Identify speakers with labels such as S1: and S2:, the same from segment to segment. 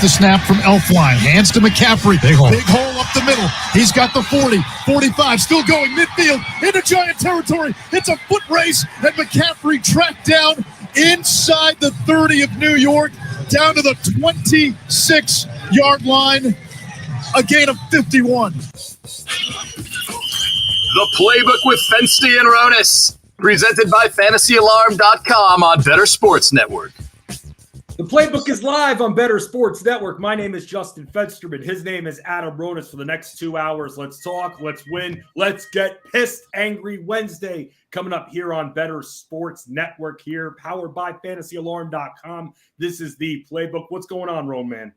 S1: the snap from Elfline. Hands to McCaffrey. Big hole up the middle. He's got the 40, 45, still going midfield into Giant territory. It's a foot race, and McCaffrey tracked down inside the 30 of New York, down to the 26-yard line. A gain of 51.
S2: The Playbook with Fensty and Ronis, presented by FantasyAlarm.com on Bettor Sports Network.
S3: The Playbook is live on Bettor Sports Network. My name is Justin Fensterman. His name is Adam Ronis. For the next 2 hours, let's talk, let's win, let's get pissed. Angry Wednesday coming up here on Bettor Sports Network here, powered by FantasyAlarm.com. This is the Playbook. What's going on, Roman?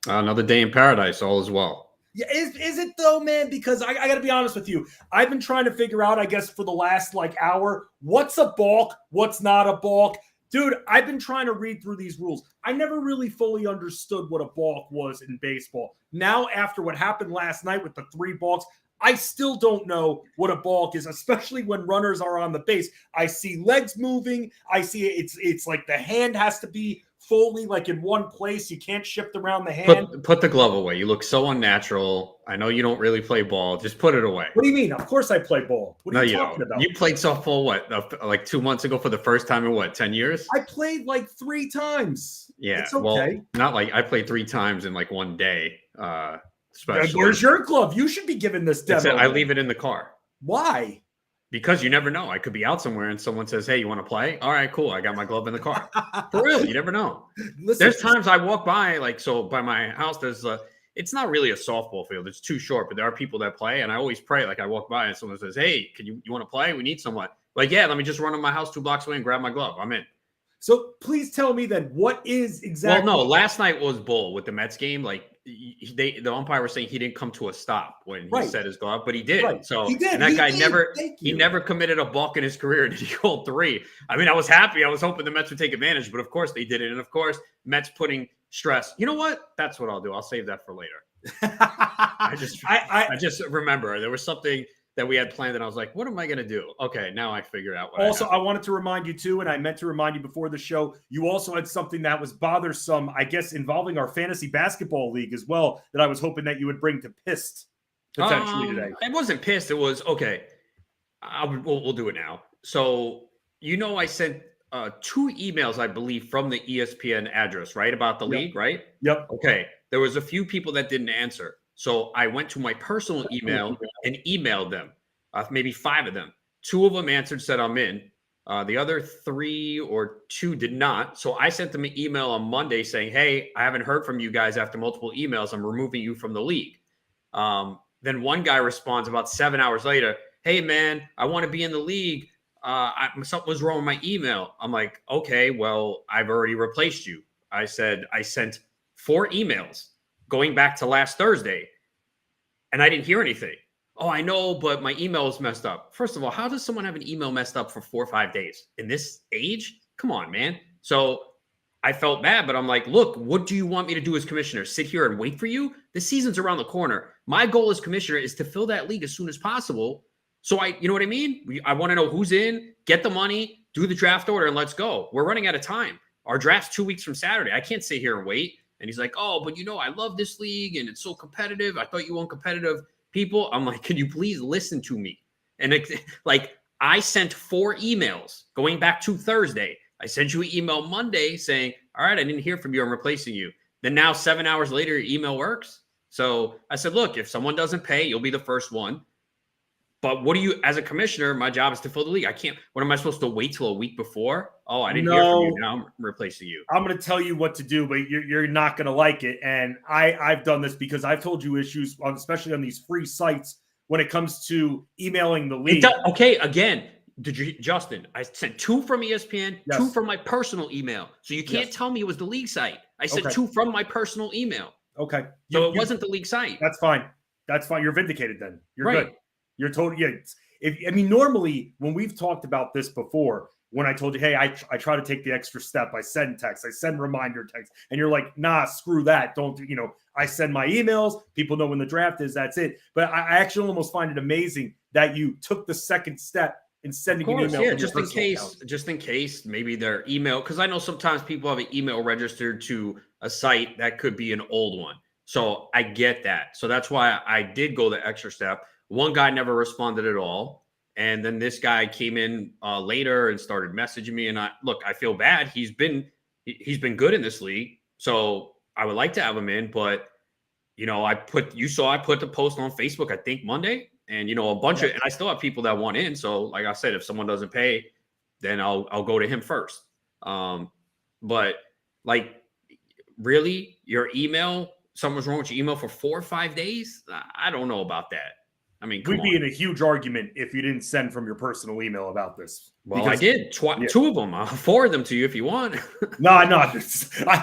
S4: Another day in paradise, all is well.
S3: Yeah, is it though, man? Because I got to be honest with you. I've been trying to figure out, I guess, for the last hour, what's a balk, what's not a balk. Dude, I've been trying to read through these rules. I never really fully understood what a balk was in baseball. Now, after what happened last night with the 3 balks, I still don't know what a balk is, especially when runners are on the base. I see legs moving. I see it's like the hand has to be fully in one place. You can't shift around the hand.
S4: Put the glove away. You look so unnatural. I know you don't really play ball. Just put it away.
S3: What do you mean? Of course I play ball. What are you talking about?
S4: You played softball, like 2 months ago for the first time in 10 years?
S3: I played 3 times.
S4: Yeah.
S3: It's okay.
S4: Well, not I played 3 times in one day. Especially.
S3: Where's your glove? You should be given this demo.
S4: I leave it in the car.
S3: Why?
S4: Because you never know. I could be out somewhere and someone says, "Hey, you want to play?" All right, cool. I got my glove in the car. For real, you never know. There's times I walk by, by my house, there's it's not really a softball field. It's too short, but there are people that play, and I always pray. I walk by and someone says, "Hey, you want to play? We need someone." Yeah, let me just run to my house 2 blocks away and grab my glove. I'm in.
S3: So please tell me then, what is exactly?
S4: Well, no, last night was bull with the Mets game. The umpire was saying he didn't come to a stop when he set his glove, but he did.
S3: Right.
S4: So
S3: he did.
S4: And that guy never committed a balk in his career, and he called 3. I mean, I was happy. I was hoping the Mets would take advantage, but of course they didn't. And of course, Mets putting stress. You know what? That's what I'll do. I'll save that for later. I just remember there was something that we had planned, and I was like, what am I going to do? Okay, now I figured out what
S3: I wanted to remind you, too, and I meant to remind you before the show, you also had something that was bothersome, I guess, involving our fantasy basketball league as well, that I was hoping that you would bring to pissed potentially today.
S4: It wasn't pissed. It was, okay, we'll do it now. So, I sent 2 emails, I believe, from the ESPN address, right, about the league, right?
S3: Yep.
S4: Okay, there was a few people that didn't answer. So I went to my personal email and emailed them, maybe 5 of them. 2 of them answered, said I'm in. The other 3 or 2 did not. So I sent them an email on Monday saying, hey, I haven't heard from you guys after multiple emails. I'm removing you from the league. Then one guy responds about 7 hours later, hey, man, I want to be in the league. Something was wrong with my email. I'm like, okay, well, I've already replaced you. I said I sent 4 emails going back to last Thursday, and I didn't hear anything. Oh, I know, but my email was messed up. First of all, how does someone have an email messed up for 4 or 5 days in this age? Come on, man. So I felt bad, but I'm like, look, what do you want me to do as commissioner? Sit here and wait for you? The season's around the corner. My goal as commissioner is to fill that league as soon as possible. So you know what I mean? I want to know who's in, get the money, do the draft order, and let's go. We're running out of time. Our draft's 2 weeks from Saturday. I can't sit here and wait. And he's like, oh, but I love this league and it's so competitive. I thought you want competitive people. I'm like, can you please listen to me? And I sent 4 emails going back to Thursday. I sent you an email Monday saying, all right, I didn't hear from you. I'm replacing you. Then now 7 hours later, your email works. So I said, look, if someone doesn't pay, you'll be the first one. But as a commissioner, my job is to fill the league. What am I supposed to wait till a week before? Oh, I didn't hear from you. Now I'm replacing you.
S3: I'm going to tell you what to do, but you're not going to like it. And I've done this because I've told you issues, especially on these free sites, when it comes to emailing the league.
S4: Okay, again, Justin, I sent 2 from ESPN, 2 from my personal email. So you can't tell me it was the league site. I sent 2 from my personal email.
S3: Okay.
S4: So it wasn't the league site.
S3: That's fine. You're vindicated then. You're good. You're totally, normally when we've talked about this before, when I told you, hey, I try to take the extra step, I send text, I send reminder text, and you're like, nah, screw that. Don't, I send my emails. People know when the draft is, that's it. But I actually almost find it amazing that you took the second step in sending an email.
S4: Yeah, just in case maybe their email, because I know sometimes people have an email registered to a site that could be an old one. So I get that. So that's why I did go the extra step. One guy never responded at all. And then this guy came in later and started messaging me. And I feel bad. He's been good in this league. So I would like to have him in, but I put the post on Facebook, I think Monday, and a bunch of, and I still have people that want in. So like I said, if someone doesn't pay, then I'll go to him first. But like, really, your email, something's wrong with your email for 4 or 5 days? I don't know about that. I mean,
S3: we'd be in a huge argument if you didn't send from your personal email about this.
S4: Well, I did. Two of them. I'll forward them to you if you want.
S3: No.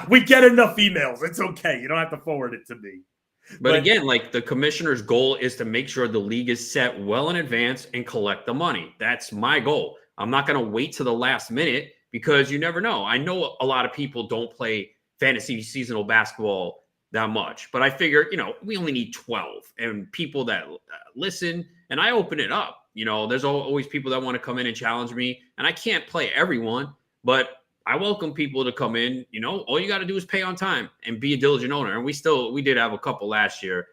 S3: We get enough emails. It's okay. You don't have to forward it to me.
S4: But again, like, the commissioner's goal is to make sure the league is set well in advance and collect the money. That's my goal. I'm not going to wait to the last minute because you never know. I know a lot of people don't play fantasy seasonal basketball that much, but I figure, we only need 12 and people that listen, and I open it up. There's always people that want to come in and challenge me, and I can't play everyone, but I welcome people to come in. All you got to do is pay on time and be a diligent owner. And we did have a couple last year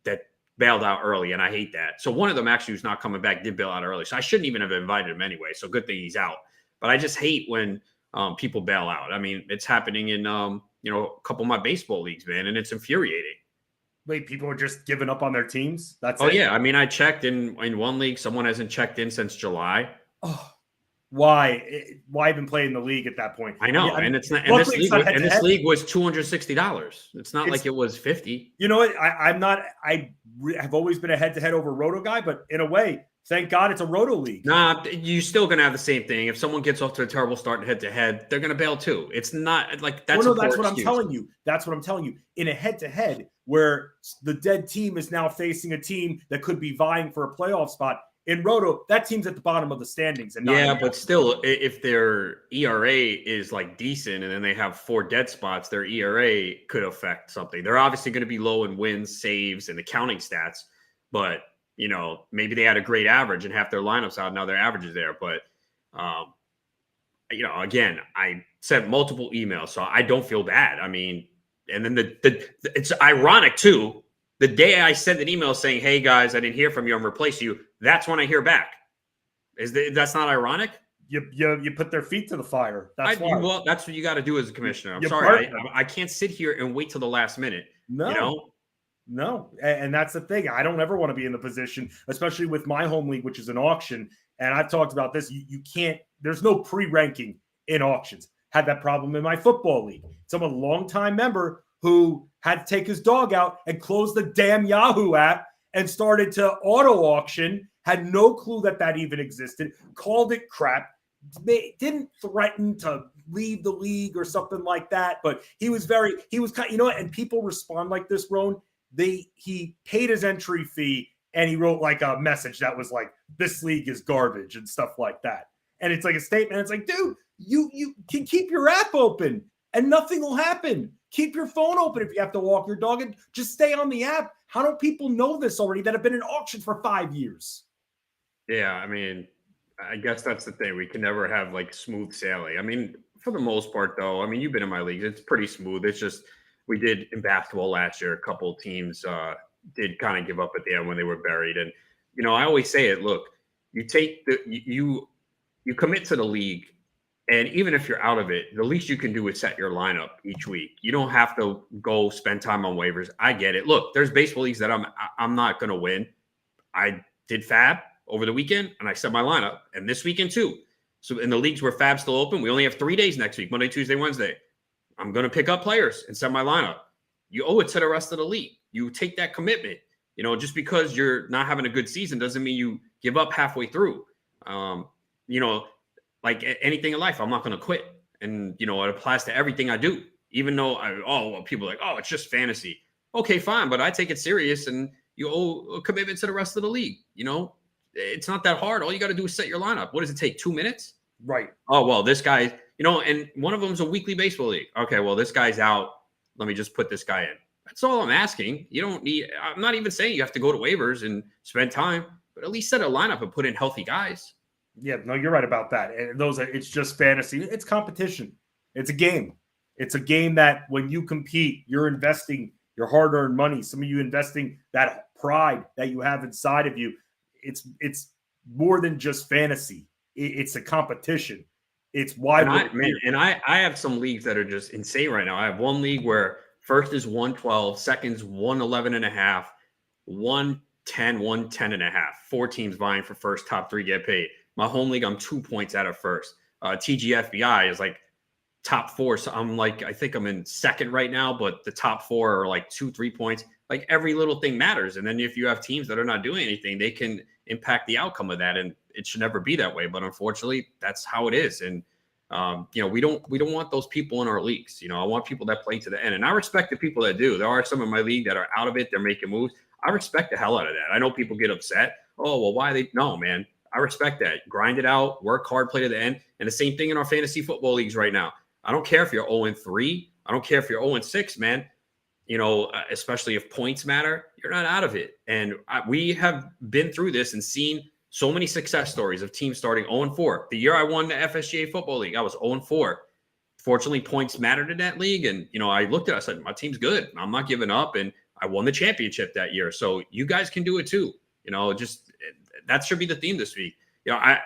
S4: that bailed out early, and I hate that. So one of them actually who's not coming back did bail out early. So I shouldn't even have invited him anyway. So good thing he's out. But I just hate when people bail out. I mean, it's happening in a couple of my baseball leagues, man, and it's infuriating.
S3: Wait, people are just giving up on their teams?
S4: Yeah. I mean, I checked in one league. Someone hasn't checked in since July.
S3: Oh, why even play in the league at that point?
S4: I know, and it's not. And this league was $260. It's not like it was $50.
S3: You know what? I have always been a head-to-head over Roto guy, but in a way, thank God it's a Roto league.
S4: Nah, you're still gonna have the same thing. If someone gets off to a terrible start in head-to-head, they're gonna bail too. It's not like that's.
S3: That's what I'm telling you. That's what I'm telling you. In a head-to-head where the dead team is now facing a team that could be vying for a playoff spot. In Roto, that team's at the bottom of the standings.
S4: But still, if their ERA is like decent and then they have 4 dead spots, their ERA could affect something. They're obviously going to be low in wins, saves, and the counting stats. But, maybe they had a great average and half their lineups out. Now their average is there. But, again, I sent multiple emails, so I don't feel bad. I mean, and then it's ironic, too. The day I sent an email saying, "Hey guys, I didn't hear from you. I'm replacing you." That's when I hear back. That's not ironic?
S3: You put their feet to the fire. That's
S4: well, that's what you got to do as a commissioner. I'm sorry, I can't sit here and wait till the last minute.
S3: No, and that's the thing. I don't ever want to be in the position, especially with my home league, which is an auction. And I've talked about this. You can't. There's no pre-ranking in auctions. Had that problem in my football league. Someone, a longtime member, who had to take his dog out and close the damn Yahoo app and started to auto auction, had no clue that even existed, called it crap, didn't threaten to leave the league or something like that. But he was kind of, and people respond like this, Roan. He paid his entry fee and he wrote like a message that was like, "This league is garbage" and stuff like that. And it's like a statement. It's like, dude, you can keep your app open and nothing will happen. Keep your phone open if you have to walk your dog, and just stay on the app. How don't people know this already that have been in auctions for 5 years?
S4: Yeah, I mean, I guess that's the thing. We can never have like smooth sailing. I mean, for the most part, though, I mean, you've been in my leagues. It's pretty smooth. It's just we did in basketball last year. A couple of teams did kind of give up at the end when they were buried. And I always say it. Look, you commit to the league. And even if you're out of it, the least you can do is set your lineup each week. You don't have to go spend time on waivers. I get it. Look, there's baseball leagues that I'm not going to win. I did Fab over the weekend, and I set my lineup. And this weekend, too. So in the leagues where Fab's still open, we only have 3 days next week, Monday, Tuesday, Wednesday. I'm going to pick up players and set my lineup. You owe it to the rest of the league. You take that commitment. Just because you're not having a good season doesn't mean you give up halfway through. Like anything in life, I'm not going to quit. And, it applies to everything I do, even though people are like, "Oh, it's just fantasy." Okay, fine. But I take it serious, and you owe a commitment to the rest of the league. It's not that hard. All you got to do is set your lineup. What does it take? 2 minutes?
S3: Right.
S4: Oh, well, this guy, and one of them is a weekly baseball league. Okay, well, this guy's out. Let me just put this guy in. That's all I'm asking. I'm not even saying you have to go to waivers and spend time, but at least set a lineup and put in healthy guys.
S3: Yeah, no, you're right about that. And it's just fantasy. It's competition. It's a game. It's a game that when you compete, you're investing your hard-earned money. Some of you investing that pride that you have inside of you. It's more than just fantasy. It's a competition. It's why
S4: I have some leagues that are just insane right now. I have one league where first is 112, second's 111.5, 110, 110.5. 4 teams vying for first, top 3 get paid. My home league, I'm 2 points out of first. TGFBI is like top 4. So I think I'm in second right now, but the top 4 are like 2-3 points. Like every little thing matters. And then if you have teams that are not doing anything, they can impact the outcome of that. And it should never be that way. But unfortunately, that's how it is. And, we don't want those people in our leagues. I want people that play to the end. And I respect the people that do. There are some in my league that are out of it. They're making moves. I respect the hell out of that. I know people get upset. Oh, well, why they? No, man. I respect that. Grind it out, work hard, play to the end. And the same thing in our fantasy football leagues right now. I don't care if you're 0-3. I don't care if you're 0-6, man. Especially if points matter, you're not out of it. And we have been through this and seen so many success stories of teams starting 0-4. The year I won the FSGA Football League, I was 0-4. Fortunately, points mattered in that league. And, I looked at it, I said, my team's good. I'm not giving up. And I won the championship that year. So you guys can do it too. That should be the theme this week.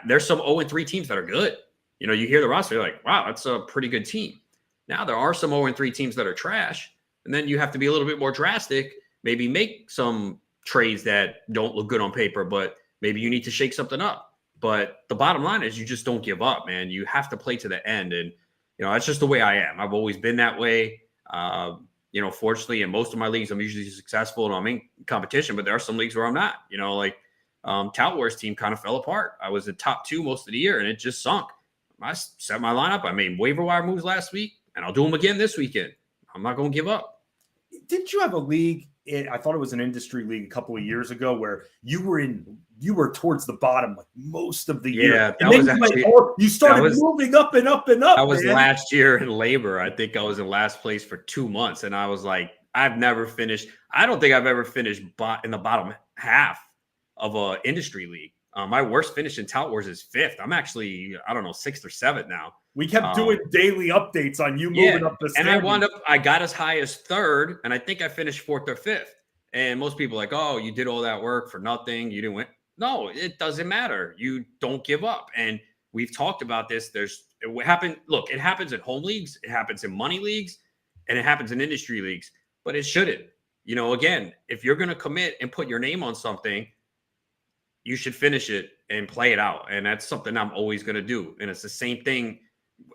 S4: There's some 0-3 teams that are good. You hear the roster, you're like, wow, that's a pretty good team. Now there are some 0-3 teams that are trash. And then you have to be a little bit more drastic, maybe make some trades that don't look good on paper, but maybe you need to shake something up. But the bottom line is you just don't give up, man. You have to play to the end. And, that's just the way I am. I've always been that way. Fortunately, in most of my leagues, I'm usually successful and I'm in competition, but there are some leagues where I'm not. Tout Wars team kind of fell apart. I was in top 2 most of the year and it just sunk. I set my lineup. I made waiver wire moves last week and I'll do them again this weekend. I'm not going to give up.
S3: Didn't you have a league? I thought it was an industry league a couple of years ago where you were towards the bottom like most of the year.
S4: Yeah, that was actually.
S3: You started moving up and up and up.
S4: That was last year in labor. I think I was in last place for 2 months, and I was like, I've never finished. I don't think I've ever finished in the bottom half of a industry league. My worst finish in Tout Wars is 5th. I'm actually, 6th or 7th now.
S3: We kept doing daily updates on you moving up the standings.
S4: And I got as high as 3rd, and I think I finished 4th or 5th. And most people are like, oh, you did all that work for nothing. You didn't win. No, it doesn't matter. You don't give up. And we've talked about this. It happens in home leagues. It happens in money leagues, and it happens in industry leagues. But it shouldn't. Again, if you're going to commit and put your name on something, you should finish it and play it out. And that's something I'm always going to do. And it's the same thing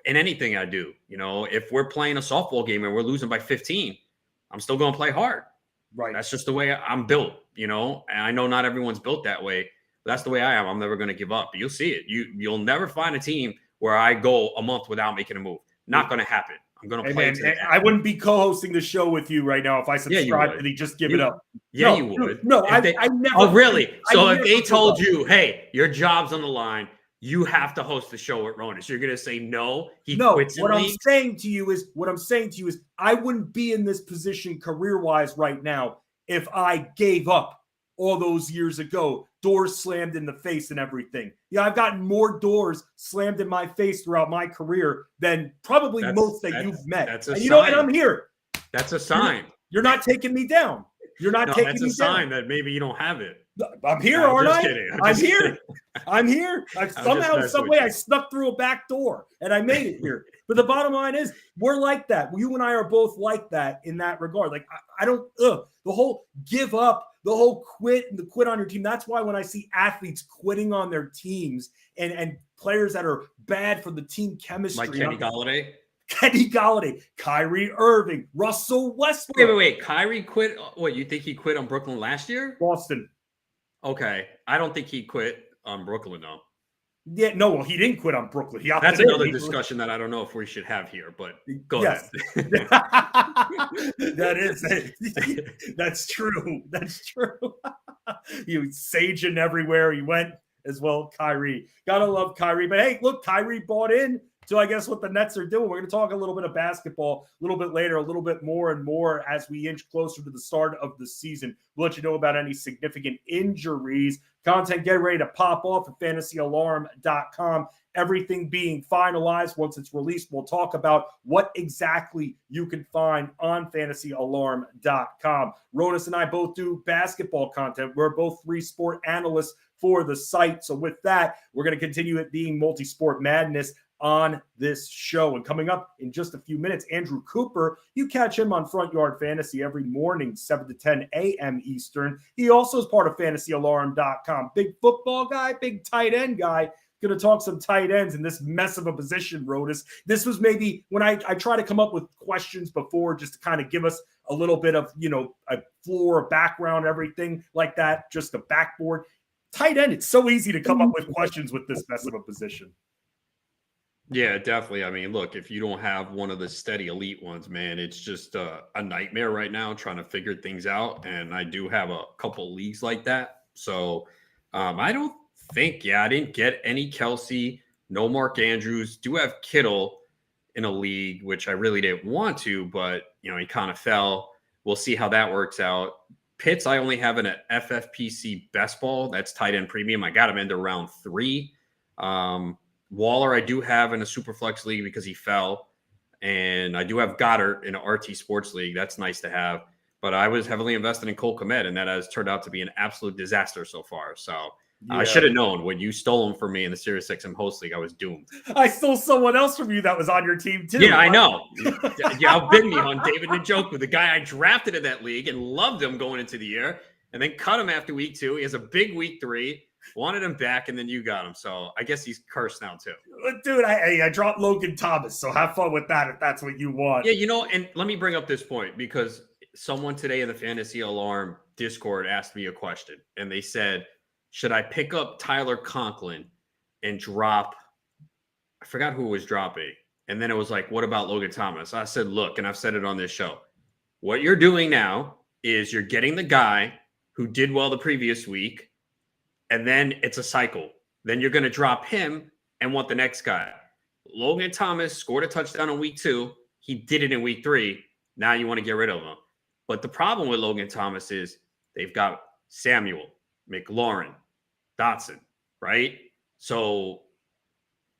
S4: in anything I do. If we're playing a softball game and we're losing by 15, I'm still going to play hard.
S3: Right.
S4: That's just the way I'm built, and I know not everyone's built that way. But that's the way I am. I'm never going to give up. But you'll see it. You'll never find a team where I go a month without making a move. Not going to happen. I'm going to play.
S3: I wouldn't be co-hosting the show with you right now if I subscribed to the just give it up.
S4: Yeah, you would.
S3: No, I never.
S4: Oh, really? So if they told you, hey, your job's on the line, you have to host the show with Ronis, you're going to say no? Quits.
S3: What I'm saying to you is, I wouldn't be in this position career-wise right now if I gave up all those years ago. Doors slammed in the face and everything. Yeah, I've gotten more doors slammed in my face throughout my career than probably most that you've met.
S4: That's a
S3: and
S4: sign.
S3: And I'm here.
S4: That's a sign.
S3: You're not taking me down. You're not taking me down.
S4: That's a sign that maybe you don't have it.
S3: I'm here, aren't I? I'm here. I'm here. Somehow, some way, I snuck through a back door and I made it here. But the bottom line is, we're like that. You and I are both like that in that regard. Like, I don't, the whole give up, the whole quit and the quit on your team. That's why when I see athletes quitting on their teams and players that are bad for the team chemistry.
S4: Like
S3: Kenny Galladay, Kyrie Irving, Russell Westbrook.
S4: Wait. Kyrie quit. What, you think he quit on Brooklyn last year?
S3: Boston.
S4: Okay. I don't think he quit on Brooklyn, though.
S3: Yeah, no, well, he didn't quit on Brooklyn.
S4: That's another discussion that I don't know if we should have here, but go ahead.
S3: That's true. That's true. You saging everywhere he went as well, Kyrie. Gotta love Kyrie. But hey, look, Kyrie bought in. to, I guess, what the Nets are doing. We're going to talk a little bit of basketball a little bit later, a little bit more and more as we inch closer to the start of the season. We'll let you know about any significant injuries. Content getting ready to pop off at fantasyalarm.com. Everything being finalized. Once it's released, we'll talk about what exactly you can find on fantasyalarm.com. Ronas and I both do basketball content. We're both 3-sport analysts for the site. So with that, we're going to continue it being multi-sport madness on this show. And coming up in just a few minutes, Andrew Cooper, you catch him on Front Yard Fantasy every morning, 7 to 10 a.m. Eastern. He also is part of fantasyalarm.com. Big football guy, big tight end guy. Going to talk some tight ends in this mess of a position, Rodas. This was maybe when I try to come up with questions before just to kind of give us a little bit of, a floor, background, everything like that, just a backboard. Tight end, it's so easy to come up with questions with this mess of a position.
S4: Yeah, definitely. I mean, look, if you don't have one of the steady elite ones, man, it's just a nightmare right now trying to figure things out. And I do have a couple leagues like that. So I don't think, I didn't get any Kelsey, no Mark Andrews. Do have Kittle in a league, which I really didn't want to, but, he kind of fell. We'll see how that works out. Pitts, I only have an FFPC best ball. That's tight end premium. I got him into round 3. Waller, I do have in a super flex league because he fell. And I do have Goddard in an RT Sports league. That's nice to have. But I was heavily invested in Cole Kmet, and that has turned out to be an absolute disaster so far. So I should have known when you stole him from me in the Sirius XM host league, I was doomed.
S3: I stole someone else from you that was on your team too.
S4: Yeah, I know. You outbid me on David Njoku, the guy I drafted in that league and loved him going into the year, and then cut him after week 2. He has a big week 3. Wanted him back, and then you got him. So I guess he's cursed now too.
S3: Dude, I dropped Logan Thomas, so have fun with that if that's what you want.
S4: Yeah, and let me bring up this point because someone today in the Fantasy Alarm Discord asked me a question, and they said, should I pick up Tyler Conklin and drop – I forgot who was dropping. And then it was like, what about Logan Thomas? I said, look, and I've said it on this show. What you're doing now is you're getting the guy who did well the previous week, and then it's a cycle. Then you're going to drop him and want the next guy. Logan Thomas scored a touchdown in week 2. He did it in week 3. Now you want to get rid of him. But the problem with Logan Thomas is they've got Samuel, McLaurin, Dotson, right? So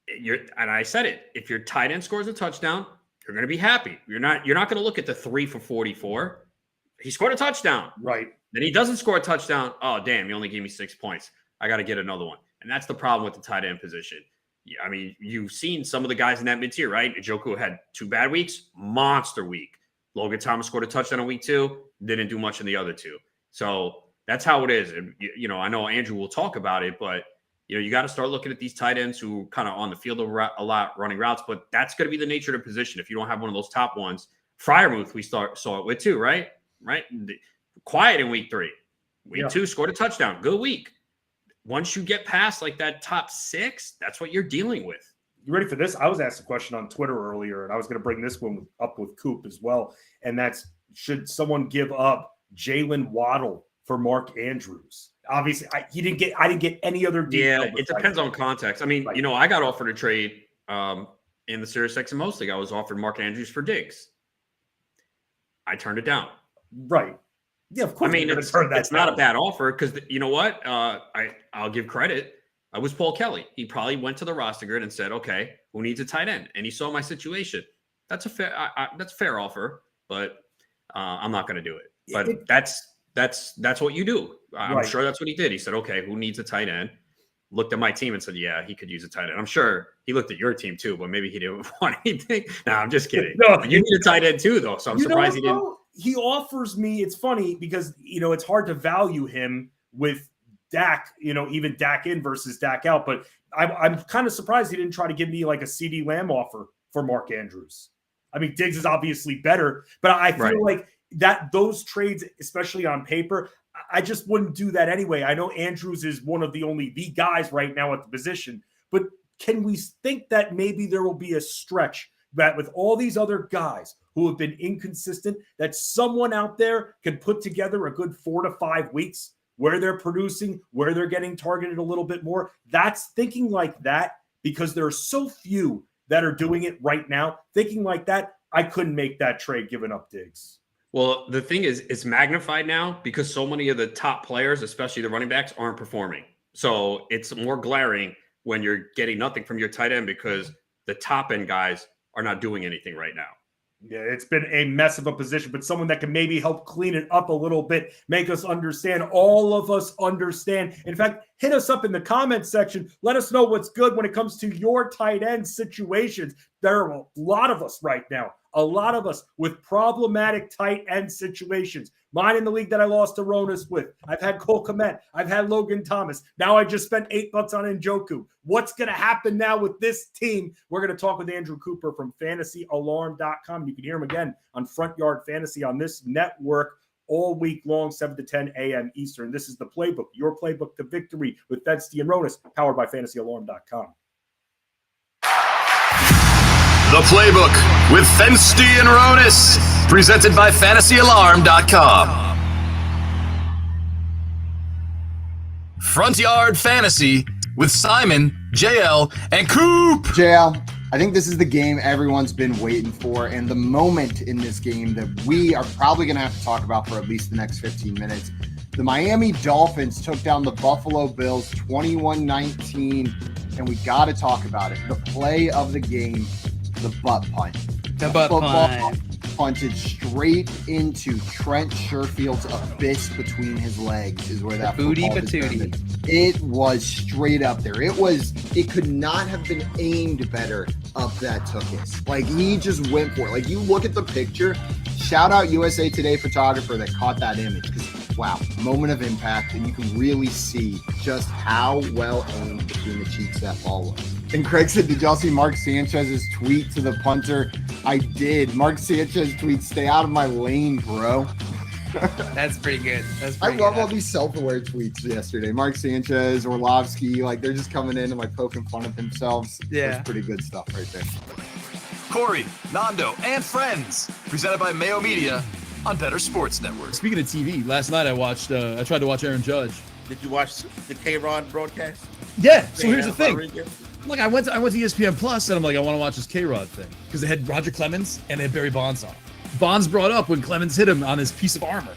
S4: and I said it, if your tight end scores a touchdown, you're going to be happy. You're not going to look at the 3 for 44. He scored a touchdown.
S3: Right.
S4: Then he doesn't score a touchdown. Oh, damn, he only gave me 6 points. I got to get another one. And that's the problem with the tight end position. I mean, you've seen some of the guys in that mid-tier, right? Njoku had 2 bad weeks, monster week. Logan Thomas scored a touchdown in week 2, didn't do much in the other 2. So that's how it is. And, I know Andrew will talk about it, but, you got to start looking at these tight ends who kind of on the field a lot running routes, but that's going to be the nature of the position. If you don't have one of those top ones, Freiermuth, we saw it with too, right? Quiet in week 3. Week 2 scored a touchdown. Good week. Once you get past like that top 6, that's what you're dealing with.
S3: You ready for this? I was asked a question on Twitter earlier, and I was going to bring this one up with Coop as well. And that's, should someone give up Jalen Waddle for Mark Andrews? Obviously, I didn't get any other deal.
S4: Yeah, it depends on context. I mean, I got offered a trade in the Sirius XM host league. I was offered Mark Andrews for Diggs. I turned it down.
S3: Right. Yeah, of course.
S4: I mean, it's not a bad offer because you know what? I'll give credit. I was Paul Kelly. He probably went to the roster grid and said, "Okay, who needs a tight end?" And he saw my situation. That's a fair offer, but I'm not going to do it. But that's what you do. I'm sure that's what he did. He said, "Okay, who needs a tight end?" Looked at my team and said, "Yeah, he could use a tight end." I'm sure he looked at your team too, but maybe he didn't want anything. No, I'm just kidding. No, you need a tight end too, though. So I'm surprised he didn't.
S3: He offers me. It's funny because it's hard to value him with Dak. Even Dak in versus Dak out. But I'm kind of surprised he didn't try to give me like a CD Lamb offer for Mark Andrews. I mean, Diggs is obviously better, but I feel like that those trades, especially on paper, I just wouldn't do that anyway. I know Andrews is one of the only guys right now at the position, but can we think that maybe there will be a stretch that with all these other guys who have been inconsistent, that someone out there can put together a good 4 to 5 weeks where they're producing, where they're getting targeted a little bit more? That's thinking like that because there are so few that are doing it right now, thinking like that, I couldn't make that trade giving up Diggs.
S4: Well, the thing is, it's magnified now because so many of the top players, especially the running backs, aren't performing. So it's more glaring when you're getting nothing from your tight end because the top end guys are not doing anything right now.
S3: Yeah, it's been a mess of a position, but someone that can maybe help clean it up a little bit, make us understand. All of us understand. In fact, hit us up in the comments section. Let us know what's good when it comes to your tight end situations. There are a lot of us right now, a lot of us with problematic tight end situations. Mine in the league that I lost to Ronas with. I've had Cole Kmet. I've had Logan Thomas. Now I just spent $8 on Njoku. What's going to happen now with this team? We're going to talk with Andrew Cooper from fantasyalarm.com. You can hear him again on Front Yard Fantasy on this network all week long, 7 to 10 a.m. Eastern. This is the playbook, your playbook to victory with Fensty and Ronas, powered by fantasyalarm.com.
S2: The Playbook with Fensty and Ronis, presented by fantasyalarm.com. Front Yard Fantasy with Simon, JL, and Coop.
S5: JL, I think this is the game everyone's been waiting for, and the moment in this game that we are probably going to have to talk about for at least the next 15 minutes. The Miami Dolphins took down the Buffalo Bills 21-19, and we got to talk about it. The play of the game, the butt punt.
S6: The butt punt.
S5: Punted straight into Trent Sherfield's abyss between his legs is where that
S6: booty
S5: football
S6: patootie.
S5: It was straight up there. It could not have been aimed better up that tuchus. Like, he just went for it. Like, you look at the picture, shout out USA Today photographer that caught that image, because wow, moment of impact, and you can really see just how well aimed between the cheeks that ball was. And Craig said, did y'all see Mark Sanchez's tweet to the punter? I did. Mark Sanchez tweets, stay out of my lane, bro.
S6: That's pretty good.
S5: I love all these self-aware tweets yesterday. Mark Sanchez, Orlovsky, like, they're just coming in and like poking fun of themselves.
S6: Yeah.
S5: That's pretty good stuff right there.
S2: Corey, Nando, and Friends, presented by Mayo Media on Bettor Sports Network.
S7: Speaking of TV, last night I tried to watch Aaron Judge.
S8: Did you watch the K-Rod broadcast?
S7: Yeah. So here's the thing.
S8: Rodriguez?
S7: Look, I went to ESPN Plus and I'm like, I want to watch this K-Rod thing because they had Roger Clemens and they had Barry Bonds on. Bonds brought up when Clemens hit him on his piece of armor.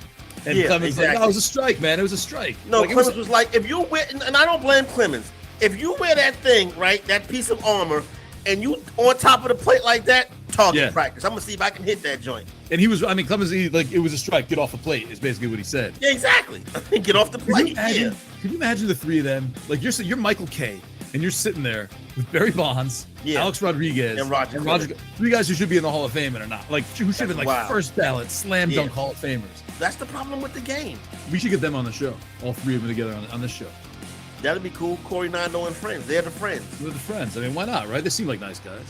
S7: And
S8: Yeah,
S7: Clemens
S8: exactly.
S7: like, oh, it was a strike, man. It was a strike.
S8: No,
S7: like,
S8: Clemens was like, if you wear, and I don't blame Clemens, if you wear that thing, right, that piece of armor, and you on top of the plate like that, target practice. I'm going to see if I can hit that joint.
S7: And Clemens, it was a strike. Get off the plate is basically what he said.
S8: Yeah, exactly. Get off the plate.
S7: Can you imagine the three of them? Like, you're Michael Kay, and you're sitting there with Barry Bonds, Alex Rodriguez,
S8: and Roger.
S7: Three guys who should be in the Hall of Fame and are not. Like, who should have been like first ballot, slam dunk Hall of Famers.
S8: That's the problem with the game.
S7: We should get them on the show. All three of them together on this show.
S8: That'd be cool. Corey, Nando, and Friends. They're the friends.
S7: They're the friends. I mean, why not, right? They seem like nice guys.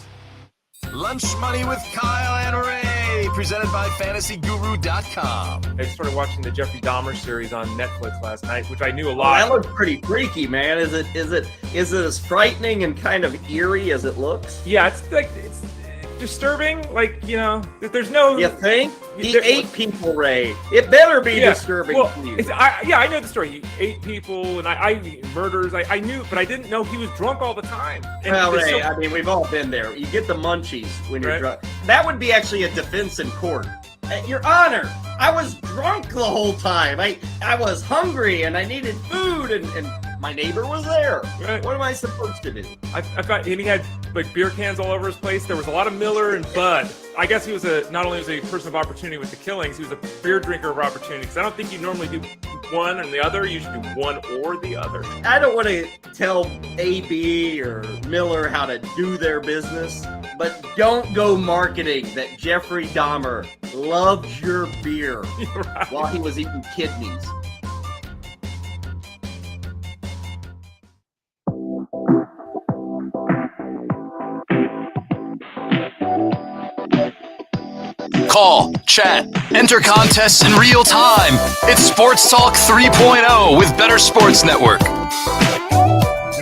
S2: Lunch Money with Kyle and Ray, presented by fantasyguru.com.
S9: I started watching the Jeffrey Dahmer series on Netflix last night, which I knew a
S10: Oh,
S9: lot.
S10: that looks pretty freaky, man. Is it as frightening and kind of eerie as it looks?
S9: Yeah, it's disturbing. Like, you know, there's no.
S10: You think? He ate people, Ray. It better be disturbing to you.
S9: I know the story. He ate people and I murders. I knew, but I didn't know he was drunk all the time. And
S10: Well, Ray, I mean, we've all been there. You get the munchies when you're drunk. That would be actually a defense in court. Your Honor, I was drunk the whole time. I was hungry and I needed food and my neighbor was there.
S9: Right.
S10: What am I supposed to do?
S9: I thought, and he had like beer cans all over his place. There was a lot of Miller and Bud. I guess he was not only was he a person of opportunity with the killings, he was a beer drinker of opportunity. Because I don't think you normally do one and the other. You usually do one or the other.
S10: I don't want to tell AB or Miller how to do their business, but don't go marketing that Jeffrey Dahmer loves your beer while he was eating kidneys.
S2: Call, chat, enter contests in real time. It's Sports Talk 3.0 with Bettor Sports Network.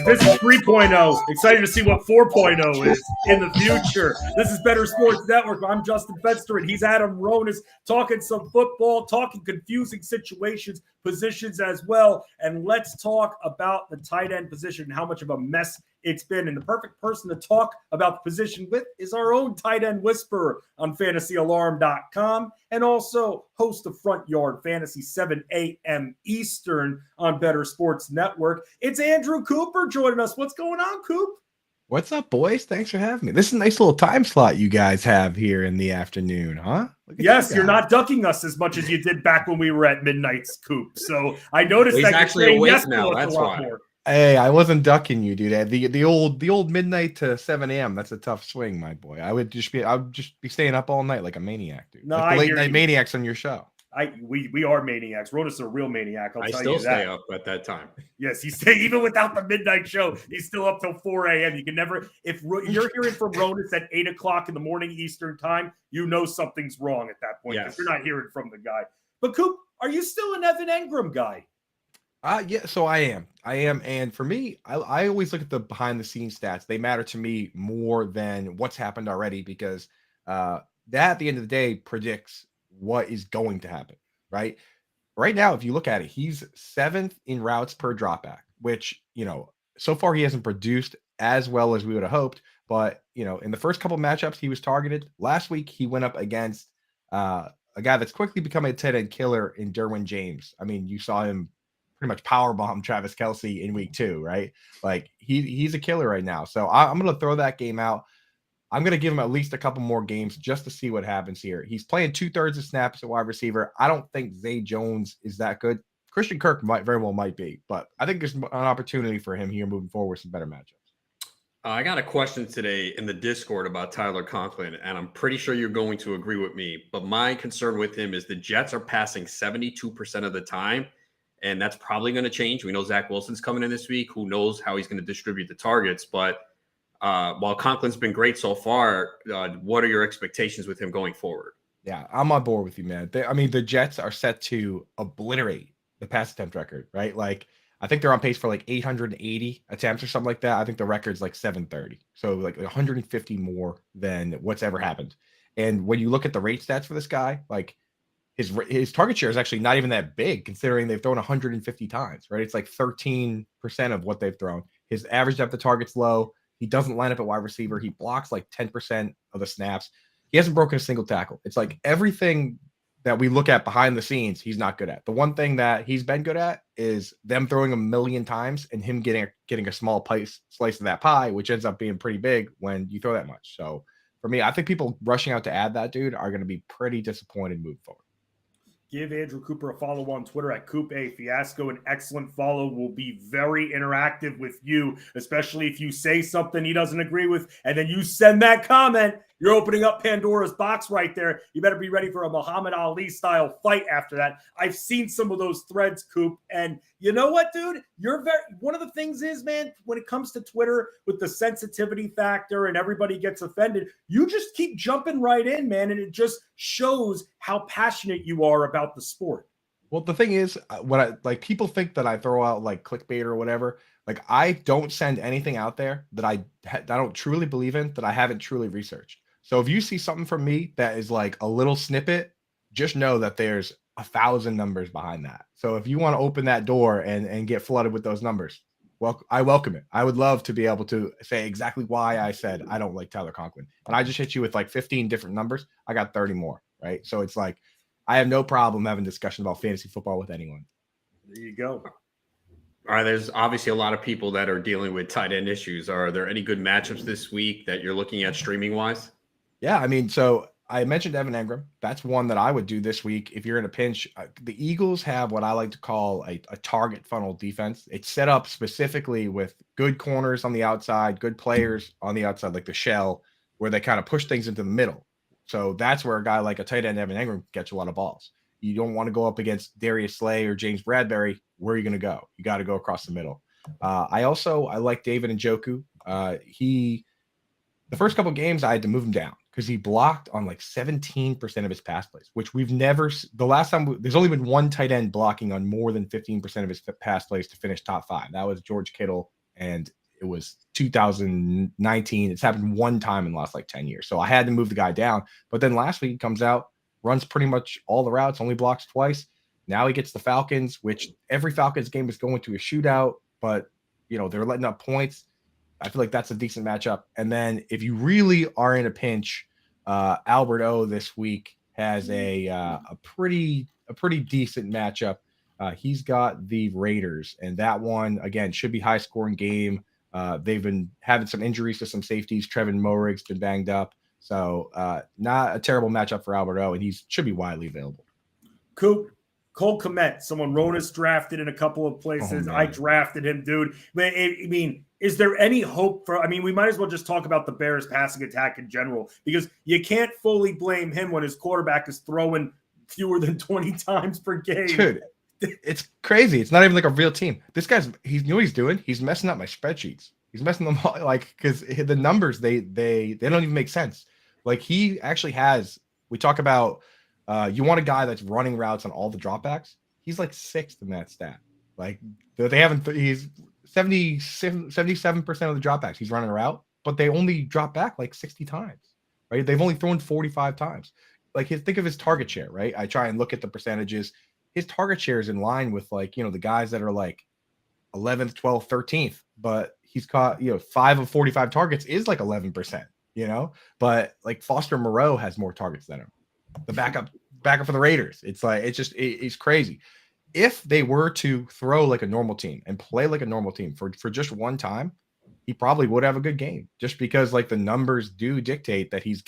S3: This is 3.0. Excited to see what 4.0 is in the future. This is Bettor Sports Network. I'm Justin Fetster, and he's Adam Ronis, talking some football, talking confusing situations, positions as well. And let's talk about the tight end position and how much of a mess it's been. And the perfect person to talk about the position with is our own tight end whisperer on fantasyalarm.com and also host of Front Yard Fantasy 7 a.m. Eastern on Better Sports Network. It's Andrew Cooper joining us. What's going on, Coop?
S11: What's up, boys? Thanks for having me. This is a nice little time slot you guys have here in the afternoon, huh?
S3: Yes, you're not ducking us as much as you did back when we were at Midnight's Coop. So I noticed that
S4: actually
S3: you're
S4: awake
S3: yes
S4: now.
S3: to us
S4: That's
S3: a lot
S4: why.
S3: more.
S11: Hey, I wasn't ducking you, dude. The old midnight to 7 a.m. That's a tough swing, my boy. I would just be staying up all night like a maniac, dude.
S3: No,
S11: like the
S3: I
S11: late
S3: hear
S11: night
S3: you.
S11: maniacs on your show.
S3: We are maniacs. Rona's a real maniac. I'll
S4: I
S3: tell
S4: still
S3: you that.
S4: stay up at that time.
S3: Yes, he's even without the midnight show, he's still up till 4 a.m. You can never, if you're hearing from Ronas at 8 o'clock in the morning Eastern time, you know something's wrong at that point because you're not hearing from the guy. But Coop, are you still an Evan Engram guy?
S11: Yeah, so I am. And for me, I always look at the behind the scenes stats. They matter to me more than what's happened already because that at the end of the day predicts what is going to happen, right? Right now, if you look at it, he's 7th in routes per dropback, which, so far he hasn't produced as well as we would have hoped. But, in the first couple matchups, he was targeted. Last week, he went up against a guy that's quickly becoming a tight end killer in Derwin James. I mean, you saw him pretty much powerbomb Travis Kelce in week 2, right? Like he's a killer right now. So I'm going to throw that game out. I'm going to give him at least a couple more games just to see what happens here. He's playing 2/3 of snaps at wide receiver. I don't think Zay Jones is that good. Christian Kirk very well might be, but I think there's an opportunity for him here moving forward with some better matchups.
S4: I got a question today in the Discord about Tyler Conklin, and I'm pretty sure you're going to agree with me. But my concern with him is the Jets are passing 72% of the time, and that's probably going to change. We know Zach Wilson's coming in this week. Who knows how he's going to distribute the targets, but while Conklin's been great so far, what are your expectations with him going forward?
S11: Yeah, I'm on board with you, man. The Jets are set to obliterate the pass attempt record, right? Like, I think they're on pace for like 880 attempts or something like that. I think the record's like 730. So like 150 more than what's ever happened. And when you look at the rate stats for this guy, like his target share is actually not even that big considering they've thrown 150 times, right? It's like 13% of what they've thrown. His average depth of target's low. He doesn't line up at wide receiver. He blocks like 10% of the snaps. He hasn't broken a single tackle. It's like everything that we look at behind the scenes, he's not good at. The one thing that he's been good at is them throwing a million times and him getting a small slice of that pie, which ends up being pretty big when you throw that much. So for me, I think people rushing out to add that dude are going to be pretty disappointed moving forward.
S3: Give Andrew Cooper a follow on Twitter at Coop A Fiasco. An excellent follow. Will be very interactive with you, especially if you say something he doesn't agree with, and then you send that comment. You're opening up Pandora's box right there. You better be ready for a Muhammad Ali style fight after that. I've seen some of those threads, Coop, and you know what, dude? One of the things is, man, when it comes to Twitter with the sensitivity factor and everybody gets offended, you just keep jumping right in, man, and it just shows how passionate you are about the sport.
S11: Well, the thing is, people think that I throw out like clickbait or whatever. Like, I don't send anything out there that I don't truly believe in, that I haven't truly researched. So if you see something from me that is like a little snippet, just know that there's 1,000 numbers behind that. So if you want to open that door and get flooded with those numbers, well, I welcome it. I would love to be able to say exactly why I said I don't like Tyler Conklin. And I just hit you with like 15 different numbers. I got 30 more, right? So it's like, I have no problem having discussion about fantasy football with anyone.
S3: There you go.
S4: All right, there's obviously a lot of people that are dealing with tight end issues. Are there any good matchups this week that you're looking at streaming wise?
S11: Yeah, I mean, so I mentioned Evan Engram. That's one that I would do this week if you're in a pinch. The Eagles have what I like to call a target funnel defense. It's set up specifically with good corners on the outside, good players on the outside, like the shell, where they kind of push things into the middle. So that's where a guy like a tight end, Evan Engram, gets a lot of balls. You don't want to go up against Darius Slay or James Bradbury. Where are you going to go? You got to go across the middle. I like David Njoku. The first couple of games, I had to move him down because he blocked on like 17% of his pass plays, which we've never. The last time there's only been one tight end blocking on more than 15% of his pass plays to finish top 5. That was George Kittle, and it was 2019. It's happened one time in the last like 10 years. So I had to move the guy down. But then last week he comes out, runs pretty much all the routes, only blocks twice. Now he gets the Falcons, which every Falcons game is going to a shootout, but they're letting up points. I feel like that's a decent matchup. And then if you really are in a pinch, Albert O this week has a pretty decent matchup. He's got the Raiders, and that one again should be high scoring game. They've been having some injuries to some safeties. Trevin Moehrig's been banged up, so not a terrible matchup for Albert O, and he should be widely available.
S3: Coop, Cole Kmet, someone Ronas drafted in a couple of places. I drafted him, dude. I mean, is there any hope for? I mean, we might as well just talk about the Bears' passing attack in general, because you can't fully blame him when his quarterback is throwing fewer than 20 times per game.
S11: Dude, it's crazy. It's not even like a real team. This guy's you know what he's doing? He's messing up my spreadsheets. He's messing them all, like, because the numbers they don't even make sense. Like, he actually has. We talk about you want a guy that's running routes on all the dropbacks. He's like 6th in that stat. Like, they haven't. He's 77% of the dropbacks. He's running a route, but they only drop back like 60 times. Right? They've only thrown 45 times. Like, think of his target share. Right? I try and look at the percentages. His target share is in line with, like, you know, the guys that are like 11th, 12th, 13th, but he's caught, you know, 5 of 45 targets is like 11%, you know, but like Foster Moreau has more targets than him. The backup for the Raiders. It's like, it's crazy. If they were to throw like a normal team and play like a normal team for just one time, he probably would have a good game, just because like the numbers do dictate that he's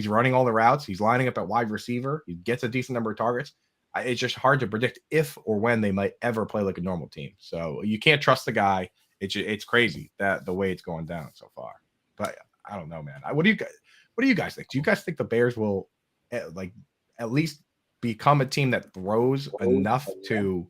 S11: running all the routes. He's lining up at wide receiver. He gets a decent number of targets. It's just hard to predict if or when they might ever play like a normal team. So you can't trust the guy. It's crazy that the way it's going down so far. But I don't know, man. What do you guys think? Do you guys think the Bears will at least become a team that throws enough to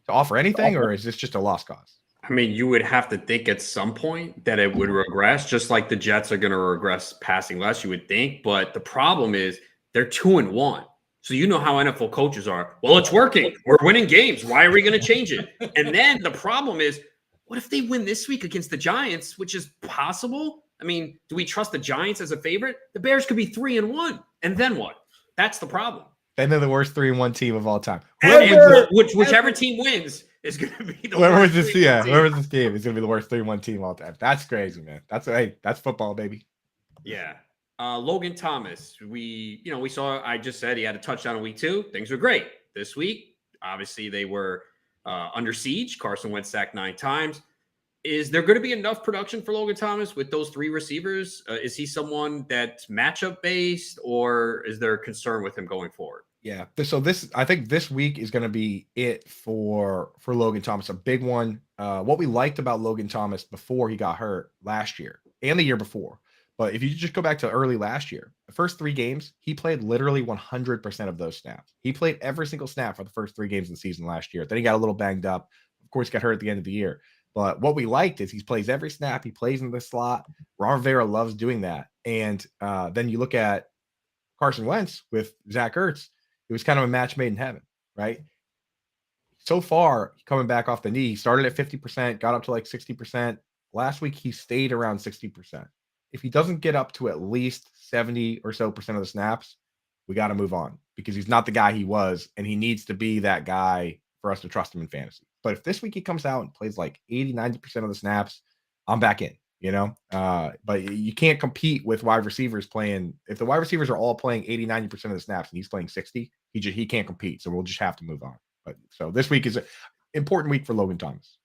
S11: offer anything, or is this just a lost cause?
S4: I mean, you would have to think at some point that it would regress, just like the Jets are going to regress passing less, you would think. But the problem is they're 2-1. So you know how NFL coaches are. Well, it's working. We're winning games. Why are we going to change it? And then the problem is, what if they win this week against the Giants, which is possible? I mean, do we trust the Giants as a favorite? The Bears could be 3-1. And then what? That's the problem.
S11: Then they're the worst 3-1 team of all time.
S4: Whichever team wins is going to be the
S11: whoever this game is going to be the worst 3-1 team of all time. That's crazy, man. That's football, baby.
S4: Yeah. Logan Thomas, we saw, I just said he had a touchdown in week 2. Things were great. This week, obviously, they were under siege. Carson Wentz sacked 9 times. Is there going to be enough production for Logan Thomas with those 3 receivers? Is he someone that's matchup based, or is there concern with him going forward?
S11: Yeah. So I think this week is going to be it for Logan Thomas. A big one. What we liked about Logan Thomas before he got hurt last year and the year before. But if you just go back to early last year, the first 3 games, he played literally 100% of those snaps. He played every single snap for the first 3 games of the season last year. Then he got a little banged up. Of course, got hurt at the end of the year. But what we liked is he plays every snap. He plays in the slot. Ron Rivera loves doing that. And then you look at Carson Wentz with Zach Ertz. It was kind of a match made in heaven, right? So far, coming back off the knee, he started at 50%, got up to like 60%. Last week, he stayed around 60%. If he doesn't get up to at least 70 or so percent of the snaps, we got to move on, because he's not the guy he was, and he needs to be that guy for us to trust him in fantasy. But if this week he comes out and plays like 80, 90% of the snaps, I'm back in, you know? But you can't compete with wide receivers playing. If the wide receivers are all playing 80, 90% of the snaps and he's playing 60, he can't compete. So we'll just have to move on. But so this week is an important week for Logan Thomas.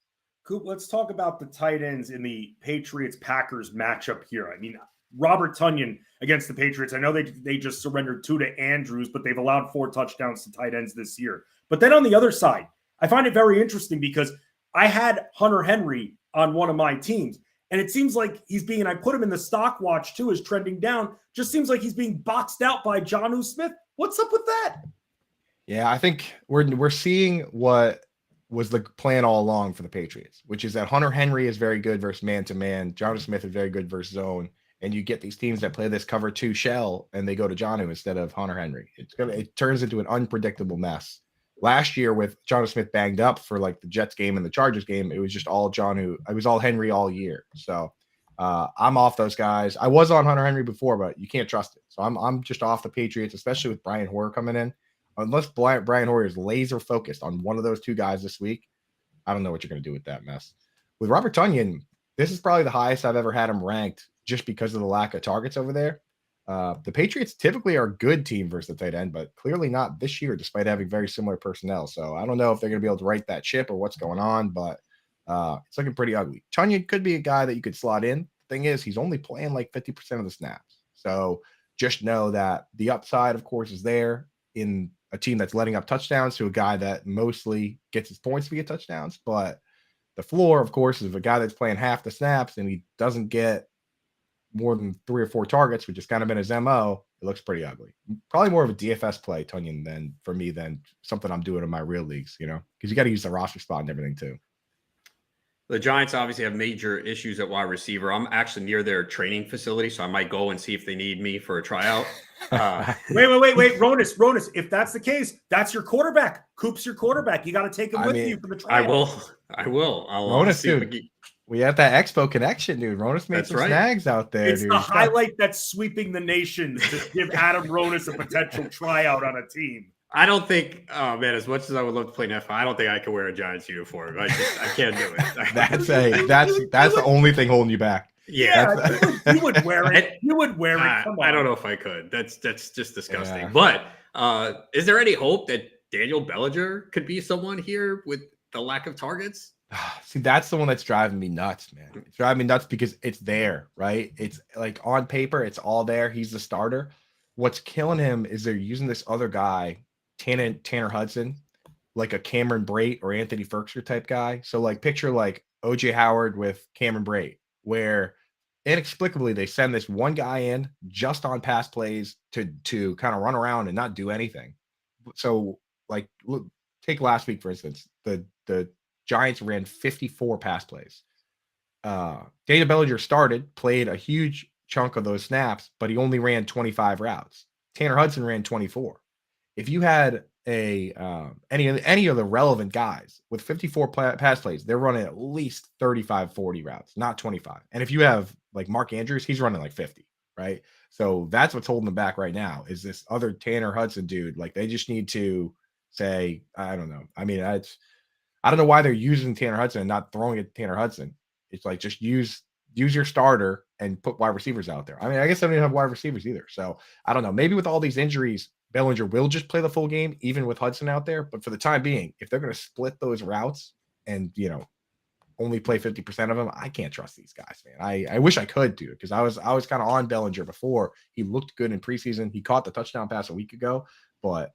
S3: Coop, let's talk about the tight ends in the Patriots-Packers matchup here. I mean, Robert Tonyan against the Patriots. I know they just surrendered 2 to Andrews, but they've allowed 4 touchdowns to tight ends this year. But then on the other side, I find it very interesting because I had Hunter Henry on one of my teams, and it seems like I put him in the stock watch too, is trending down. Just seems like he's being boxed out by Jonnu Smith. What's up with that?
S11: Yeah, I think we're seeing what was the plan all along for the Patriots, which is that Hunter Henry is very good versus man-to-man. Jonnu Smith is very good versus zone. And you get these teams that play this cover 2 shell, and they go to Jonnu instead of Hunter Henry. It turns into an unpredictable mess. Last year with Jonnu Smith banged up for like the Jets game and the Chargers game, it was just all Jonnu. It was all Henry all year. So I'm off those guys. I was on Hunter Henry before, but you can't trust it. So I'm just off the Patriots, especially with Brian Hoyer coming in. Unless Brian Hoyer is laser focused on one of those 2 guys this week, I don't know what you're going to do with that mess. With Robert Tonyan, this is probably the highest I've ever had him ranked just because of the lack of targets over there. The Patriots typically are a good team versus the tight end, but clearly not this year, despite having very similar personnel. So I don't know if they're going to be able to right that ship or what's going on, but it's looking pretty ugly. Tunyon could be a guy that you could slot in. The thing is, he's only playing like 50% of the snaps. So just know that the upside, of course, is there in a team that's letting up touchdowns to a guy that mostly gets his points via touchdowns. But the floor, of course, is a guy that's playing half the snaps and he doesn't get more than 3 or 4 targets, which has kind of been his MO. It looks pretty ugly. Probably more of a DFS play, Tunyon, than for me than something I'm doing in my real leagues, because you got to use the roster spot and everything too.
S4: The Giants obviously have major issues at wide receiver. I'm actually near their training facility, so I might go and see if they need me for a tryout.
S3: Wait, Ronus. If that's the case, that's your quarterback. Coop's your quarterback. You got to take him with you for the tryout.
S4: I will.
S11: Ronus, dude. We have that Expo connection, dude. Ronus made some snags out there.
S3: It's the highlight that's sweeping the nation to give Adam Ronus a potential tryout on a team.
S4: I don't think, oh man, as much as I would love to play in NFL, I don't think I can wear a Giants uniform. I can't do it.
S11: that's the only thing holding you back.
S4: Yeah,
S3: you would wear it. You would wear it. Come on.
S4: I don't know if I could. That's just disgusting. Yeah. But is there any hope that Daniel Bellinger could be someone here with the lack of targets?
S11: See, that's the one that's driving me nuts, man. It's driving me nuts because it's there, right? It's like on paper, it's all there. He's the starter. What's killing him is they're using this other guy, Tanner Hudson, like a Cameron Brate or Anthony Ferkser type guy. So like picture like OJ Howard with Cameron Brate, where inexplicably they send this one guy in just on pass plays to kind of run around and not do anything. So like look, take last week, for instance, the Giants ran 54 pass plays. Daniel Bellinger played a huge chunk of those snaps, but he only ran 25 routes. Tanner Hudson ran 24. If you had any of the relevant guys with 54 pass plays, they're running at least 35, 40 routes, not 25. And if you have like Mark Andrews, he's running like 50, right? So that's what's holding them back right now is this other Tanner Hudson dude. Like they just need to say, I don't know. I mean, I don't know why they're using Tanner Hudson and not throwing it to Tanner Hudson. It's like just use your starter and put wide receivers out there. I mean, I guess they don't even have wide receivers either. So I don't know. Maybe with all these injuries, Bellinger will just play the full game, even with Hudson out there. But for the time being, if they're going to split those routes and, only play 50% of them, I can't trust these guys, man. I wish I could, dude, because I was kind of on Bellinger before. He looked good in preseason. He caught the touchdown pass a week ago, but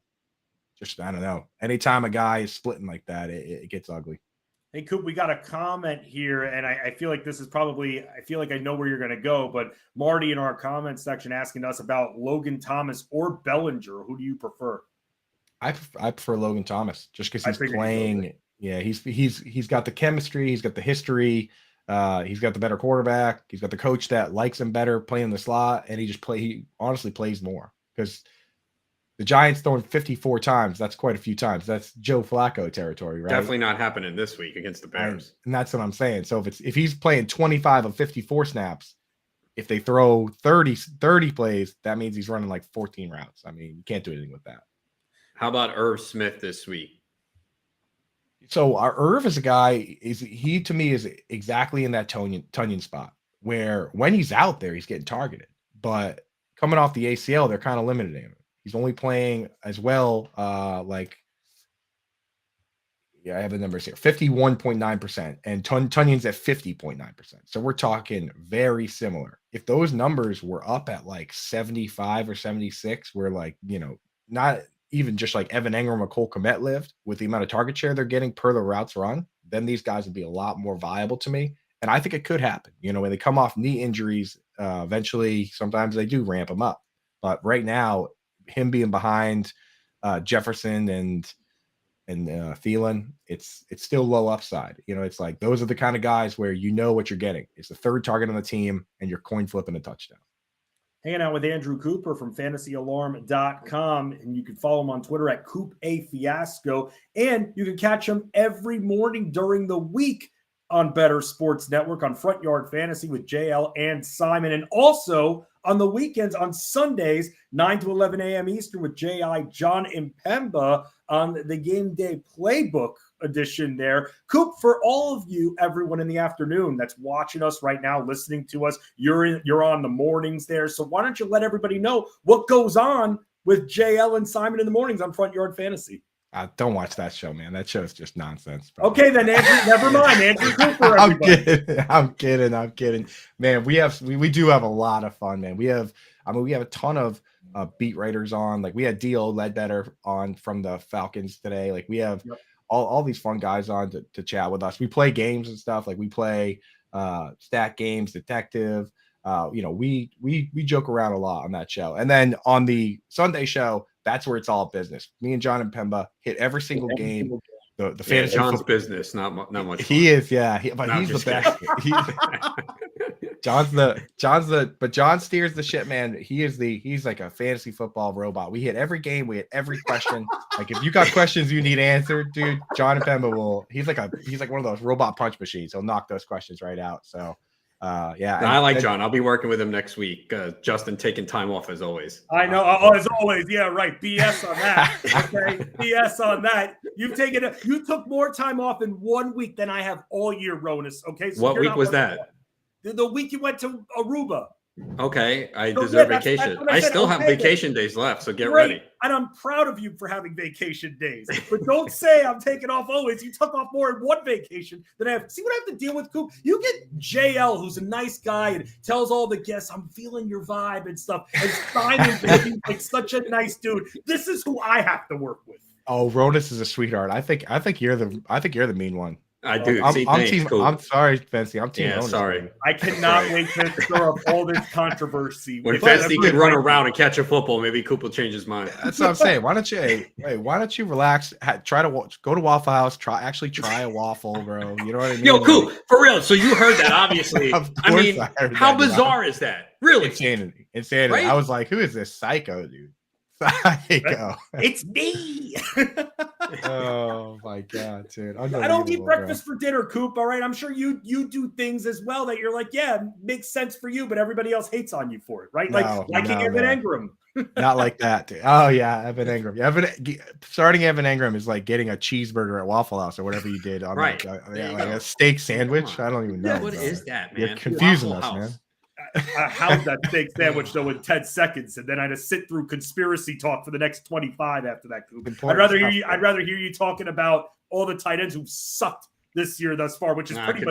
S11: just, I don't know. Anytime a guy is splitting like that, it gets ugly.
S3: Hey, Coop, we got a comment here, and I feel like this is probably – I feel like I know where you're going to go, but Marty in our comment section asking us about Logan Thomas or Bellinger. Who do you prefer?
S11: I prefer Logan Thomas just because he's playing – yeah, he's got the chemistry. He's got the history. He's got the better quarterback. He's got the coach that likes him better playing in the slot, and he honestly plays more because – the Giants throwing 54 times. That's quite a few times. That's Joe Flacco territory, right?
S4: Definitely not happening this week against the Bears.
S11: And that's what I'm saying. So if he's playing 25 of 54 snaps, if they throw 30 plays, that means he's running like 14 routes. I mean, you can't do anything with that.
S4: How about Irv Smith this week?
S11: So our Irv is a guy, he to me is exactly in that Tunyon spot where when he's out there, he's getting targeted. But coming off the ACL, they're kind of limiting him. He's only playing as well, I have the numbers here, 51.9%, and Tunyon's at 50.9%. So we're talking very similar. If those numbers were up at like 75 or 76, where like, not even just like Evan Engram or Cole Kmet lived with the amount of target share they're getting per the routes run, then these guys would be a lot more viable to me. And I think it could happen. When they come off knee injuries, eventually, sometimes they do ramp them up. But right now, him being behind Jefferson and Thielen, it's still low upside. It's like those are the kind of guys where what you're getting. It's the third target on the team, and you're coin flipping a touchdown.
S3: Hanging out with Andrew Cooper from fantasyalarm.com, and you can follow him on Twitter at CoopAFiasco, and you can catch him every morning during the week on Bettor Sports Network on Front Yard Fantasy with JL and Simon, and also On the weekends, on Sundays, 9 to 11 a.m. Eastern with J.I. John Impemba on the Game Day Playbook edition there. Coop, for all of you, everyone in the afternoon that's watching us right now, listening to us, you're on the mornings there. So why don't you let everybody know what goes on with JL and Simon in the mornings on Front Yard Fantasy?
S11: Don't watch that show, man. That show's just nonsense. Bro.
S3: Okay, then Andrew, never mind. Andrew Cooper, everybody.
S11: I'm kidding. Man, we do have a lot of fun, man. We have a ton of beat writers on. Like we had D.O. Ledbetter on from the Falcons today. Like we have all these fun guys on to chat with us. We play games and stuff. Like we play stat games, detective. We joke around a lot on that show. And then on the Sunday show, that's where it's all business. Me and John and Pemba hit every single game. The fantasy
S4: John's business, not much.
S11: He is, but he's the best. But John steers the ship, man. He's like a fantasy football robot. We hit every game, we hit every question. Like if you got questions you need answered, dude, John and Pemba he's like one of those robot punch machines. He'll knock those questions right out. So
S4: I like John. I'll be working with him next week. Justin taking time off as always.
S3: I know, as always. Yeah, right. BS on that. Okay, BS on that. You took more time off in 1 week than I have all year, Ronus. Okay,
S4: so what week was that?
S3: The week you went to Aruba.
S4: Okay, I deserve vacation. I still have vacation days left, so get ready.
S3: And I'm proud of you for having vacation days. But don't say I'm taking off always. You took off more in one vacation than I have. See what I have to deal with, Coop? You get JL, who's a nice guy and tells all the guests, I'm feeling your vibe and stuff. And Simon, like such a nice dude. This is who I have to work with.
S11: Oh, Ronus is a sweetheart. I think you're the mean one.
S4: I do.
S11: I'm sorry, Fancy. I'm team.
S4: Sorry.
S3: I cannot wait to stir up all this controversy.
S4: When Fancy can run around and catch a football, maybe Coop will change his mind.
S11: That's what I'm saying. Why don't you relax? Try to go to Waffle House. Try a waffle, bro. You know what I mean?
S4: Yo, Coop, for real. So you heard that, obviously. I mean, how bizarre is that? Really?
S11: Insanity. Right? I was like, who is this psycho, dude? Psycho.
S3: It's me.
S11: Oh my god, dude!
S3: I don't eat breakfast for dinner, Coop. All right, I'm sure you do things as well that you're like, yeah, makes sense for you, but everybody else hates on you for it, right? Liking Evan Engram.
S11: Not like that, dude. Oh yeah, Evan Engram. Starting Evan Engram is like getting a cheeseburger at Waffle House or whatever you did on like a steak sandwich. I don't even know.
S4: What is that, man?
S11: You're confusing us, man.
S3: How's that steak sandwich though in 10 seconds, and then I had to sit through conspiracy talk for the next 25 after that, Coop. I'd rather hear you talking about all the tight ends who've sucked this year thus far, which is pretty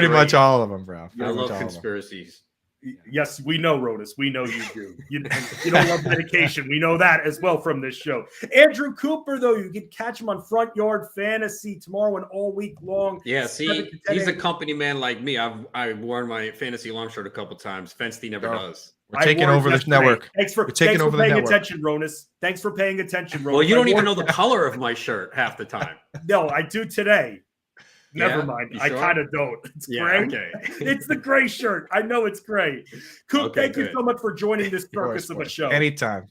S11: much all of them, bro.
S4: I love conspiracies.
S3: Yes, we know, Rodas. We know you do. You don't love medication. We know that as well from this show. Andrew Cooper, though, you can catch him on Front Yard Fantasy tomorrow and all week long.
S4: Yeah, see, he's a company man like me. I've worn my fantasy alarm shirt a couple times. Fensty never does.
S11: We're taking over this network.
S3: Thanks for paying attention, Ronas. Thanks for paying attention, Ronas.
S4: Well, you don't even know the color of my shirt half the time.
S3: No, I do today. Never mind. Sure? I kind of don't. It's gray. Okay. It's the gray shirt. I know it's gray. Coop, thank you so much for joining this circus of a show.
S11: Anytime,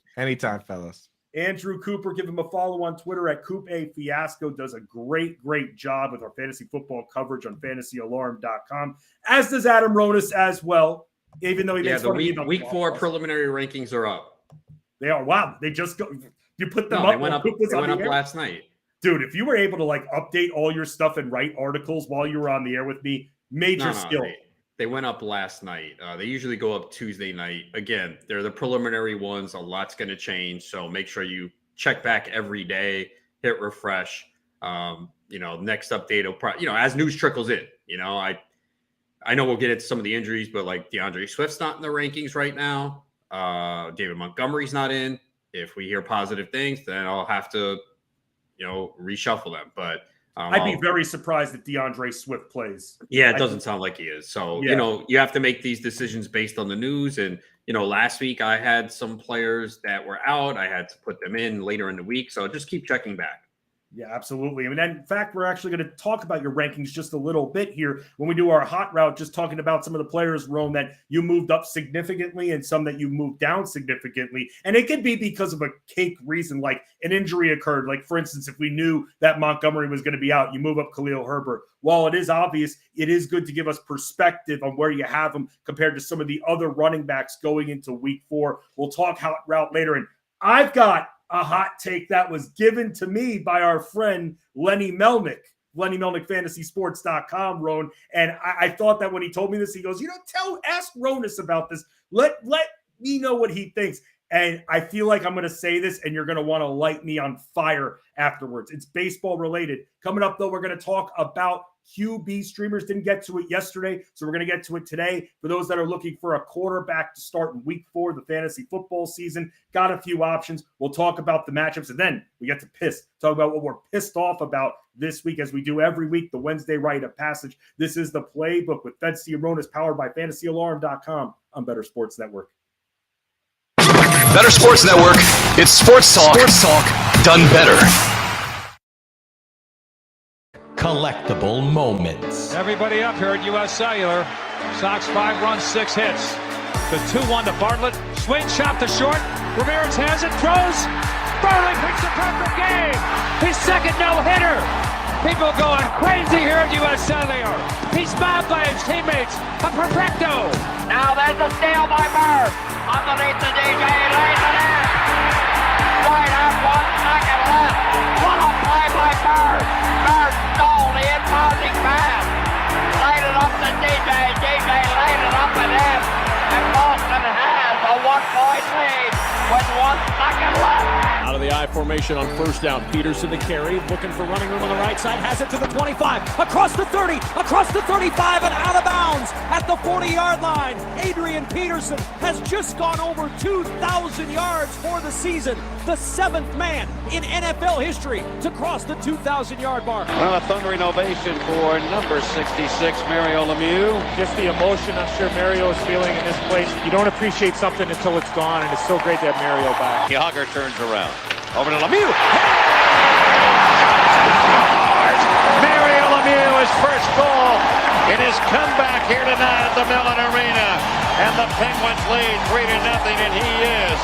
S11: fellas.
S3: Andrew Cooper, give him a follow on Twitter at Coop A Fiasco. Does a great job with our fantasy football coverage on fantasyalarm.com, as does Adam Ronas as well, even though he makes fun of
S4: week 4 preliminary rankings are up.
S3: They are. Wow. They just go. You put them up.
S4: They went up last night.
S3: Dude, if you were able to update all your stuff and write articles while you were on the air with me, major skill.
S4: They went up last night. They usually go up Tuesday night. Again, they're the preliminary ones. A lot's going to change. So make sure you check back every day, hit refresh. Next update will probably, as news trickles in, I know we'll get into some of the injuries, but like DeAndre Swift's not in the rankings right now. David Montgomery's not in. If we hear positive things, then I'll have to reshuffle them. But
S3: I'd be very surprised if DeAndre Swift plays.
S4: Yeah, it doesn't sound like he is. So, you have to make these decisions based on the news. And, last week I had some players that were out. I had to put them in later in the week. So just keep checking back.
S3: Yeah, absolutely. I mean, in fact, we're actually going to talk about your rankings just a little bit here when we do our hot route, just talking about some of the players, Rome, that you moved up significantly and some that you moved down significantly. And it could be because of a cake reason, like an injury occurred. Like, for instance, if we knew that Montgomery was going to be out, you move up Khalil Herbert. While it is obvious, it is good to give us perspective on where you have them compared to some of the other running backs going into week 4. We'll talk hot route later. And I've got a hot take that was given to me by our friend Lenny Melnick, FantasySports.com, Ron. And I thought that when he told me this, he goes, ask Ronus about this. Let me know what he thinks. And I feel like I'm going to say this and you're going to want to light me on fire afterwards. It's baseball related. Coming up, though, we're going to talk about QB streamers. Didn't get to it yesterday, so we're going to get to it today. For those that are looking for a quarterback to start in week 4 of the fantasy football season, got a few options. We'll talk about the matchups, and then we get to talk about what we're pissed off about this week, as we do every week, the Wednesday rite of passage. This is the Playbook with Feds Ronus, powered by FantasyAlarm.com on Bettor Sports Network.
S2: Bettor Sports Network. It's sports talk. Sports talk done better.
S12: Collectible moments.
S13: Everybody up here at U.S. Cellular. Sox 5 runs, 6 hits. The 2-1 to Bartlett. Swing shot to short. Ramirez has it, throws. Starling picks a perfect game. His second no-hitter. People going crazy here at U.S. Cellular. He's smiled by his teammates. A perfecto.
S14: Now there's a steal by Bird. Underneath the DJ, lays it in. Right out, 1 second left. What a play by Bird. Bird stole the impounding pass. Laid it up to DJ. DJ laid it up at him. And Boston has a 1-point lead with 1 second left.
S15: Out of the I formation on first down. Peterson to carry, looking for running room on the right side. Has it to the 25, across the 30, across the 35, and out of bounds at the 40-yard line. Adrian Peterson has just gone over 2,000 yards for the season. The 7th man in NFL history to cross the 2,000-yard mark.
S16: Well, a thundering ovation for number 66, Mario Lemieux.
S9: Just the emotion I'm sure Mario is feeling in this place. You don't appreciate something until it's gone, and it's so great to have Mario back.
S16: Yager turns around. Over to Lemieux. Mario Lemieux, his first goal in his comeback here tonight at the Mellon Arena. And the Penguins lead 3-0, and he is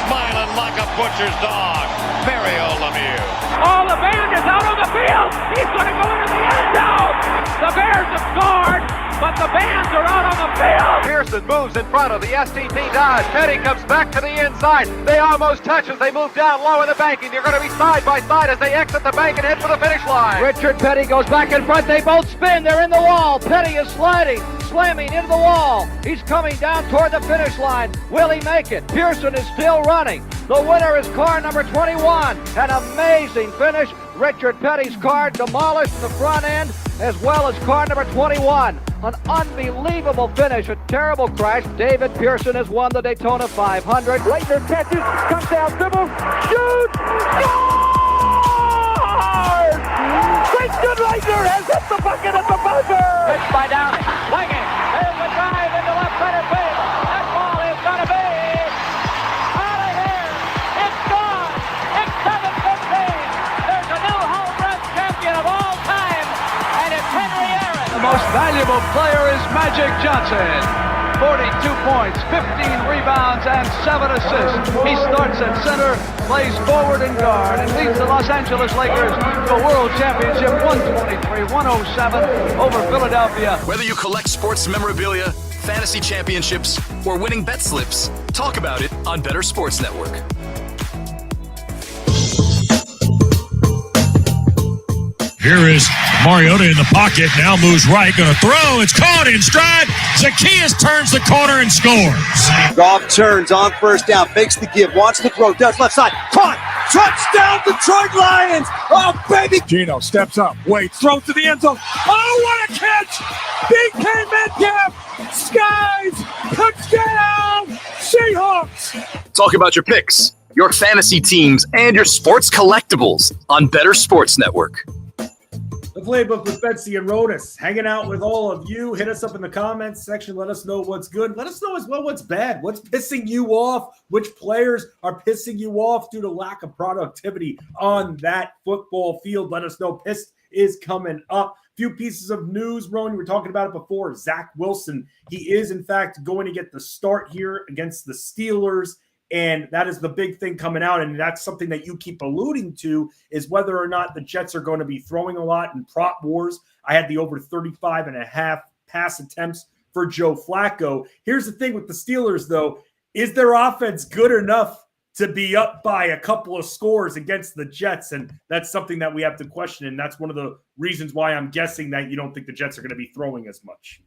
S16: smiling like a butcher's dog. Mario Lemieux.
S14: Oh, the band is out on the field. He's going to go into the end zone. The Bears have scored, but the Bands are out on the field.
S17: Pearson moves in front of the STT Dodge. Petty comes back to the inside. They almost touch as they move down low in the bank, and they're going to be side by side as they exit the bank and head for the finish line.
S14: Richard Petty goes back in front. They both spin. They're in the wall. Petty is slamming into the wall. He's coming down toward the finish line. Will he make it? Pearson is still running. The winner is car number 21. An amazing finish. Richard Petty's car demolished the front end, as well as car number 21. An unbelievable finish, a terrible crash. David Pearson has won the Daytona 500. Leitner catches, comes down, dribbles, shoots, scores! Christian Leitner has hit the bucket at the buzzer! Pitched by Downey, swinging, there's a drive into left center field. That ball is going to be out of here. It's gone. It's 7-15. There's a new home run champion of all time, and it's Henry Aaron.
S18: The most valuable player is Magic Johnson. 42 points, 15 rebounds, and 7 assists. He starts at center, plays forward and guard, and leads the Los Angeles Lakers to a world championship 123-107 over Philadelphia.
S2: Whether you collect sports memorabilia, fantasy championships, or winning bet slips, talk about it on Bettor Sports Network.
S1: Here is Mariota in the pocket, now moves right, going to throw, it's caught in stride. Zacchaeus turns the corner and scores.
S19: Goff turns on first down, fakes the give, wants to throw, does left side, caught, touchdown Detroit Lions. Oh, baby.
S1: Gino steps up, waits, throws to the end zone. Oh, what a catch. DK Metcalf, skies, touchdown, Seahawks.
S2: Talk about your picks, your fantasy teams, and your sports collectibles on Bettor Sports Network.
S3: The Playbook with Betsy and Rodas, hanging out with all of you. Hit us up in the comments section. Let us know what's good. Let us know as well what's bad. What's pissing you off? Which players are pissing you off due to lack of productivity on that football field? Let us know. Pissed is coming up. Few pieces of news, Rowan. We were talking about it before. Zach Wilson, he is, in fact, going to get the start here against the Steelers. And that is the big thing coming out. And that's something that you keep alluding to is whether or not the Jets are going to be throwing a lot in prop wars. I had the over 35.5 pass attempts for Joe Flacco. Here's the thing with the Steelers, though. Is their offense good enough to be up by a couple of scores against the Jets? And that's something that we have to question. And that's one of the reasons why I'm guessing that you don't think the Jets are going to be throwing as much.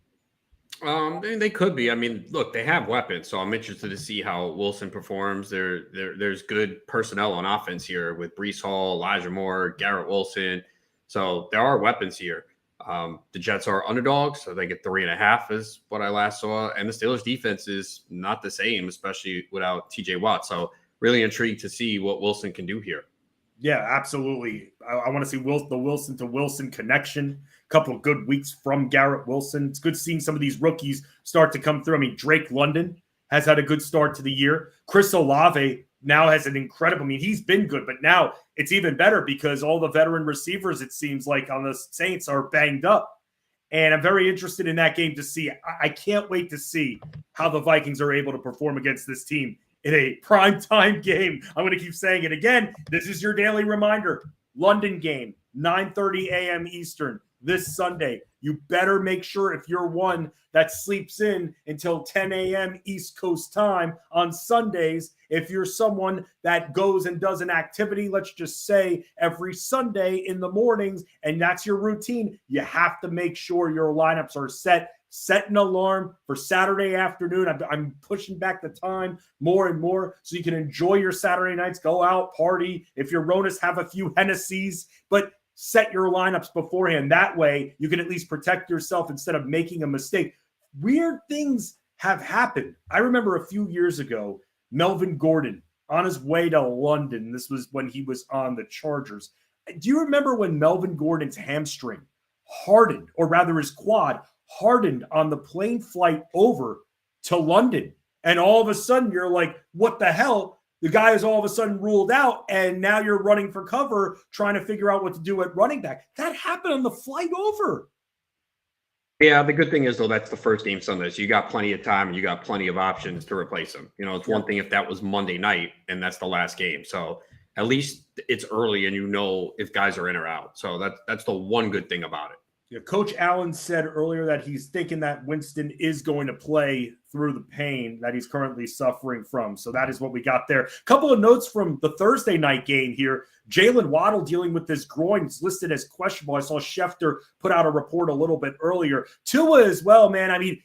S4: They could be. I mean, look, they have weapons, so I'm interested to see how Wilson performs. There's good personnel on offense here with Breece Hall, Elijah Moore, Garrett Wilson. So there are weapons here. The Jets are underdogs, so they get 3.5 is what I last saw. And the Steelers defense is not the same, especially without TJ Watt. So really intrigued to see what Wilson can do here.
S3: Yeah, absolutely. I want to see the Wilson to Wilson connection. A couple of good weeks from Garrett Wilson. It's good seeing some of these rookies start to come through. I mean, Drake London has had a good start to the year. Chris Olave now has an incredible, I mean, he's been good, but now it's even better because all the veteran receivers, it seems like, on the Saints are banged up. And I'm very interested in that game to see. I can't wait to see how the Vikings are able to perform against this team in a primetime game. I'm going to keep saying it again. This is your daily reminder. London game, 9:30 a.m. Eastern this Sunday. You better make sure if you're one that sleeps in until 10 a.m. East Coast time on Sundays, if you're someone that goes and does an activity, let's just say every Sunday in the mornings, and that's your routine, you have to make sure your lineups are set. Set an alarm for Saturday afternoon. I'm pushing back the time more and more so you can enjoy your Saturday nights, go out, party. If you're Ronas, have a few Hennessy's, but set your lineups beforehand. That way you can at least protect yourself instead of making a mistake. Weird things have happened. I remember a few years ago, Melvin Gordon on his way to London. This was when he was on the Chargers. Do you remember when Melvin Gordon's hamstring hardened, or rather his quad hardened on the plane flight over to London? And all of a sudden you're like, what the hell? The guy is all of a sudden ruled out, and now you're running for cover, trying to figure out what to do at running back. That happened on the flight over.
S4: Yeah, the good thing is, though, that's the first game Sunday. So you got plenty of time and you got plenty of options to replace him. You know, it's one thing if that was Monday night and that's the last game. So at least it's early and you know if guys are in or out. So that's the one good thing about it.
S3: Yeah, Coach Allen said earlier that he's thinking that Winston is going to play through the pain that he's currently suffering from. So that is what we got there. A couple of notes from the Thursday night game here. Jalen Waddle dealing with this groin is listed as questionable. I saw Schefter put out a report a little bit earlier. Tua as well, man. I mean,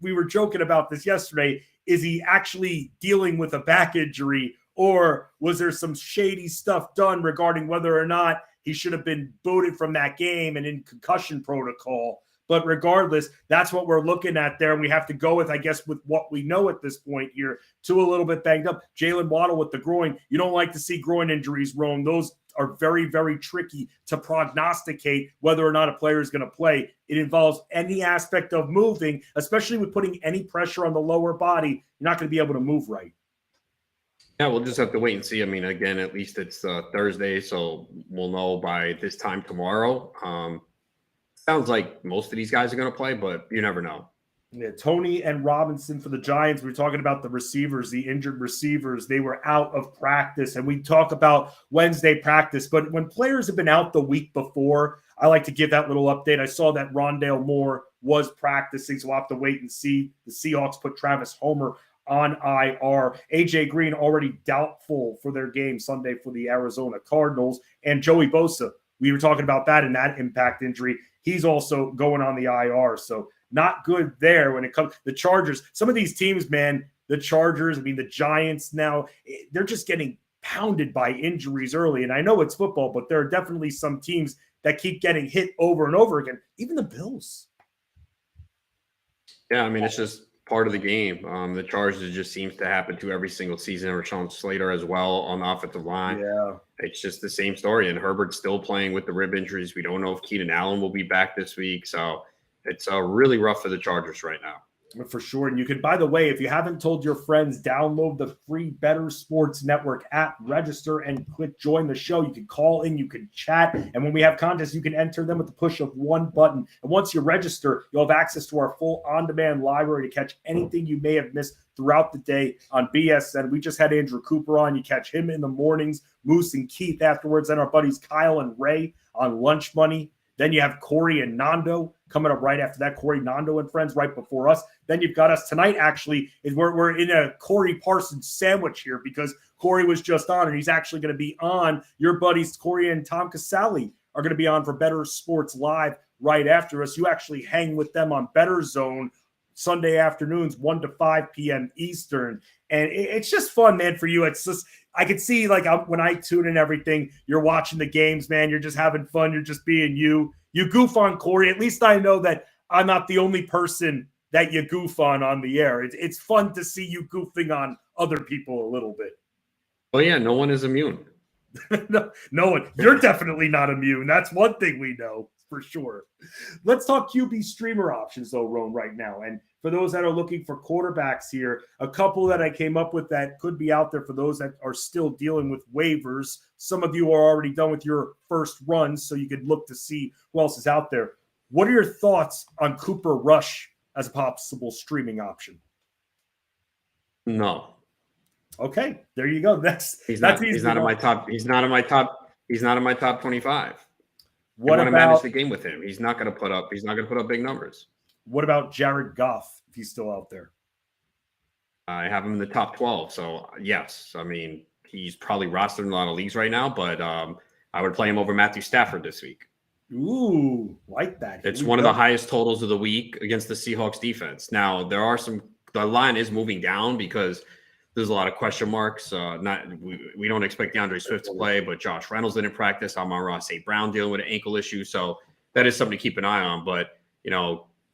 S3: we were joking about this yesterday. Is he actually dealing with a back injury, or was there some shady stuff done regarding whether or not he should have been booted from that game and in concussion protocol? But regardless, that's what we're looking at there. And we have to go with, I guess, with what we know at this point here. Tua a little bit banged up. Jalen Waddle with the groin. You don't like to see groin injuries, Rome. Those are very, very tricky to prognosticate whether or not a player is going to play. It involves any aspect of moving, especially with putting any pressure on the lower body. You're not going to be able to move right.
S4: Yeah, we'll just have to wait and see. I mean, again, at least it's Thursday, so we'll know by this time tomorrow. Sounds like most of these guys are going to play, but you never know.
S3: Yeah, Tony and Robinson for the Giants. We were talking about the receivers, the injured receivers. They were out of practice, and we talk about Wednesday practice. But when players have been out the week before, I like to give that little update. I saw that Rondale Moore was practicing, so we'll have to wait and see. The Seahawks put Travis Homer on IR. AJ Green already doubtful for their game Sunday for the Arizona Cardinals. And Joey Bosa, we were talking about that in that impact injury. He's also going on the IR. So not good there when it comes to the Chargers. Some of these teams, man, the Chargers, I mean, the Giants now, they're just getting pounded by injuries early. And I know it's football, but there are definitely some teams that keep getting hit over and over again. Even the Bills.
S4: Yeah, I mean, it's just part of the game. The Chargers just seems to happen to every single season. Rashawn Slater as well on the offensive line.
S3: Yeah.
S4: It's just the same story. And Herbert's still playing with the rib injuries. We don't know if Keenan Allen will be back this week. So it's really rough for the Chargers right now.
S3: For sure. And you could, by the way, if you haven't told your friends, download the free Bettor Sports Network app, register, and click join the show. You can call in, you can chat. And when we have contests, you can enter them with the push of one button. And once you register, you'll have access to our full on-demand library to catch anything you may have missed throughout the day on BSN. We just had Andrew Cooper on. You catch him in the mornings, Moose and Keith afterwards, and our buddies Kyle and Ray on Lunch Money. Then you have Corey and Nando coming up right after that. Corey, Nando, and friends right before us. Then you've got us tonight, actually, is we're in a Corey Parsons sandwich here because Corey was just on, and he's actually going to be on. Your buddies, Corey and Tom Casale, are going to be on for Bettor Sports Live right after us. You actually hang with them on Bettor Zone Sunday afternoons, 1 to 5 p.m. Eastern. And it's just fun, man, for you. It's just, I could see, like, when I tune in everything, you're watching the games, man. You're just having fun. You're just being you. You goof on Corey. At least I know that I'm not the only person that you goof on the air. It's fun to see you goofing on other people a little bit.
S4: Well, yeah, no one is immune.
S3: No one. You're definitely not immune. That's one thing we know for sure. Let's talk QB streamer options, though, Roan, right now. And for those that are looking for quarterbacks here, a couple that I came up with that could be out there for those that are still dealing with waivers. Some of you are already done with your first runs, so you could look to see who else is out there. What are your thoughts on Cooper Rush as a possible streaming option?
S4: No.
S3: Okay, there you go.
S4: He's not in my top 25.
S3: What
S4: want to
S3: about
S4: manage the game with him? He's not going to put up big numbers.
S3: What about Jared Goff if he's still out there?
S4: I have him in the top 12. So yes, I mean, he's probably rostered in a lot of leagues right now, but I would play him over Matthew Stafford this week.
S3: Ooh, like that.
S4: It's one of the highest totals of the week against the Seahawks defense. Now the line is moving down because there's a lot of question marks. We don't expect DeAndre Swift to play, but Josh Reynolds didn't practice. Amon-Ra St. Brown dealing with an ankle issue. So that is something to keep an eye on. But,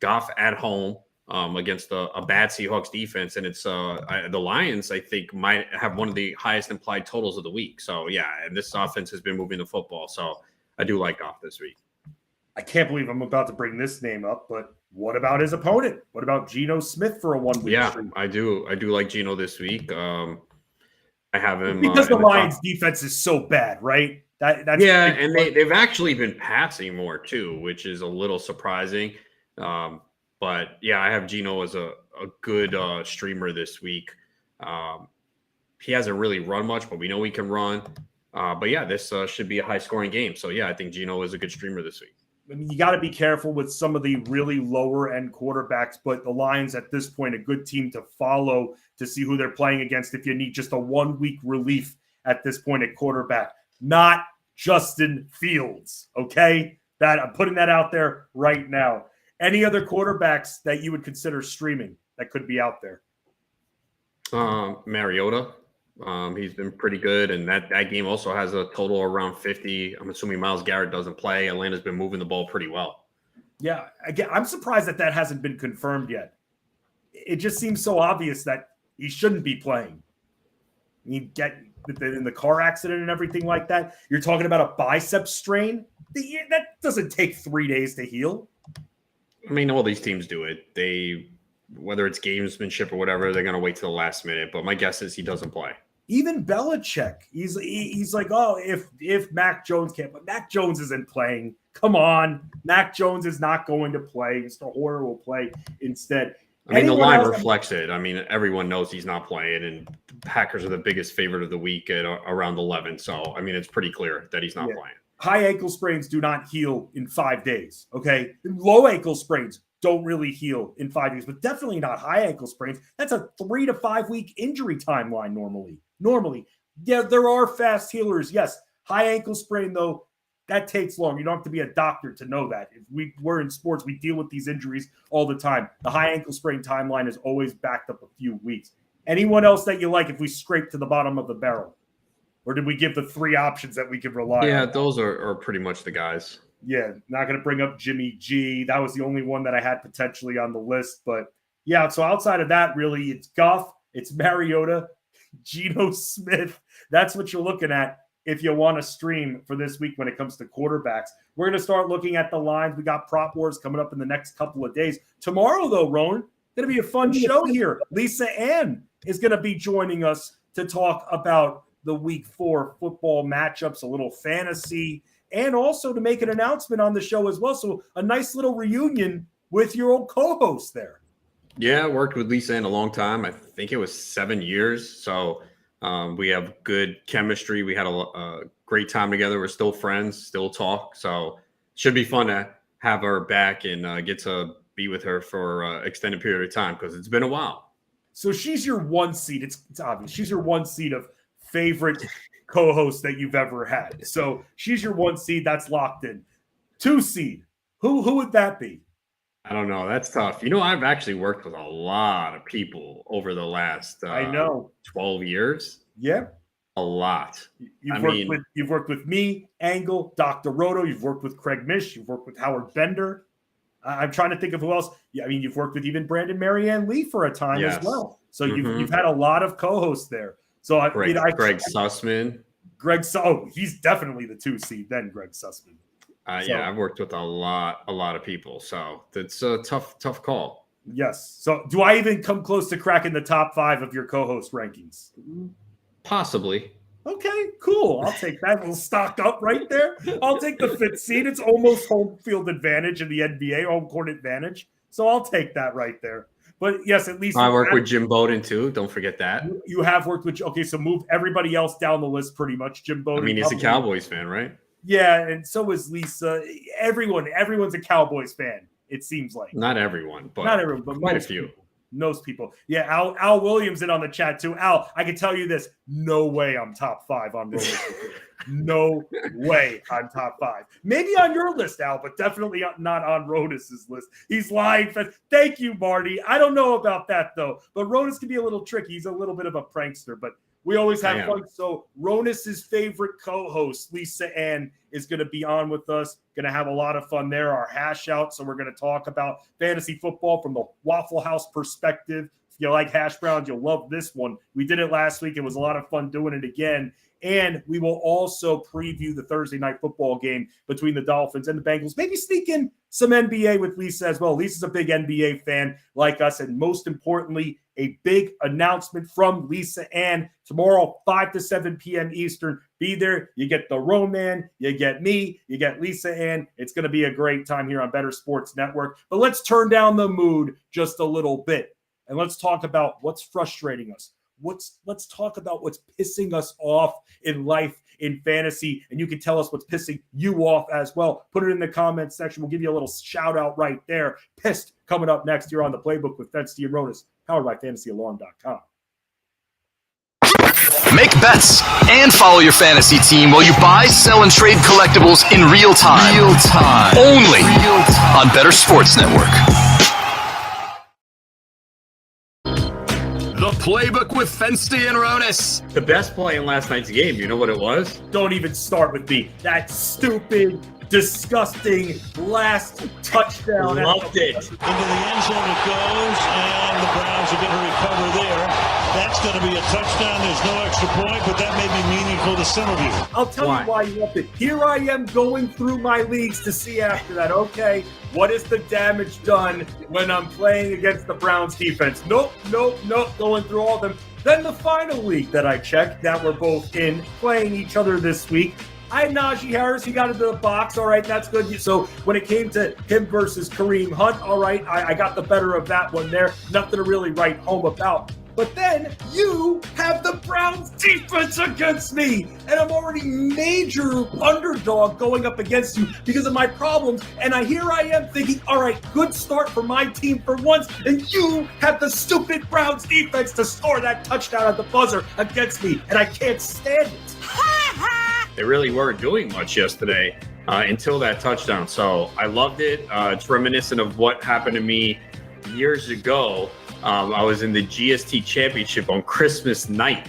S4: Goff at home against a bad Seahawks defense. And it's the Lions, I think, might have one of the highest implied totals of the week. So, yeah, and this offense has been moving the football. So I do like Goff this week.
S3: I can't believe I'm about to bring this name up, but what about his opponent? What about Geno Smith for a 1 week?
S4: Yeah,
S3: stream?
S4: I do like Geno this week. I have him
S3: because the Lions defense is so bad, right? That's
S4: and they've actually been passing more too, which is a little surprising. But yeah, I have Geno as a good streamer this week. He hasn't really run much, but we know he can run. But yeah, this should be a high scoring game. So yeah, I think Geno is a good streamer this week.
S3: I mean, you got to be careful with some of the really lower end quarterbacks, but the Lions at this point, a good team to follow to see who they're playing against if you need just a 1 week relief at this point at quarterback, not Justin Fields. Okay. That I'm putting that out there right now. Any other quarterbacks that you would consider streaming that could be out there?
S4: Mariota. He's been pretty good, and that game also has a total around 50. I'm assuming Myles Garrett doesn't play. Atlanta's been moving the ball pretty well.
S3: Yeah, again, I'm surprised that hasn't been confirmed yet. It just seems so obvious that he shouldn't be playing. You get in the car accident and everything like that. You're talking about a bicep strain. That doesn't take 3 days to heal.
S4: I mean, all these teams do it. Whether it's gamesmanship or whatever, they're going to wait till the last minute. But my guess is he doesn't play.
S3: Even Belichick, he's like, oh, if Mac Jones can't, but Mac Jones isn't playing. Come on, Mac Jones is not going to play. Mr. Hoyer will play instead.
S4: I mean, the line reflects it. I mean, everyone knows he's not playing, and the Packers are the biggest favorite of the week at around 11. So, I mean, it's pretty clear that he's not playing.
S3: High ankle sprains do not heal in 5 days, okay? Low ankle sprains don't really heal in 5 days, but definitely not high ankle sprains. That's a 3 to 5 week injury timeline normally. Yeah, there are fast healers. Yes, high ankle sprain, though, that takes long. You don't have to be a doctor to know that. If we're in sports, we deal with these injuries all the time. The high ankle sprain timeline is always backed up a few weeks. Anyone else that you like if we scrape to the bottom of the barrel? Or did we give the 3 options that we could rely on?
S4: Yeah, those are pretty much the guys.
S3: Yeah, not going to bring up Jimmy G. That was the only one that I had potentially on the list, but Yeah, so outside of that, really, it's Goff, it's Mariota, Geno Smith. That's what you're looking at if you want to stream for this week when it comes to quarterbacks. We're going to start looking at the lines. We got Prop Wars coming up in the next couple of days. Tomorrow, though, Rowan, going to be a fun show here. Lisa Ann is going to be joining us to talk about the Week 4 football matchups, a little fantasy, and also to make an announcement on the show as well. So a nice little reunion with your old co-host there.
S4: Yeah, I worked with Lisa in a long time. I think it was 7 years. So we have good chemistry. We had a great time together. We're still friends, still talk. So should be fun to have her back and get to be with her for an extended period of time because it's been a while.
S3: So she's your one seed. It's obvious. She's your one seed of favorite co-host that you've ever had. So she's your one seed. That's locked in. 2 seed. Who would that be?
S4: I don't know. That's tough. You know, I've actually worked with a lot of people over the last 12 years.
S3: Yeah.
S4: A lot.
S3: You've worked with me, Angle, Dr. Roto. You've worked with Craig Mish. You've worked with Howard Bender. I'm trying to think of who else. Yeah, I mean, you've worked with even Brandon Marianne Lee for a time as well. So you've had a lot of co-hosts there. So
S4: Greg Sussman.
S3: He's definitely the 2 seed then, Greg Sussman.
S4: Yeah, I've worked with a lot of people. So it's a tough call.
S3: Yes. So do I even come close to cracking the top 5 of your co-host rankings?
S4: Possibly.
S3: Okay, cool. I'll take that. A little stocked up right there. I'll take the 5th seed. It's almost home field advantage in the NBA, home court advantage. So I'll take that right there. But yes, at least
S4: I work with Jim Bowden too. Don't forget that.
S3: You have worked with. Okay, so move everybody else down the list pretty much. Jim Bowden.
S4: I mean, he's a Cowboys fan, right?
S3: Yeah, and so is Lisa. Everyone's a Cowboys fan. It seems like
S4: not everyone, but quite a few.
S3: Most people. Yeah, Al Williams in on the chat too. Al, I can tell you this. No way I'm top 5 on Roto's. No way I'm top 5. Maybe on your list, Al, but definitely not on Rotus's list. He's lying. Thank you, Marty. I don't know about that, though. But Rotus can be a little tricky. He's a little bit of a prankster, but we always have fun. So Ronus's favorite co-host, Lisa Ann, is going to be on with us. Going to have a lot of fun there. Our hash out. So we're going to talk about fantasy football from the Waffle House perspective. If you like hash browns, you'll love this one. We did it last week. It was a lot of fun doing it again. And we will also preview the Thursday night football game between the Dolphins and the Bengals. Maybe sneak in some NBA with Lisa as well. Lisa's a big NBA fan like us. And most importantly, a big announcement from Lisa Ann tomorrow, 5 to 7 p.m. Eastern. Be there. You get the Roman, you get me, you get Lisa Ann. It's going to be a great time here on Better Sports Network. But let's turn down the mood just a little bit. And let's talk about what's frustrating us. Let's talk about what's pissing us off in life, in fantasy, and you can tell us what's pissing you off as well. Put it in the comments section. We'll give you a little shout out right there. Pissed coming up next here on the Playbook with Fensty and Rotus, powered by FantasyAlarm.com.
S2: Make bets and follow your fantasy team while you buy, sell, and trade collectibles in real time. Only on Better Sports Network. The Playbook with Fensty and Ronis.
S4: The best play in last night's game, you know what it was?
S3: Don't even start with me. That stupid, disgusting last touchdown.
S4: Loved it.
S20: Into the end zone it goes, and the Browns are going to recover there. That's going to be a touchdown. There's no extra point, but that may be meaningful to some of you.
S3: I'll tell you why you loved it. Here I am going through my leagues to see after that. Okay, what is the damage done when I'm playing against the Browns defense? Nope. Going through all of them. Then the final league that I checked that we're both in, playing each other this week, I had Najee Harris. He got into the box. All right, that's good. So when it came to him versus Kareem Hunt, all right, I got the better of that one there. Nothing to really write home about. But then you have the Browns defense against me, and I'm already major underdog going up against you because of my problems. And here I am thinking, all right, good start for my team for once, and you have the stupid Browns defense to score that touchdown at the buzzer against me, and I can't stand it.
S4: They really weren't doing much yesterday until that touchdown. So I loved it. It's reminiscent of what happened to me years ago. I was in the GST championship on Christmas night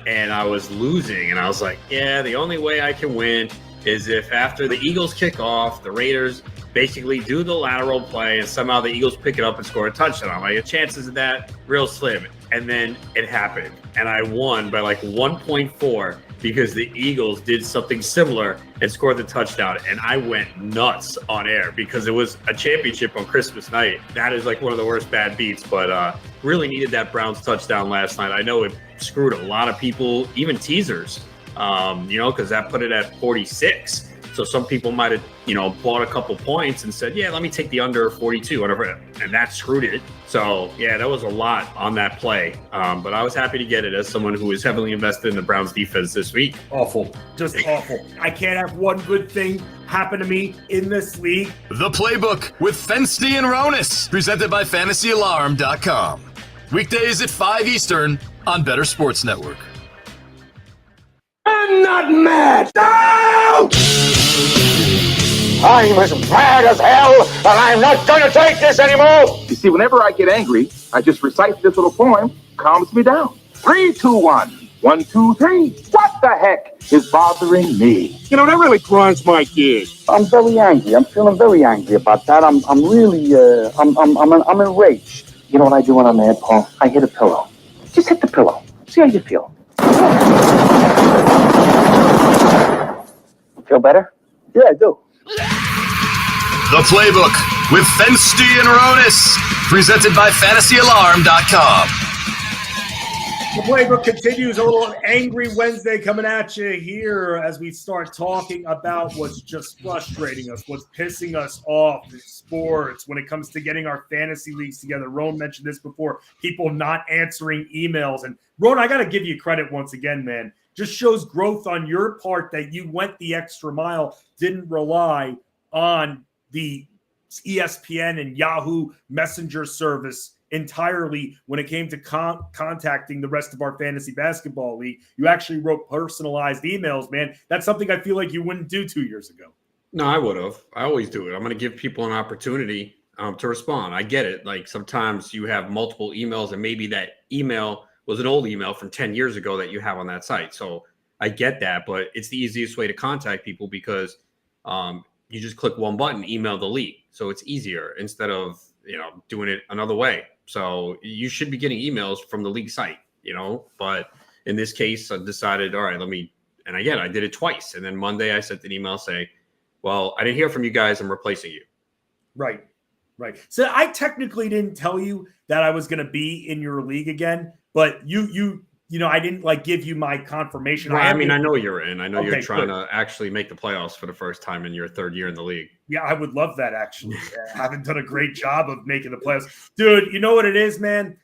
S4: and I was losing. And I was like, yeah, the only way I can win is if after the Eagles kick off, the Raiders basically do the lateral play, and somehow the Eagles pick it up and score a touchdown. I'm like, the chances of that real slim. And then it happened, and I won by like 1.4 because the Eagles did something similar and scored the touchdown, and I went nuts on air because it was a championship on Christmas night. That is like one of the worst bad beats, but really needed that Browns touchdown last night. I know it screwed a lot of people, even teasers, because that put it at 46. So some people might have, bought a couple points and said, yeah, let me take the under 42, whatever, and that screwed it. So, yeah, that was a lot on that play. But I was happy to get it as someone who is heavily invested in the Browns defense this week.
S3: Awful. Just awful. I can't have one good thing happen to me in this league.
S2: The Playbook with Fensty and Ronis, presented by FantasyAlarm.com. Weekdays at 5 Eastern on Bettor Sports Network.
S21: I'm not mad. No! I'm as mad as hell, and I'm not going to take this anymore.
S22: You see, whenever I get angry, I just recite this little poem, calms me down. 3, 2, 1. 1, 2, 3. What the heck is bothering me?
S21: You know, that really grinds my gears. I'm very angry. I'm feeling very angry about that. I'm really, I'm enraged. You know what I do when I'm mad, Paul? I hit a pillow. Just hit the pillow. See how you feel. Feel better? Yeah, I do.
S2: The Playbook with Fensty and Ronis, presented by FantasyAlarm.com.
S3: The Playbook continues. A little Angry Wednesday coming at you here as we start talking about what's just frustrating us, what's pissing us off in sports when it comes to getting our fantasy leagues together. Roan mentioned this before, people not answering emails. And Roan, I got to give you credit once again, man. Just shows growth on your part that you went the extra mile, didn't rely on the ESPN and Yahoo Messenger service entirely when it came to contacting the rest of our fantasy basketball league. You actually wrote personalized emails, man. That's something I feel like you wouldn't do 2 years ago.
S4: No, I would have. I always do it. I'm going to give people an opportunity to respond. I get it. Like sometimes you have multiple emails and maybe that email was an old email from 10 years ago that you have on that site. So I get that, but it's the easiest way to contact people because you just click one button, email the league. So it's easier instead of, doing it another way. So you should be getting emails from the league site, but in this case, I decided, all right, I did it twice. And then Monday I sent an email saying, well, I didn't hear from you guys. I'm replacing you.
S3: Right. So I technically didn't tell you that I was going to be in your league again, but I didn't give you my confirmation.
S4: Right, I know you're in. I know
S3: Okay,
S4: you're trying
S3: good.
S4: to actually make the playoffs for the first time in your third year in the league.
S3: Yeah, I would love that, actually. I haven't done a great job of making the playoffs. Dude, you know what it is, man?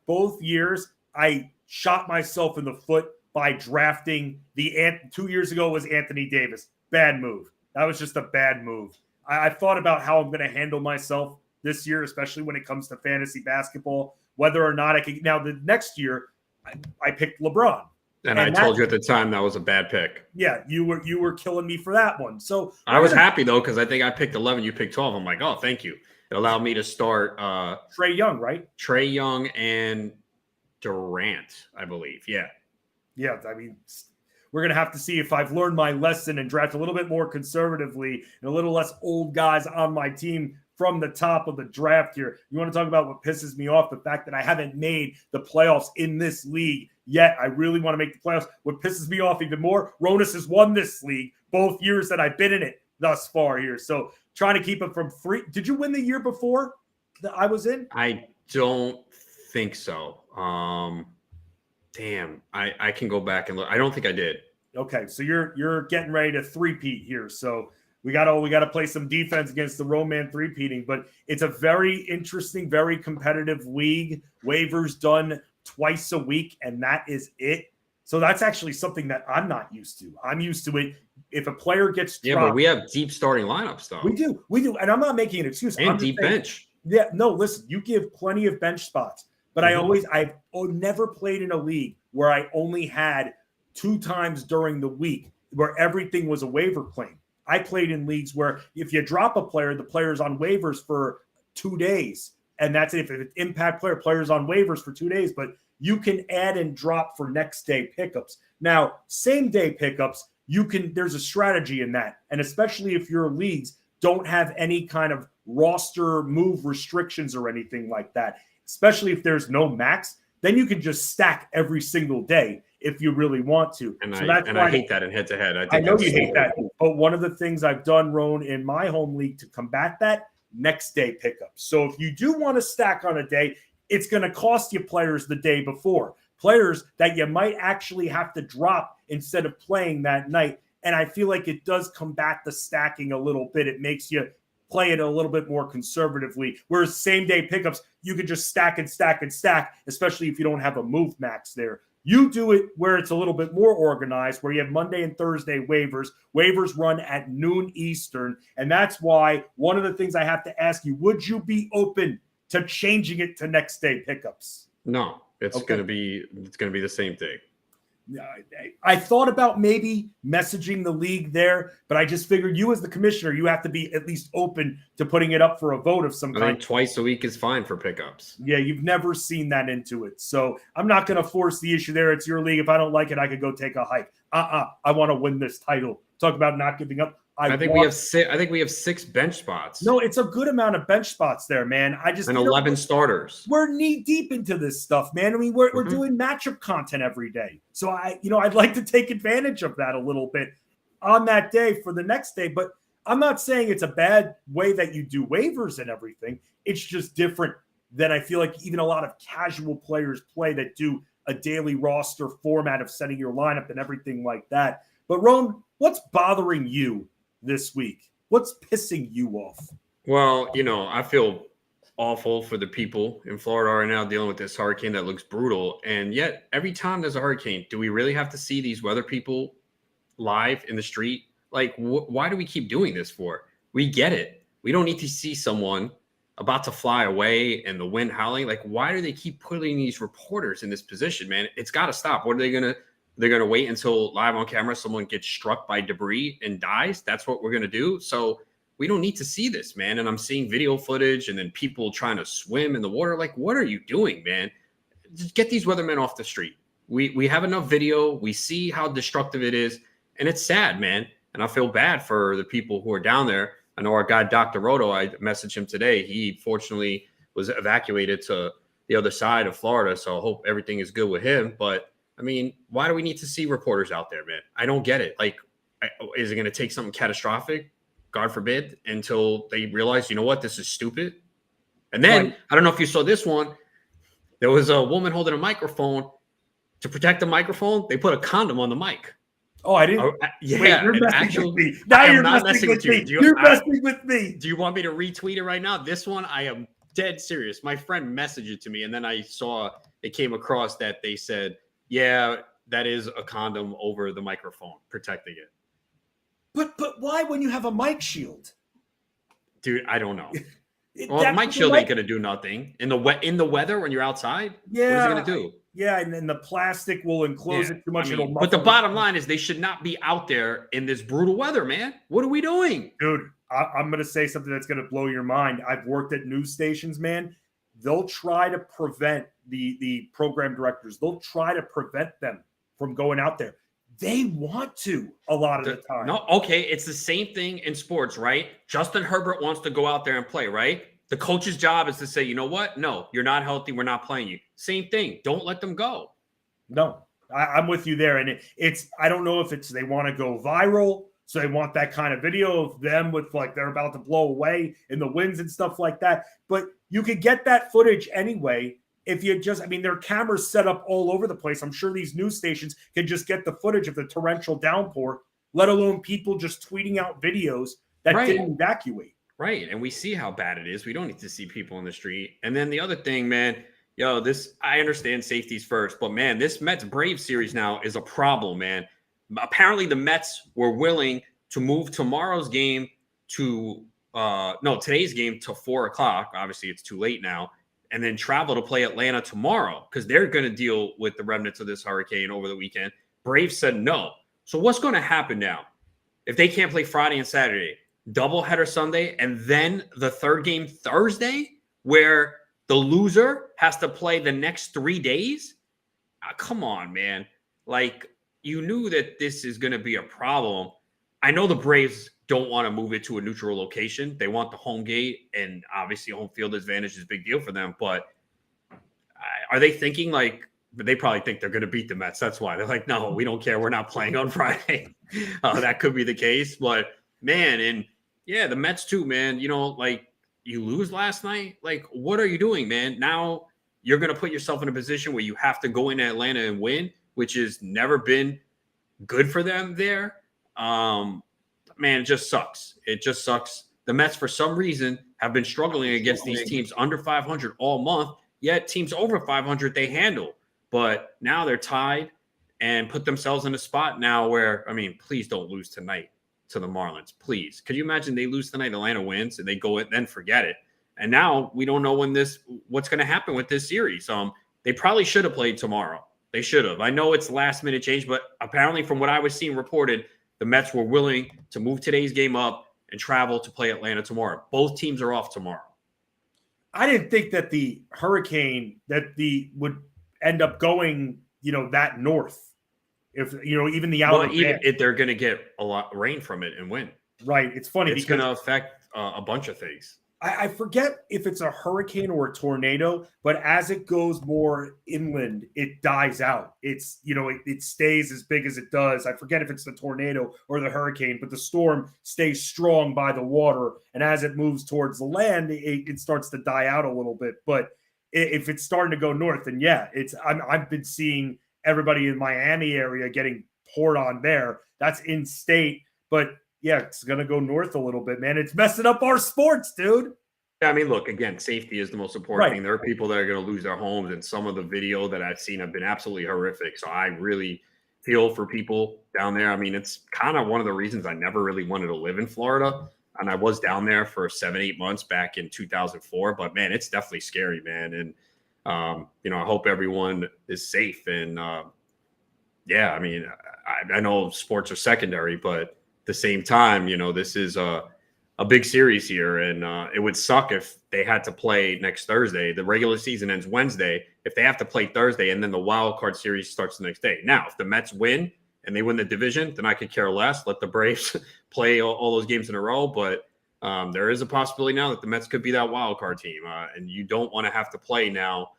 S3: Both years, I shot myself in the foot by drafting 2 years ago was Anthony Davis. Bad move. That was just a bad move. I thought about how I'm going to handle myself this year, especially when it comes to fantasy basketball, whether or not I could. Now, the next year, I picked LeBron.
S4: And I told you at the time that was a bad pick.
S3: Yeah, you were killing me for that one. So
S4: I was happy though because I think I picked 11, you picked 12. I'm like, oh, thank you. It allowed me to start
S3: Trae Young, right?
S4: Trae Young and Durant, I believe. Yeah.
S3: Yeah, I mean, we're going to have to see if I've learned my lesson and draft a little bit more conservatively and a little less old guys on my team from the top of the draft here. You want to talk about what pisses me off? The fact that I haven't made the playoffs in this league yet. I really want to make the playoffs. What pisses me off even more, Ronis has won this league both years that I've been in it thus far here. So trying to keep it from free. Did you win the year before that I was in?
S4: I don't think so. Damn, I can go back and look. I don't think I did.
S3: Okay, so you're getting ready to three-peat here. So we gotta play some defense against the Roman three-peating. But it's a very interesting, very competitive league. Waivers done twice a week, and that is it. So that's actually something that I'm not used to. I'm used to it. If a player gets dropped,
S4: but we have deep starting lineups though.
S3: We do, and I'm not making an excuse.
S4: And
S3: I'm
S4: deep
S3: saying,
S4: bench.
S3: Yeah, no, listen, you give plenty of bench spots, but I've never played in a league where I only had 2 times during the week where everything was a waiver claim. I played in leagues where if you drop a player, the player's on waivers for 2 days, and that's it. If it's impact player, player's on waivers for 2 days, but you can add and drop for next day pickups. Now, same day pickups, there's a strategy in that, and especially if your leagues don't have any kind of roster move restrictions or anything like that, especially if there's no max, then you can just stack every single day if you really want to.
S4: And
S3: so
S4: I hate that in head-to-head.
S3: I know you hate that. But one of the things I've done, Roan, in my home league to combat that, next day pickups. So if you do want to stack on a day, it's going to cost you players the day before. Players that you might actually have to drop instead of playing that night. And I feel like it does combat the stacking a little bit. It makes you play it a little bit more conservatively. Whereas same day pickups, you can just stack and stack and stack, especially if you don't have a move max there. You do it where it's a little bit more organized, where you have Monday and Thursday waivers. Waivers run at noon Eastern. And that's why one of the things I have to ask you, would you be open to changing it to next day pickups?
S4: No, it's going to be the same thing.
S3: I thought about maybe messaging the league there, but I just figured you as the commissioner, you have to be at least open to putting it up for a vote of some kind.
S4: I think twice a week is fine for pickups.
S3: Yeah, you've never seen that into it. So I'm not going to force the issue there. It's your league. If I don't like it, I could go take a hike. I want to win this title. Talk about not giving up.
S4: I think we have 6 bench spots.
S3: No, it's a good amount of bench spots there, man.
S4: And 11 starters.
S3: We're knee deep into this stuff, man. I mean, we're doing matchup content every day. So I'd like to take advantage of that a little bit on that day for the next day. But I'm not saying it's a bad way that you do waivers and everything. It's just different than I feel like even a lot of casual players play that do a daily roster format of setting your lineup and everything like that. But Roan, what's bothering you this week? What's pissing you off?
S4: Well, I feel awful for the people in Florida right now dealing with this hurricane that looks brutal. And yet every time there's a hurricane, do we really have to see these weather people live in the street? Like, why do we keep doing this for? We get it. We don't need to see someone about to fly away and the wind howling. Like, why do they keep putting these reporters in this position, man? It's got to stop. What are they going to They're going to wait until live on camera someone gets struck by debris and dies? That's what we're going to do? So we don't need to see this, man. And I'm seeing video footage and then people trying to swim in the water. Like, what are you doing, man? Just get these weathermen off the street. We have enough video. We see how destructive it is. And it's sad, man. And I feel bad for the people who are down there. I know our guy, Dr. Roto, I messaged him today. He fortunately was evacuated to the other side of Florida. So I hope everything is good with him. But I mean, why do we need to see reporters out there, man? I don't get it. Like, is it going to take something catastrophic, God forbid, until they realize, you know what, this is stupid? And then, I don't know if you saw this one. There was a woman holding a microphone. To protect the microphone, they put a condom on the mic.
S3: Oh, I didn't.
S4: Yeah,
S3: wait, you're messing with me. Now you're messing with me. You're messing with me.
S4: Do you want me to retweet it right now? This one, I am dead serious. My friend messaged it to me, and then I saw it came across that they said, yeah, that is a condom over the microphone, protecting it.
S3: But why when you have a mic shield?
S4: Dude, I don't know. Well, the mic shield ain't going to do nothing. In the weather when you're outside, what is it going to do?
S3: Yeah, and then the plastic will enclose it too much. It'll
S4: but the bottom line is they should not be out there in this brutal weather, man. What are we doing?
S3: Dude, I'm going to say something that's going to blow your mind. I've worked at news stations, man. They'll try to prevent the program directors. They'll try to prevent them from going out there. They want to a lot of the time.
S4: No, okay, it's the same thing in sports, right? Justin Herbert wants to go out there and play, right? The coach's job is to say, you know what? No, you're not healthy. We're not playing you. Same thing. Don't let them go.
S3: No, I'm with you there. And it's I don't know if it's they want to go viral. So they want that kind of video of them with like they're about to blow away in the winds and stuff like that. But you could get that footage anyway. If you just, I mean, there are cameras set up all over the place. I'm sure these news stations can just get the footage of the torrential downpour, let alone people just tweeting out videos that didn't evacuate.
S4: Right. And we see how bad it is. We don't need to see people in the street. And then the other thing, man, I understand safety's first, but man, this Mets Braves series now is a problem, man. Apparently the Mets were willing to move tomorrow's game to, today's game to 4:00. Obviously it's too late now. And then travel to play Atlanta tomorrow because they're going to deal with the remnants of this hurricane over the weekend. Braves said no. So what's going to happen now? If they can't play Friday and Saturday, doubleheader Sunday, and then the third game Thursday, where the loser has to play the next 3 days? Come on, man. Like, you knew that this is going to be a problem. I know the Braves don't want to move it to a neutral location. They want the home gate, and obviously home field advantage is a big deal for them. But are they thinking like, but they probably think they're going to beat the Mets. That's why they're like, no, we don't care. We're not playing on Friday. That could be the case. But man, and yeah, the Mets too, man. You know, like you lose last night. Like, what are you doing, man? Now you're going to put yourself in a position where you have to go into Atlanta and win, which has never been good for them there. Man, it just sucks. It just sucks. The Mets, for some reason, have been struggling against these teams under 500 all month, yet teams over 500 they handle. But now they're tied and put themselves in a spot now where, I mean, please don't lose tonight to the Marlins. Please. Could you imagine they lose tonight, Atlanta wins, and they go it, then forget it. And now we don't know what's going to happen with this series. They probably should have played tomorrow. They should have. I know it's last minute change, but apparently from what I was seeing reported, the Mets were willing to move today's game up and travel to play Atlanta tomorrow. Both teams are off tomorrow.
S3: I didn't think that the hurricane would end up going, that north. If even the outer,
S4: even if they're going to get a lot of rain from it and wind.
S3: Right. It's funny
S4: it's going to affect a bunch of things.
S3: I forget if it's a hurricane or a tornado, but as it goes more inland, it dies out. It's, it stays as big as it does. I forget if it's the tornado or the hurricane, but the storm stays strong by the water. And as it moves towards the land, it starts to die out a little bit. But if it's starting to go north, then yeah, I've been seeing everybody in Miami area getting poured on there. That's in state, but yeah, it's going to go north a little bit, man. It's messing up our sports, dude.
S4: Yeah, I mean, look, again, safety is the most important thing. There are people that are going to lose their homes, and some of the video that I've seen have been absolutely horrific. So I really feel for people down there. I mean, it's kind of one of the reasons I never really wanted to live in Florida. And I was down there for 7-8 months back in 2004. But, man, it's definitely scary, man. And, I hope everyone is safe. And, yeah, I mean, I know sports are secondary, but the same time, this is a big series here, and it would suck if they had to play next Thursday. The regular season ends Wednesday. If they have to play Thursday, and then the wild card series starts the next day. Now, if the Mets win and they win the division, then I could care less. Let the Braves play all those games in a row. But there is a possibility now that the Mets could be that wild card team, and you don't want to have to play now,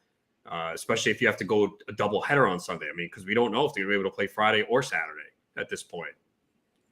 S4: especially if you have to go a double header on Sunday. I mean, because we don't know if they're going to be able to play Friday or Saturday at this point.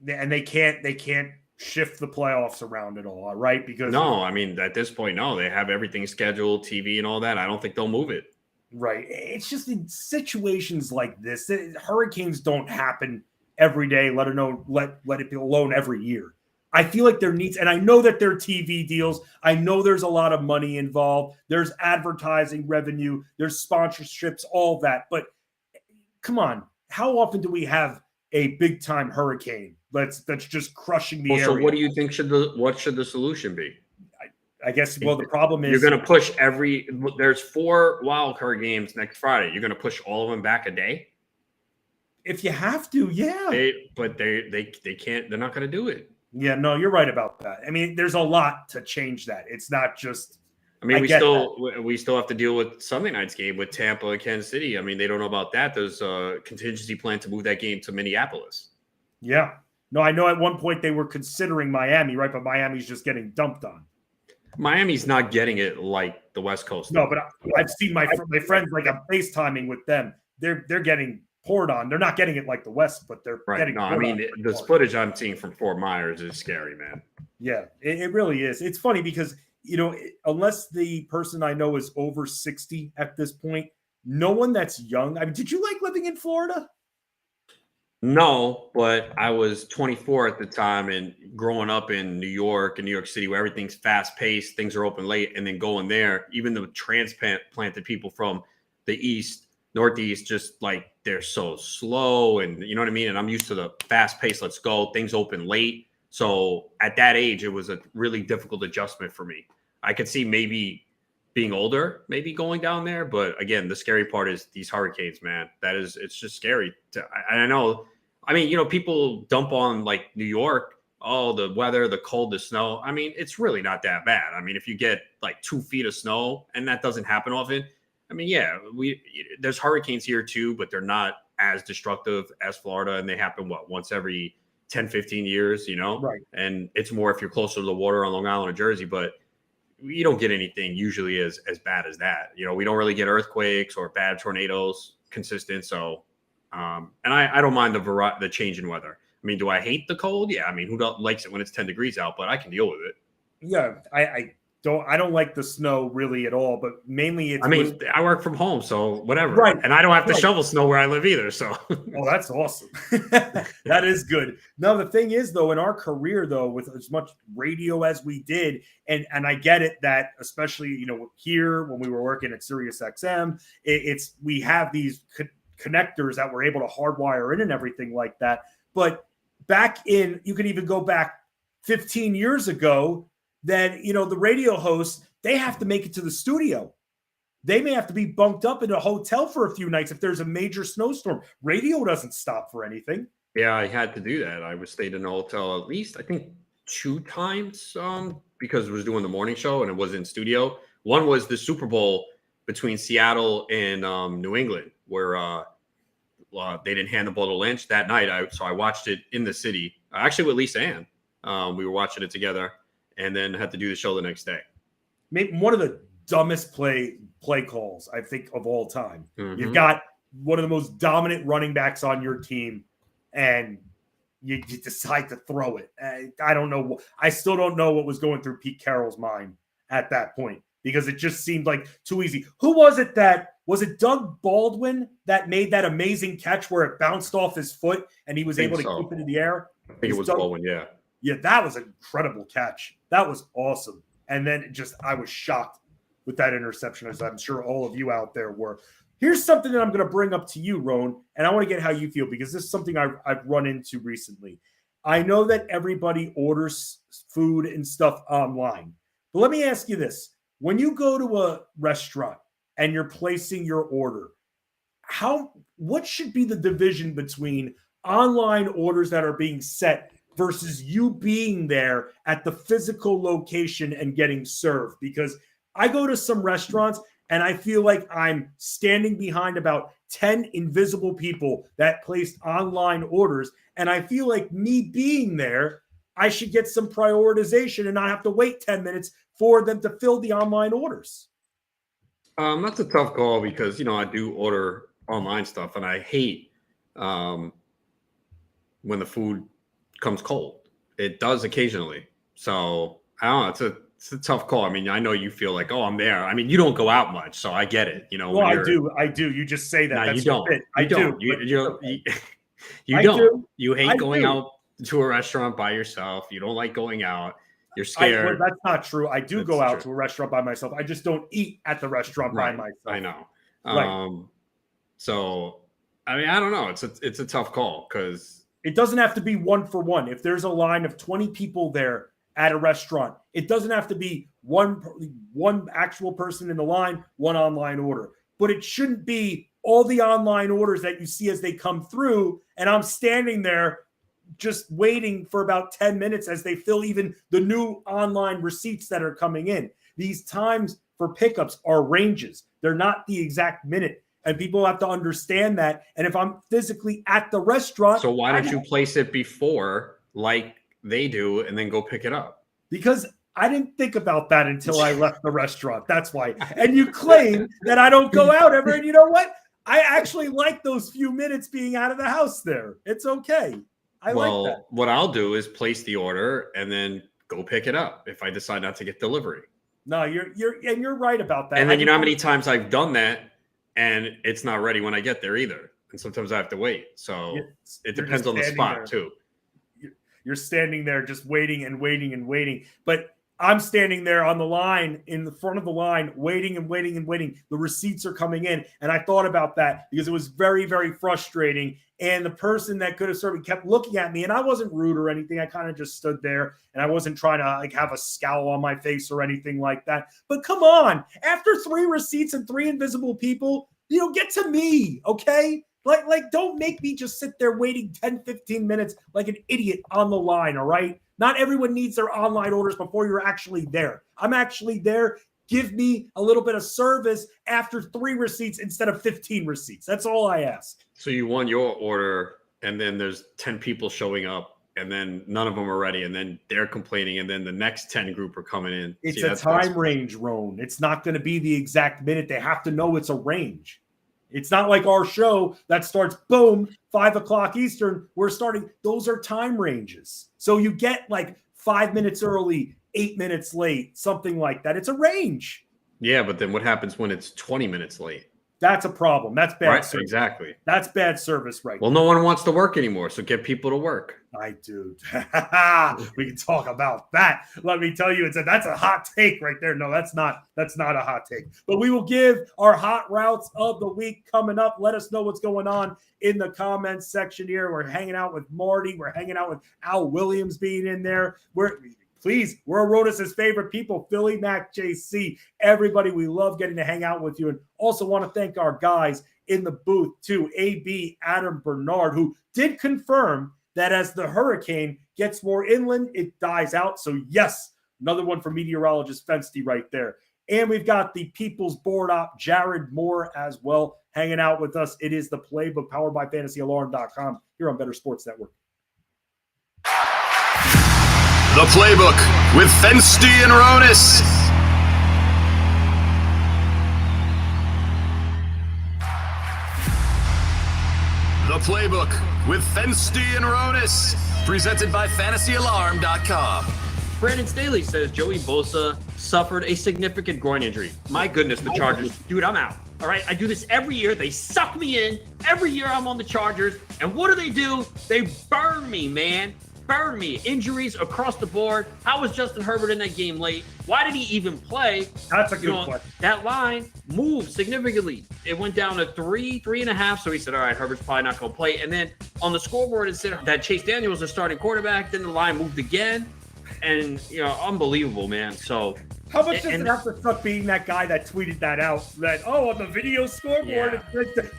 S3: And they can't shift the playoffs around at all, right? Because
S4: no, I mean, at this point, no, they have everything scheduled, TV and all that. I don't think they'll move it.
S3: Right. It's just in situations like this, hurricanes don't happen every day, let it be alone every year. I feel like there needs, and I know that there are TV deals. I know there's a lot of money involved. There's advertising revenue. There's sponsorships, all that. But come on, how often do we have a big time hurricane that's just crushing the area?
S4: So what do you think what should the solution be?
S3: I guess, well, the problem is
S4: you're going to push there's 4 wild card games next Friday. You're going to push all of them back a day?
S3: If you have to, yeah.
S4: But they can't, they're not going to do it.
S3: Yeah, no, you're right about that. I mean, there's a lot to change that. It's not just,
S4: I mean, we still have to deal with Sunday night's game with Tampa and Kansas City. I mean, they don't know about that. There's a contingency plan to move that game to Minneapolis.
S3: Yeah. No, I know at one point they were considering Miami, right? But Miami's just getting dumped on.
S4: Miami's not getting it like the West Coast.
S3: No, but I've seen my friends, like I'm FaceTiming with them. They're getting poured on. They're not getting it like the West, but they're getting.
S4: No, I mean the footage I'm seeing from Fort Myers is scary, man.
S3: Yeah, it really is. It's funny because unless the person I know is over 60 at this point, no one that's young. I mean, did you like living in Florida?
S4: No, but I was 24 at the time, and growing up in New York and New York City, where everything's fast paced, things are open late, and then going there, even the transplanted people from the East, Northeast, just like they're so slow, and you know what I mean? And I'm used to the fast pace, let's go, things open late. So at that age, it was a really difficult adjustment for me. I could see maybe being older, maybe going down there. But again, the scary part is these hurricanes, man. It's just scary. I know. I mean, people dump on like New York, oh, the weather, the cold, the snow. I mean, it's really not that bad. I mean, if you get like 2 feet of snow, and that doesn't happen often. I mean, yeah, there's hurricanes here too, but they're not as destructive as Florida, and they happen once every 10, 15 years,
S3: Right.
S4: And it's more if you're closer to the water on Long Island or Jersey, but you don't get anything usually as bad as that. We don't really get earthquakes or bad tornadoes consistent. So, and I don't mind the change in weather. I mean, do I hate the cold? Yeah. I mean, who likes it when it's 10 degrees out, but I can deal with it.
S3: Yeah. I don't like the snow really at all, but mainly it's.
S4: I work from home, so whatever.
S3: Right.
S4: And I don't have to shovel snow where I live either. So.
S3: Oh, that's awesome. That is good. No, the thing is, though, in our career, though, with as much radio as we did, and I get it that especially, here when we were working at Sirius XM, we have these connectors that we're able to hardwire in and everything like that. But you could even go back 15 years ago, that, the radio hosts, they have to make it to the studio. They may have to be bunked up in a hotel for a few nights if there's a major snowstorm. Radio doesn't stop for anything.
S4: Yeah, I had to do that. I stayed in a hotel at least, I think, 2 times because I was doing the morning show and it was in studio. One was the Super Bowl between Seattle and New England, where they didn't hand the ball to Lynch that night. So I watched it in the city, actually with Lisa Ann. We were watching it together and then had to do the show the next day.
S3: Maybe one of the dumbest play calls, I think, of all time.
S4: Mm-hmm.
S3: You've got one of the most dominant running backs on your team, and you decide to throw it. I don't know. I still don't know what was going through Pete Carroll's mind at that point, because it just seemed like too easy. Who was it was it Doug Baldwin that made that amazing catch where it bounced off his foot and he was able to keep it in the air?
S4: I think it was Baldwin, yeah.
S3: Yeah, that was an incredible catch. That was awesome. And then I was shocked with that interception, as I'm sure all of you out there were. Here's something that I'm going to bring up to you, Roan, and I want to get how you feel, because this is something I've run into recently. I know that everybody orders food and stuff online, but let me ask you this. When you go to a restaurant and you're placing your order, what should be the division between online orders that are being set versus you being there at the physical location and getting served? Because I go to some restaurants and I feel like I'm standing behind about 10 invisible people that placed online orders. And I feel like me being there, I should get some prioritization and not have to wait 10 minutes for them to fill the online orders.
S4: That's a tough call because, I do order online stuff and I hate when the food comes cold. It does occasionally. So I don't know. It's a tough call. I mean, I know you feel like, oh, I'm there. I mean, you don't go out much, so I get it.
S3: Well, I do. You just say that.
S4: No,
S3: that's
S4: you don't.
S3: I
S4: do. You don't.
S3: Do.
S4: You hate going out to a restaurant by yourself. You don't like going out. You're scared.
S3: That's not true. I do go out to a restaurant by myself. I just don't eat at the restaurant by myself.
S4: I know.
S3: Right.
S4: So, I mean, I don't know. It's a tough call because
S3: it doesn't have to be 1-for-1. If there's a line of 20 people there at a restaurant, it doesn't have to be one actual person in the line, one online order. But it shouldn't be all the online orders that you see as they come through, and I'm standing there just waiting for about 10 minutes as they fill even the new online receipts that are coming in. These times for pickups are ranges. They're not the exact minute. And people have to understand that. And if I'm physically at the restaurant...
S4: So why don't you place it before like they do and then go pick it up?
S3: Because I didn't think about that until I left the restaurant. That's why. And you claim that I don't go out ever. And you know what? I actually like those few minutes being out of the house there. It's okay. I like that.
S4: What I'll do is place the order and then go pick it up if I decide not to get delivery.
S3: No, you're right about that.
S4: And then you know how many times I've done that and it's not ready when I get there either. And sometimes I have to wait. So it depends on the spot too.
S3: You're standing there just waiting and waiting and waiting. But I'm standing there on the line, in the front of the line, waiting and waiting and waiting. The receipts are coming in. And I thought about that because it was very, very frustrating. And the person that could have served kept looking at me. And I wasn't rude or anything. I kind of just stood there and I wasn't trying to have a scowl on my face or anything like that. But come on, after 3 receipts and 3 invisible people, get to me, okay? Like, don't make me just sit there waiting 10, 15 minutes like an idiot on the line, all right? Not everyone needs their online orders before you're actually there. I'm actually there. Give me a little bit of service after 3 receipts instead of 15 receipts. That's all I ask.
S4: So you want your order, and then there's 10 people showing up, and then none of them are ready, and then they're complaining, and then the next 10 group are coming in.
S3: It's a time range, Roan. It's not going to be the exact minute. They have to know it's a range. It's not like our show that starts, boom, 5 o'clock Eastern. We're starting. Those are time ranges. So you get like 5 minutes early, 8 minutes late, something like that. It's a range.
S4: Yeah, but then what happens when it's 20 minutes late?
S3: That's a problem. That's bad
S4: Right,
S3: service.
S4: exactly.
S3: That's bad service, right?
S4: Well, no one wants to work anymore, so get people to work.
S3: I do. We can talk about that. Let me tell you, that's a hot take right there. No, that's not a hot take. But we will give our hot routes of the week coming up. Let us know what's going on in the comments section here. We're hanging out with Marty. We're hanging out with Al Williams being in there. Please, we're Aronis' favorite people, Philly Mac JC. Everybody, we love getting to hang out with you. And also want to thank our guys in the booth, too. AB Adam Bernard, who did confirm that as the hurricane gets more inland, it dies out. So, yes, another one for meteorologist Fensty right there. And we've got the People's Board Op, Jared Moore, as well, hanging out with us. It is the Playbook, powered by FantasyAlarm.com, here on Bettor Sports Network.
S2: The Playbook with Fensty and Ronis. The Playbook with Fensty and Ronis. Presented by FantasyAlarm.com.
S4: Brandon Staley says Joey Bosa suffered a significant groin injury. My goodness, the Chargers. Dude, I'm out. All right, I do this every year. They suck me in. Every year I'm on the Chargers. And what do? They burn me, man. Burn me. Injuries across the board. How was Justin Herbert in that game late? Why did he even play?
S3: That's a good question.
S4: That line moved significantly. It went down to 3.5. So he said, all right, Herbert's probably not going to play. And then on the scoreboard, it said that Chase Daniel was the starting quarterback. Then the line moved again. And, unbelievable, man. So
S3: how much does it have to suck being that guy that tweeted that out? That, on the video scoreboard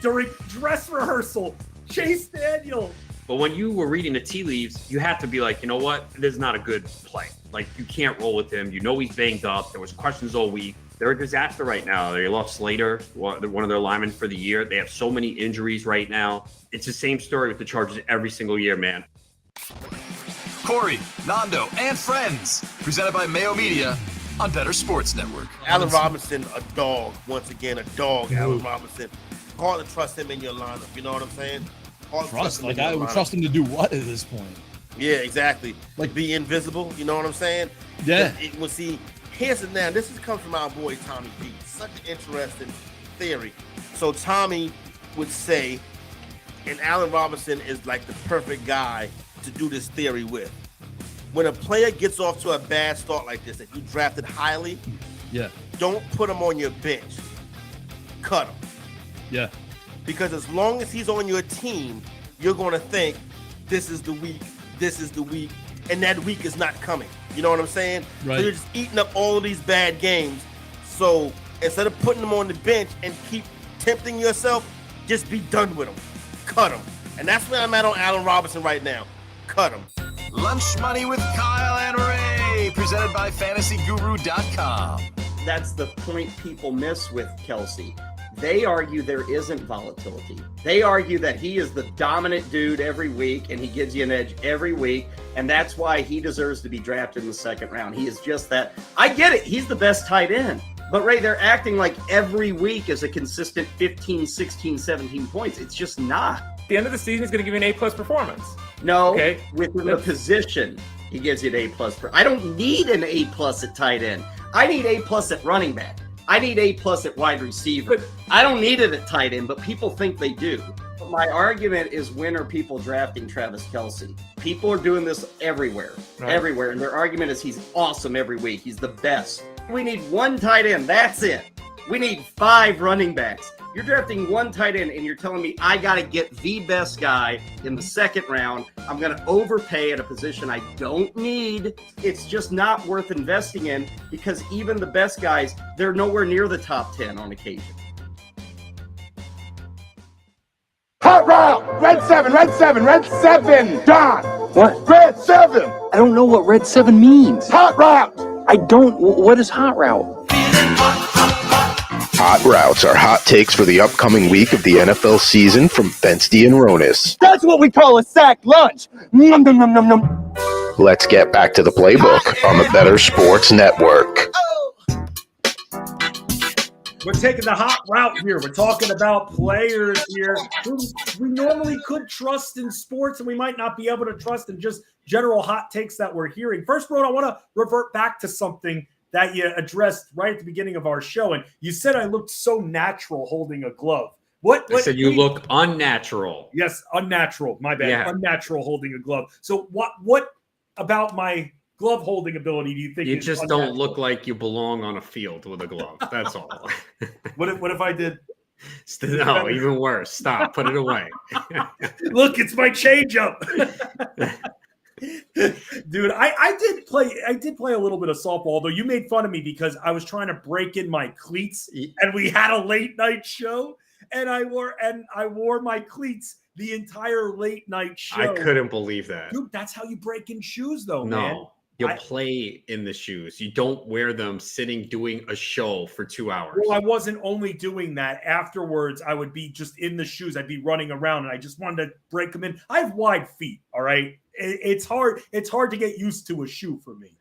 S3: during dress rehearsal, Chase Daniel.
S4: But when you were reading the tea leaves, you have to be like, you know what? This is not a good play. Like, you can't roll with him. You know he's banged up. There was questions all week. They're a disaster right now. They lost Slater, one of their linemen for the year. They have so many injuries right now. It's the same story with the Chargers every single year, man.
S2: Corey, Nando, and friends. Presented by Mayo Media on Bettor Sports Network.
S8: Allen Robinson, a dog. Once again, a dog, Allen Robinson. Hard to trust him in your lineup. You know what I'm saying?
S7: Trust? Like, I would trust him to do what at this point?
S8: Yeah, exactly. Like, be invisible. You know what I'm saying?
S7: Yeah.
S8: This comes from our boy Tommy B. Such an interesting theory. So Tommy would say, and Allen Robinson is like the perfect guy to do this theory with. When a player gets off to a bad start like this, that you drafted highly, don't put him on your bench. Cut him.
S7: Yeah.
S8: Because as long as he's on your team, you're going to think this is the week, and that week is not coming. You know what I'm saying?
S7: Right.
S8: So you're just eating up all of these bad games. So instead of putting them on the bench and keep tempting yourself, just be done with them. Cut them. And that's where I'm at on Allen Robinson right now. Cut him.
S2: Lunch Money with Kyle and Ray. Presented by FantasyGuru.com.
S10: That's the point people miss with Kelsey. They argue there isn't volatility. They argue that he is the dominant dude every week and he gives you an edge every week. And that's why he deserves to be drafted in the second round. He is just that. I get it. He's the best tight end. But, Ray, they're acting like every week is a consistent 15, 16, 17 points. It's just not.
S9: At the end of the season, he's going to give you an A-plus performance.
S10: No, within the position, he gives you an A-plus. I don't need an A-plus at tight end. I need A-plus at running back. I need A-plus at wide receiver. I don't need it at tight end, but people think they do. But my argument is, when are people drafting Travis Kelce? People are doing this everywhere, everywhere. And their argument is he's awesome every week. He's the best. We need one tight end. That's it. We need 5 running backs. You're drafting one tight end and you're telling me I got to get the best guy in the second round. I'm going to overpay at a position I don't need. It's just not worth investing in, because even the best guys, they're nowhere near the top 10 on occasion.
S22: Hot route! Red 7, red 7, red 7! Don! What? Red 7!
S5: I don't know what red 7 means.
S22: Hot route!
S5: I don't. What is hot route? Hot Routes are hot takes for the upcoming week of the NFL season from Fensty and Ronis.
S19: That's what we call a sack lunch. Nom, nom, nom, nom, nom.
S5: Let's get back to the playbook on the Bettor Sports Network.
S3: We're taking the hot route here. We're talking about players here who we normally could trust in sports and we might not be able to trust in just general hot takes that we're hearing. First, Ron, I want to revert back to something that you addressed right at the beginning of our show. And you said I looked so natural holding a glove.
S4: I said you look unnatural.
S3: Yes, unnatural. My bad.
S4: Yeah.
S3: Unnatural holding a glove. So what about my glove holding ability do you think
S4: You
S3: is
S4: just
S3: unnatural?
S4: don't look like you belong on a field with a glove. That's all.
S3: What if I did?
S4: No, even worse. Stop. Put it away.
S3: Look, it's my changeup. Dude, I did play a little bit of softball, though. You made fun of me because I was trying to break in my cleats and we had a late night show and I wore my cleats the entire late night show.
S4: I couldn't believe that.
S3: Dude, that's how you break in shoes, though,
S4: No.
S3: man.
S4: You play in the shoes. You don't wear them sitting doing a show for 2 hours.
S3: Well, I wasn't only doing that. Afterwards, I would be just in the shoes. I'd be running around, and I just wanted to break them in. I have wide feet, all right? It's hard. It's hard to get used to a shoe for me.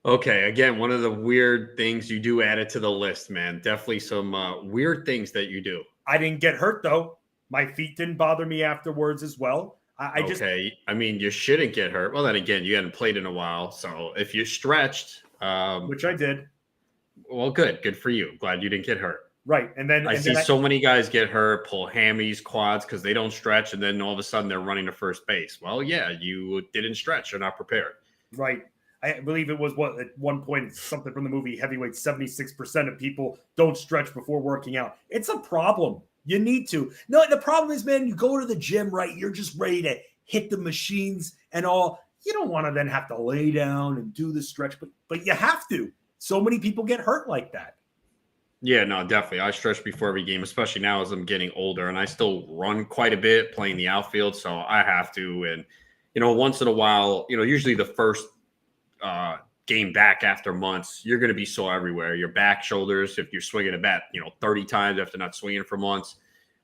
S4: Okay, again, one of the weird things you do add it to the list, man. Definitely some weird things that you do.
S3: I didn't get hurt, though. My feet didn't bother me afterwards as well.
S4: I mean, you shouldn't get hurt. Well, then again, you hadn't played in a while. So if you stretched,
S3: which I did.
S4: Well, good for you. Glad you didn't get hurt.
S3: Right. And then
S4: I see so many guys get hurt, pull hammies, quads because they don't stretch. And then all of a sudden they're running to first base. Well, yeah, you didn't stretch. You're not prepared.
S3: Right. I believe it was at one point, something from the movie Heavyweight, 76% of people don't stretch before working out. It's a problem. You need to. No, the problem is, man, you go to the gym, right? You're just ready to hit the machines and all. You don't want to then have to lay down and do the stretch, but you have to. So many people get hurt like that.
S4: Yeah, no, definitely. I stretch before every game, especially now as I'm getting older, and I still run quite a bit playing the outfield, so I have to. And, once in a while, usually the first game back after months, you're going to be sore everywhere. Your back, shoulders, if you're swinging a bat, 30 times after not swinging for months,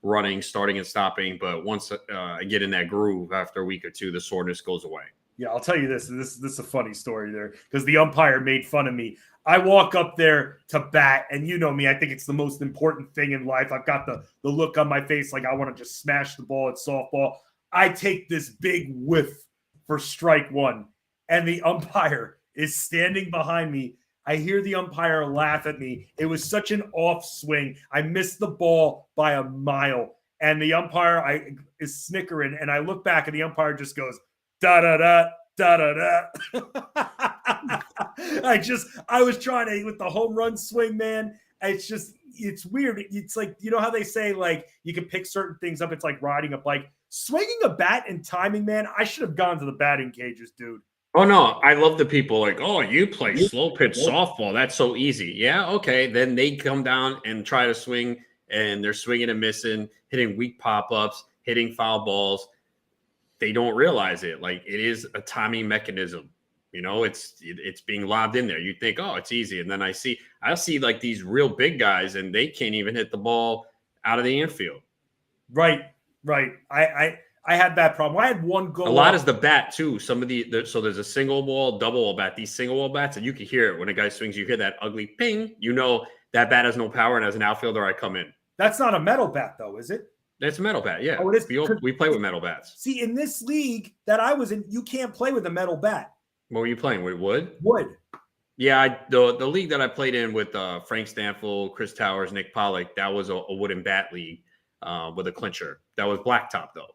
S4: running, starting and stopping. But once I get in that groove after a week or two, the soreness goes away.
S3: Yeah, I'll tell you this. This is a funny story there because the umpire made fun of me. I walk up there to bat, and you know me, I think it's the most important thing in life. I've got the look on my face like I want to just smash the ball at softball. I take this big whiff for strike one, and the umpire is standing behind me. I hear the umpire laugh at me. It was such an off swing. I missed the ball by a mile. And the umpire is snickering. And I look back and the umpire just goes, da-da-da, da-da-da. I was trying to, with the home run swing, man. It's weird. It's like, how they say, like, you can pick certain things up. It's like riding a bike. Swinging a bat and timing, man, I should have gone to the batting cages, dude.
S4: Oh, no, I love the people like, oh, you play slow pitch softball. That's so easy. Yeah, okay. Then they come down and try to swing, and they're swinging and missing, hitting weak pop-ups, hitting foul balls. They don't realize it. Like, it is a timing mechanism. It's being lobbed in there. You think, oh, it's easy. And then I see like these real big guys, and they can't even hit the ball out of the infield.
S3: Right. I had that problem. I had one go.
S4: A lot is the bat too. Some of so there's a single wall, double wall bat. These single wall bats, and you can hear it when a guy swings. You hear that ugly ping. That bat has no power, and as an outfielder, I come in.
S3: That's not a metal bat, though, is it?
S4: That's a metal bat. Yeah.
S3: Oh, it is.
S4: We play with metal bats.
S3: See, in this league that I was in, you can't play with a metal bat.
S4: What were you playing with? Wood.
S3: Wood.
S4: Yeah, the league that I played in with Frank Stanfield, Chris Towers, Nick Pollock, that was a wooden bat league with a clincher. That was blacktop though.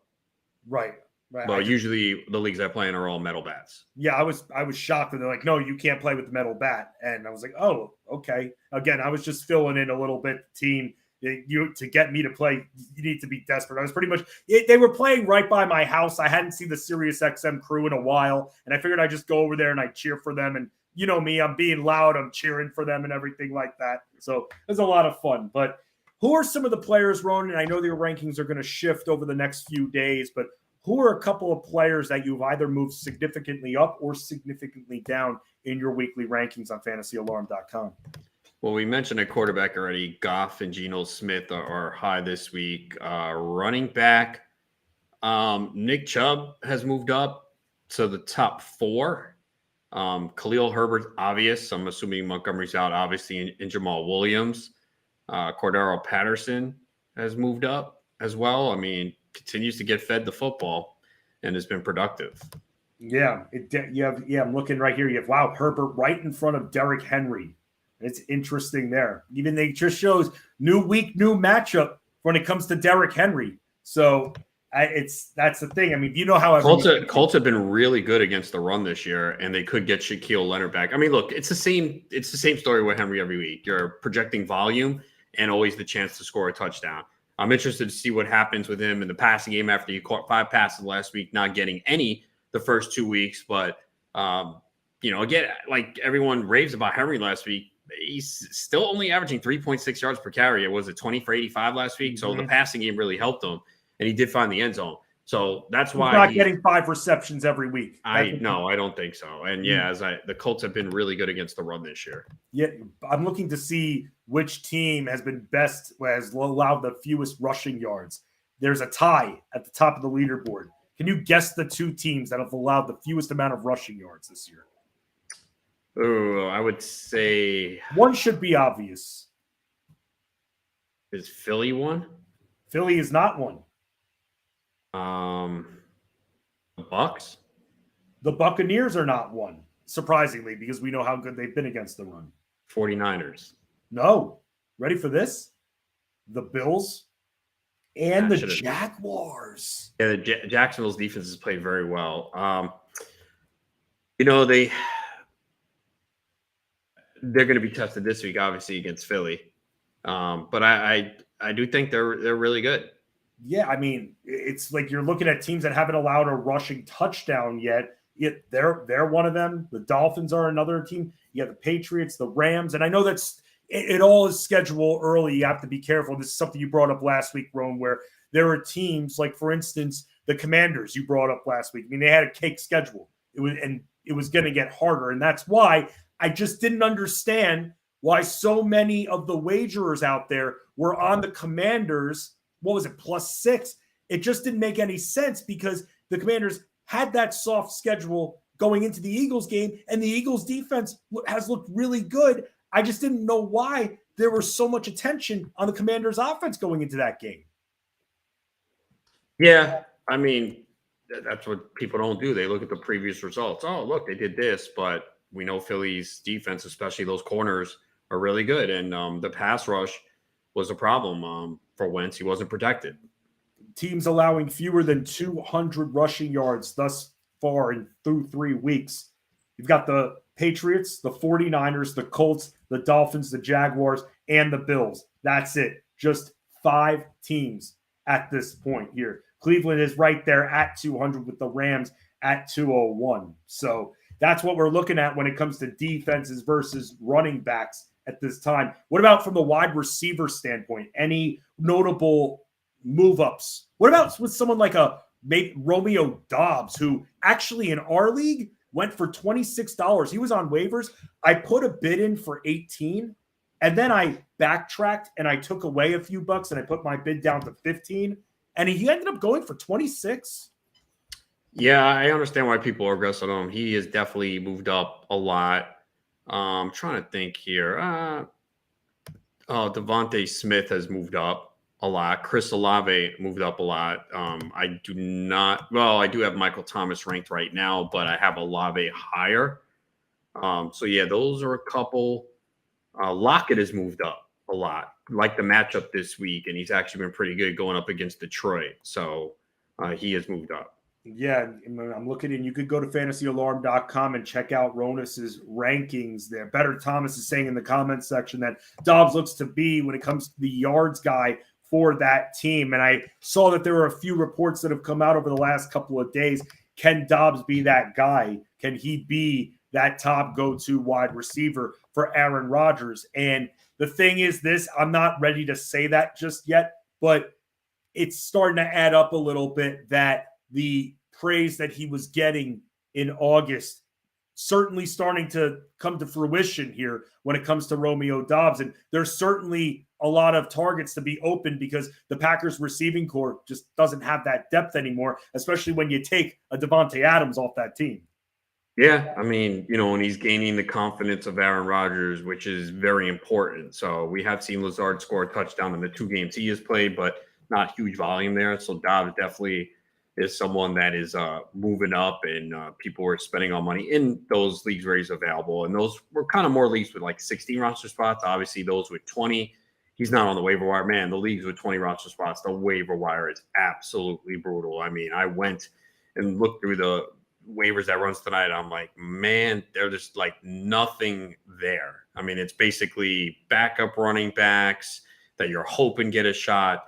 S3: Right.
S4: Well, usually the leagues I play in are all metal bats.
S3: Yeah, I was shocked when they're like, no, you can't play with the metal bat. And I was like, oh, okay. Again, I was just filling in a little bit the team. To get me to play, you need to be desperate. I was pretty much they were playing right by my house. I hadn't seen the Sirius XM crew in a while, and I figured I'd just go over there and I'd cheer for them. And you know me, I'm being loud, I'm cheering for them and everything like that. So it was a lot of fun. But who are some of the players, Ronan? I know your rankings are going to shift over the next few days, but who are a couple of players that you've either moved significantly up or significantly down in your weekly rankings on fantasyalarm.com?
S4: Well, we mentioned a quarterback already. Goff and Geno Smith are high this week. Running back, Nick Chubb has moved up to the top 4. Khalil Herbert, obvious. I'm assuming Montgomery's out, obviously, and Jamal Williams. Cordero Patterson has moved up as well. I mean, continues to get fed the football and has been productive.
S3: Yeah, I'm looking right here. You have Herbert right in front of Derrick Henry. It's interesting there. Even they just shows new week, new matchup when it comes to Derrick Henry. So that's the thing. I mean, you know how
S4: Colts have been really good against the run this year, and they could get Shaquille Leonard back. I mean, look, it's the same story with Henry every week. You're projecting volume and always the chance to score a touchdown. I'm interested to see what happens with him in the passing game after he caught 5 passes last week, not getting any the first 2 weeks. But again, like everyone raves about Henry last week, he's still only averaging 3.6 yards per carry. It was 20 for 85 last week. So the passing game really helped him, and he did find the end zone. So that's why
S3: he's not getting 5 receptions every week.
S4: I don't think so. And the Colts have been really good against the run this year.
S3: Yeah, I'm looking to see which team has allowed the fewest rushing yards. There's a tie at the top of the leaderboard. Can you guess the 2 teams that have allowed the fewest amount of rushing yards this year?
S4: Oh, I would say
S3: one should be obvious.
S4: Is Philly one?
S3: Philly is not one.
S4: The Bucks?
S3: The Buccaneers are not one, surprisingly, because we know how good they've been against the run.
S4: 49ers.
S3: No. Ready for this? The Bills and the Jaguars.
S4: Yeah, Jacksonville's defense has played very well. They're going to be tested this week, obviously, against Philly. But I do think they're really good.
S3: Yeah, I mean, it's like you're looking at teams that haven't allowed a rushing touchdown yet. They're one of them. The Dolphins are another team. You have the Patriots, the Rams, and I know that's it all is scheduled early. You have to be careful. This is something you brought up last week, Roan, where there are teams like, for instance, the Commanders you brought up last week. I mean, they had a cake schedule. It was going to get harder, and that's why I just didn't understand why so many of the wagerers out there were on the Commanders. What was it, +6? It just didn't make any sense because the Commanders had that soft schedule going into the Eagles game, and the Eagles defense has looked really good. I just didn't know why there was so much attention on the Commanders offense going into that game.
S4: Yeah, I mean, that's what people don't do. They look at the previous results. Oh, look, they did this, but we know Philly's defense, especially those corners, are really good. And the pass rush was a problem for Wentz. He wasn't protected.
S3: Teams allowing fewer than 200 rushing yards thus far through 3 weeks. You've got the Patriots, the 49ers, the Colts, the Dolphins, the Jaguars, and the Bills. That's it. Just 5 teams at this point here. Cleveland is right there at 200 with the Rams at 201. So that's what we're looking at when it comes to defenses versus running backs at this time. What about from the wide receiver standpoint? Any notable move-ups? What about with someone like maybe Romeo Doubs, who actually in our league went for $26. He was on waivers. I put a bid in for 18, and then I backtracked and I took away a few bucks and I put my bid down to 15, and he ended up going for 26.
S4: Yeah, I understand why people are aggressive on him. He has definitely moved up a lot. I'm trying to think here. Devontae Smith has moved up a lot. Chris Olave moved up a lot. I do have Michael Thomas ranked right now, but I have Olave higher. So yeah, those are a couple. Lockett has moved up a lot, like the matchup this week, and he's actually been pretty good going up against Detroit. So he has moved up.
S3: Yeah, I'm looking, and you could go to fantasyalarm.com and check out Ronus's rankings there. Bettor Thomas is saying in the comments section that Dobbs looks to be, when it comes to the yards guy for that team. And I saw that there were a few reports that have come out over the last couple of days. Can Dobbs be that guy? Can he be that top go-to wide receiver for Aaron Rodgers? And the thing is this, I'm not ready to say that just yet, but it's starting to add up a little bit that the praise that he was getting in August certainly starting to come to fruition here when it comes to Romeo Doubs. And there's certainly a lot of targets to be open because the Packers receiving corps just doesn't have that depth anymore, especially when you take a Devontae Adams off that team.
S4: Yeah, I mean, and he's gaining the confidence of Aaron Rodgers, which is very important. So we have seen Lazard score a touchdown in the 2 games he has played, but not huge volume there. So Dobbs definitely is someone that is moving up, and people are spending all money in those leagues where he's available. And those were kind of more leagues with like 16 roster spots. Obviously, those with 20, he's not on the waiver wire. Man, the leagues with 20 roster spots, the waiver wire is absolutely brutal. I mean, I went and looked through the waivers that runs tonight. I'm like, man, there's just like nothing there. I mean, it's basically backup running backs that you're hoping get a shot.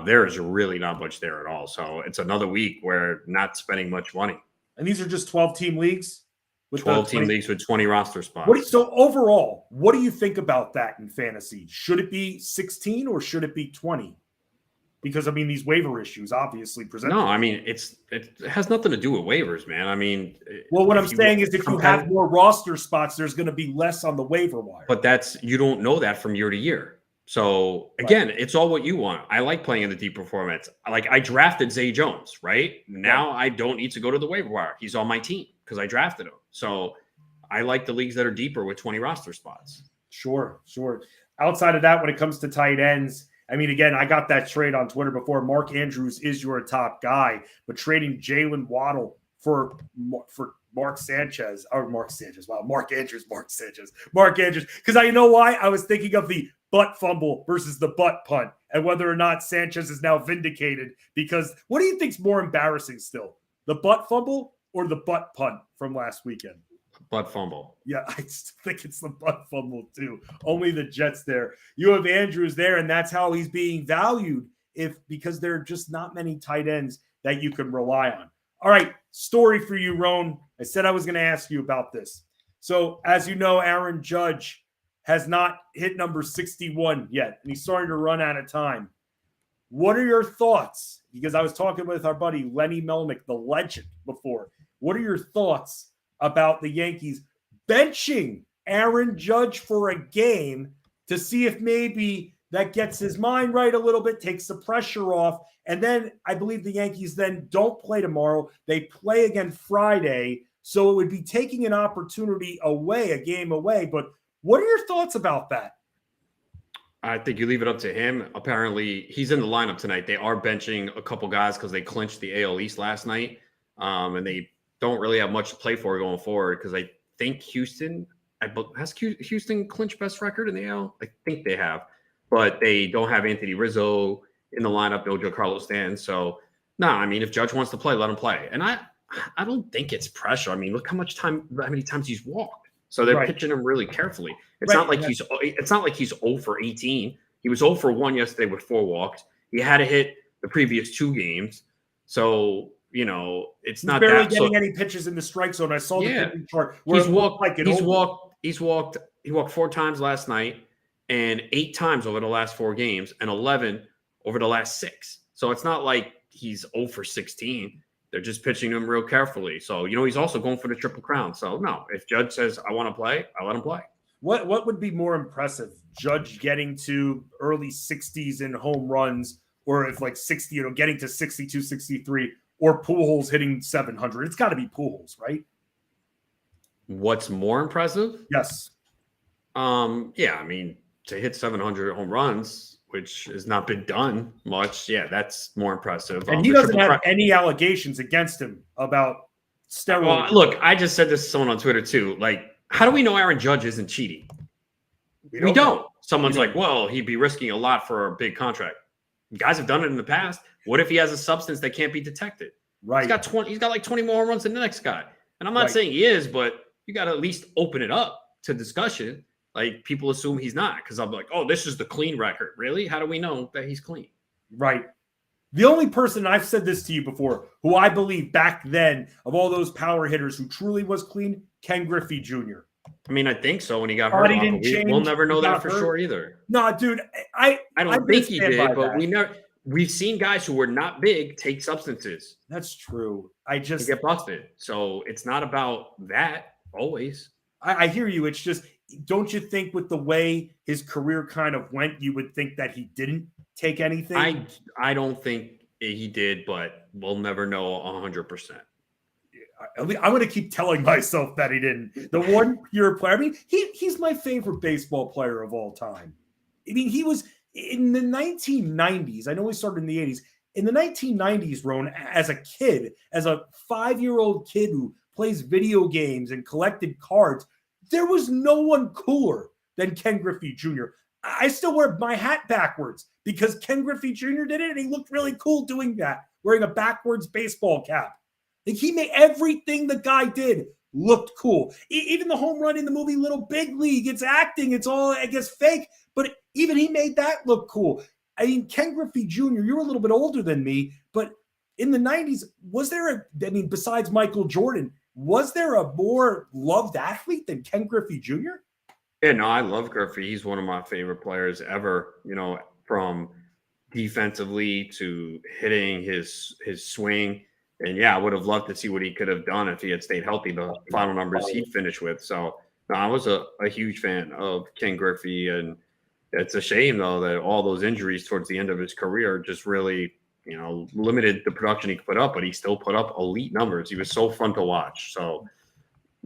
S4: There is really not much there at all. So it's another week where not spending much money.
S3: And these are just 12-team leagues?
S4: With 12-team leagues with 20 roster spots.
S3: So overall, what do you think about that in fantasy? Should it be 16 or should it be 20? Because, I mean, these waiver issues obviously present.
S4: No, I mean, it has nothing to do with waivers, man. I mean.
S3: Well, what I'm saying is if you have more roster spots, there's going to be less on the waiver wire.
S4: But you don't know that from year to year. So, again, It's all what you want. I like playing in the deeper formats. I drafted Zay Jones, right? Now I don't need to go to the waiver wire. He's on my team because I drafted him. So I like the leagues that are deeper with 20 roster spots.
S3: Sure. Outside of that, when it comes to tight ends, I mean, again, I got that trade on Twitter before. Mark Andrews is your top guy, but trading Jalen Waddle for Mark Sanchez. Wow, Mark Andrews. Because you know why? I was thinking of the butt fumble versus the butt punt and whether or not Sanchez is now vindicated. Because what do you think's more embarrassing still? The butt fumble or the butt punt from last weekend?
S4: Butt fumble.
S3: Yeah, I think it's the butt fumble too. Only the Jets there. You have Andrews there, and that's how he's being valued because there are just not many tight ends that you can rely on. All right, story for you, Roan. I said I was going to ask you about this. So, as you know, Aaron Judge has not hit number 61 yet, and he's starting to run out of time. What are your thoughts? Because I was talking with our buddy Lenny Melnick, the legend, before. What are your thoughts about the Yankees benching Aaron Judge for a game to see if maybe that gets his mind right a little bit, takes the pressure off, and then I believe the Yankees then don't play tomorrow. They play again Friday, so it would be taking an opportunity away, a game away. But what are your thoughts about that?
S4: I think you leave it up to him. Apparently, he's in the lineup tonight. They are benching a couple guys because they clinched the AL East last night, and they don't really have much to play for going forward because I think Houston has Houston clinched best record in the AL. I think they have, but they don't have Anthony Rizzo in the lineup. No Giancarlo Stanton. So I mean, if Judge wants to play, let him play. And I don't think it's pressure. I mean, look how many times he's walked. So they're pitching him really carefully. It's not like he's 0 for 18. He was 0 for 1 yesterday with 4 walks. He had to hit the previous 2 games. So it's not
S3: barely
S4: that
S3: getting any pitches in the strike zone. I saw the pitching chart.
S4: He's walked 4 times last night and 8 times over the last 4 games and 11 over the last 6. So it's not like he's 0 for 16. They're just pitching him real carefully. So, he's also going for the Triple Crown. So, no, if Judge says, I want to play, I let him play.
S3: What would be more impressive? Judge getting to early 60s in home runs, or if like 60, getting to 62, 63, or Pujols hitting 700? It's got to be Pujols, right?
S4: What's more impressive?
S3: Yes.
S4: Yeah, I mean, to hit 700 home runs, which has not been done much. Yeah, that's more impressive.
S3: And he doesn't have any allegations against him about steroids.
S4: Well, look, I just said this to someone on Twitter too. Like, how do we know Aaron Judge isn't cheating? We don't. Someone's like, well, he'd be risking a lot for a big contract. Guys have done it in the past. What if he has a substance that can't be detected?
S3: Right.
S4: He's got like 20 more home runs than the next guy. And I'm not saying he is, but you got to at least open it up to discussion. Like, people assume he's not because I'm like, oh, this is the clean record. Really? How do we know that he's clean?
S3: Right. The only person, I've said this to you before, who I believe back then of all those power hitters who truly was clean, Ken Griffey Jr.
S4: I mean, I think so when he got hurt. We'll never know that for sure either.
S3: No, dude, I
S4: don't think he did, but we've seen guys who were not big take substances.
S3: That's true.
S4: To get busted. So it's not about that. Always.
S3: I hear you. It's just, don't you think with the way his career kind of went, you would think that he didn't take anything?
S4: I don't think he did, but we'll never know 100%.
S3: I'm going to keep telling myself that he didn't. The one pure player, I mean, he's my favorite baseball player of all time. I mean, he was in the 1990s. I know he started in the 80s. In the 1990s, Ron, as a kid, as a 5-year-old kid who plays video games and collected cards, there was no one cooler than Ken Griffey Jr. I still wear my hat backwards because Ken Griffey Jr. did it, and he looked really cool doing that, wearing a backwards baseball cap. Like, he made everything the guy did looked cool. Even the home run in the movie Little Big League, it's acting, it's all, I guess, fake, but even he made that look cool. I mean, Ken Griffey Jr., you're a little bit older than me, but in the 90s, was there besides Michael Jordan, was there a more loved athlete than Ken Griffey Jr.?
S4: Yeah, no, I love Griffey. He's one of my favorite players ever, from defensively to hitting his swing. And yeah, I would have loved to see what he could have done if he had stayed healthy, the final numbers he finished with. So no, I was a huge fan of Ken Griffey. And it's a shame, though, that all those injuries towards the end of his career just really, limited the production he could put up, but he still put up elite numbers. He was so fun to watch. So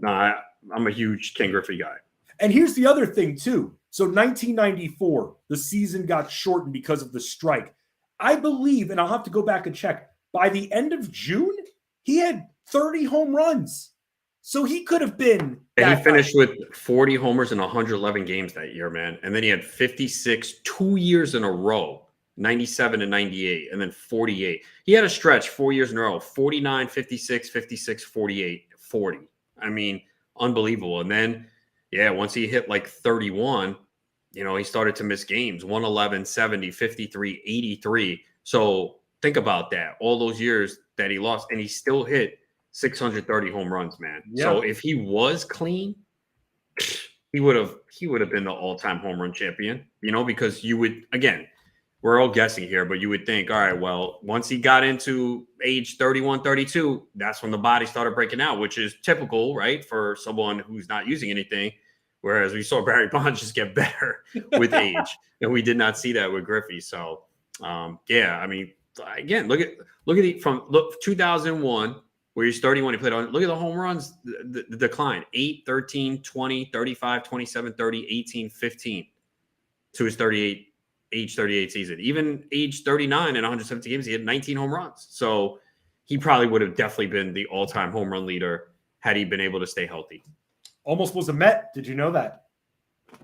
S4: I'm a huge Ken Griffey guy.
S3: And here's the other thing, too. So 1994, the season got shortened because of the strike. I believe, and I'll have to go back and check, by the end of June, he had 30 home runs. So he could have been.
S4: And he finished with 40 homers in 111 games that year, man. And then he had 56 2 years in a row, 97 and 98, and then 48. He had a stretch 4 years in a row, 49, 56, 56, 48, 40. I mean, unbelievable. And then, yeah, once he hit like 31, he started to miss games, 111, 70, 53, 83. So think about that. All those years that he lost, and he still hit 630 home runs, man. Yeah. So if he was clean, he would have been the all-time home run champion, because you would, again, we're all guessing here, but you would think, all right, well, once he got into age 31, 32, that's when the body started breaking out, which is typical, right, for someone who's not using anything. Whereas we saw Barry Bonds just get better with age, and we did not see that with Griffey. So, yeah, I mean, again, look at from 2001, where he's 31, he played on. Look at the home runs, the decline: 8, 13, 20, 35, 27, 30, 18, 15 to his age 38 season. Even age 39 in 170 games, he had 19 home runs. So he probably would have definitely been the all-time home run leader had he been able to stay healthy.
S3: Almost was a Met. Did you know that?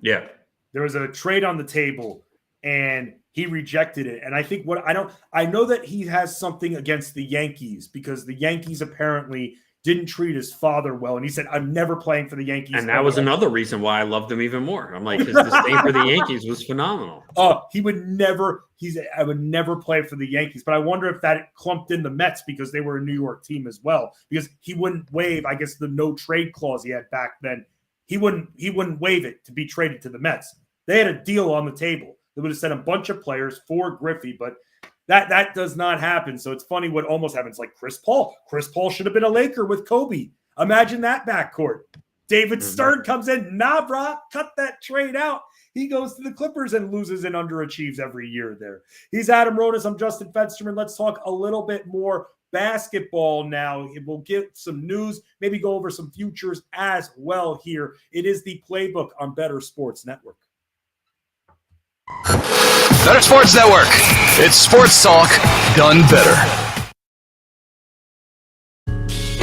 S4: Yeah.
S3: There was a trade on the table, and he rejected it. And I think I know that he has something against the Yankees, because the Yankees apparently didn't treat his father well. And he said, I'm never playing for the Yankees.
S4: And that was another reason why I loved him even more. I'm like, his disdain for the Yankees was phenomenal.
S3: I would never play for the Yankees. But I wonder if that clumped in the Mets because they were a New York team as well. Because he wouldn't waive, I guess, the no trade clause he had back then. He wouldn't waive it to be traded to the Mets. They had a deal on the table. They would have sent a bunch of players for Griffey, but that does not happen. So it's funny what almost happens. Like Chris Paul. Chris Paul should have been a Laker with Kobe. Imagine that backcourt. David Stern comes in. Nah, brah, cut that trade out. He goes to the Clippers and loses and underachieves every year there. He's Adam Rodas. I'm Justin Fensterman. Let's talk a little bit more basketball now. We'll get some news, maybe go over some futures as well here. It is the Playbook on Bettor Sports Network.
S2: Bettor Sports Network. It's sports talk done better.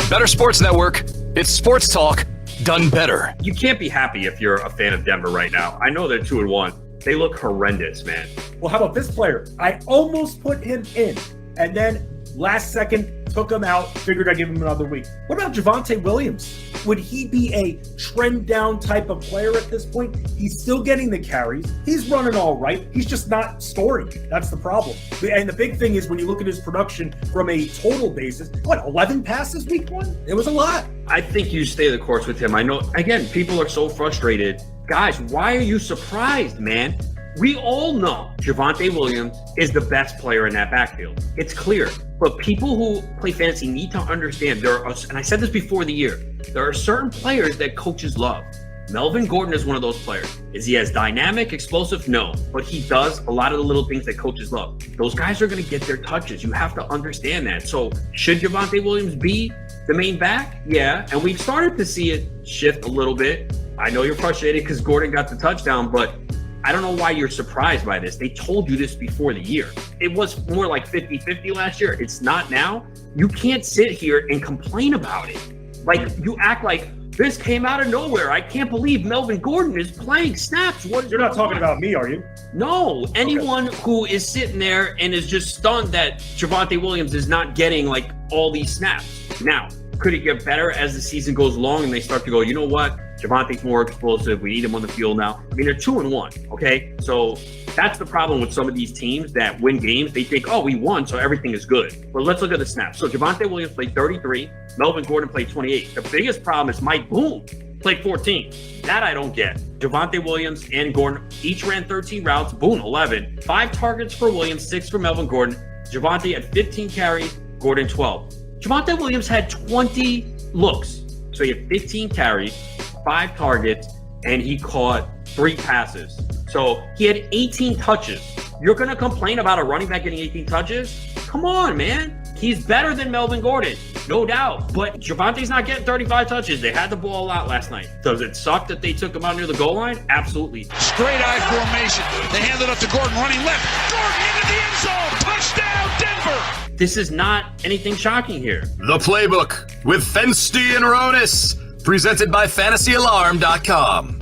S2: Bettor Sports Network. It's sports talk done better.
S4: You can't be happy if you're a fan of Denver right now. I know they're 2-1. They look horrendous, man.
S3: Well, how about this player? I almost put him in, and then last second took him out, figured I'd give him another week. What about Javonte Williams? Would he be a trend down type of player at this point? He's still getting the carries. He's running all right. He's just not scoring. That's the problem. And the big thing is when you look at his production from a total basis, 11 passes week 1? It was a lot.
S4: I think you stay the course with him. I know, again, people are so frustrated. Guys, why are you surprised, man? We all know Javonte Williams is the best player in that backfield. It's clear. But people who play fantasy need to understand and I said this before the year, there are certain players that coaches love. Melvin Gordon is one of those players. Is he as dynamic, explosive? No. But he does a lot of the little things that coaches love. Those guys are going to get their touches. You have to understand that. So should Javonte Williams be the main back? Yeah. And we've started to see it shift a little bit. I know you're frustrated because Gordon got the touchdown, but I don't know why you're surprised by this. They told you this before the year. It was more like 50-50 last year. It's not now. You can't sit here and complain about it. Like, you act like this came out of nowhere. I can't believe Melvin Gordon is playing snaps.
S3: You're not talking about me, are you?
S4: No. Anyone who is sitting there and is just stunned that Javonte Williams is not getting, like, all these snaps. Now, could it get better as the season goes along and they start to go, you know what? Javonte's more explosive. We need him on the field now. I mean, they're 2-1, okay? So that's the problem with some of these teams that win games. They think, oh, we won, so everything is good. But let's look at the snaps. So Javonte Williams played 33. Melvin Gordon played 28. The biggest problem is Mike Boone played 14. That I don't get. Javonte Williams and Gordon each ran 13 routes. Boone, 11. 5 targets for Williams, 6 for Melvin Gordon. Javonte had 15 carries. Gordon, 12. Javonte Williams had 20 looks. So he had 15 carries, 5 targets, and he caught 3 passes. So he had 18 touches. You're going to complain about a running back getting 18 touches? Come on, man. He's better than Melvin Gordon, no doubt. But Javonte's not getting 35 touches. They had the ball a lot last night. Does it suck that they took him out near the goal line? Absolutely.
S6: Straight eye formation. They hand it up to Gordon, running left. Gordon into the end zone. Touchdown, Denver.
S4: This is not anything shocking here.
S2: The Playbook with Fensty and Ronis, presented by FantasyAlarm.com.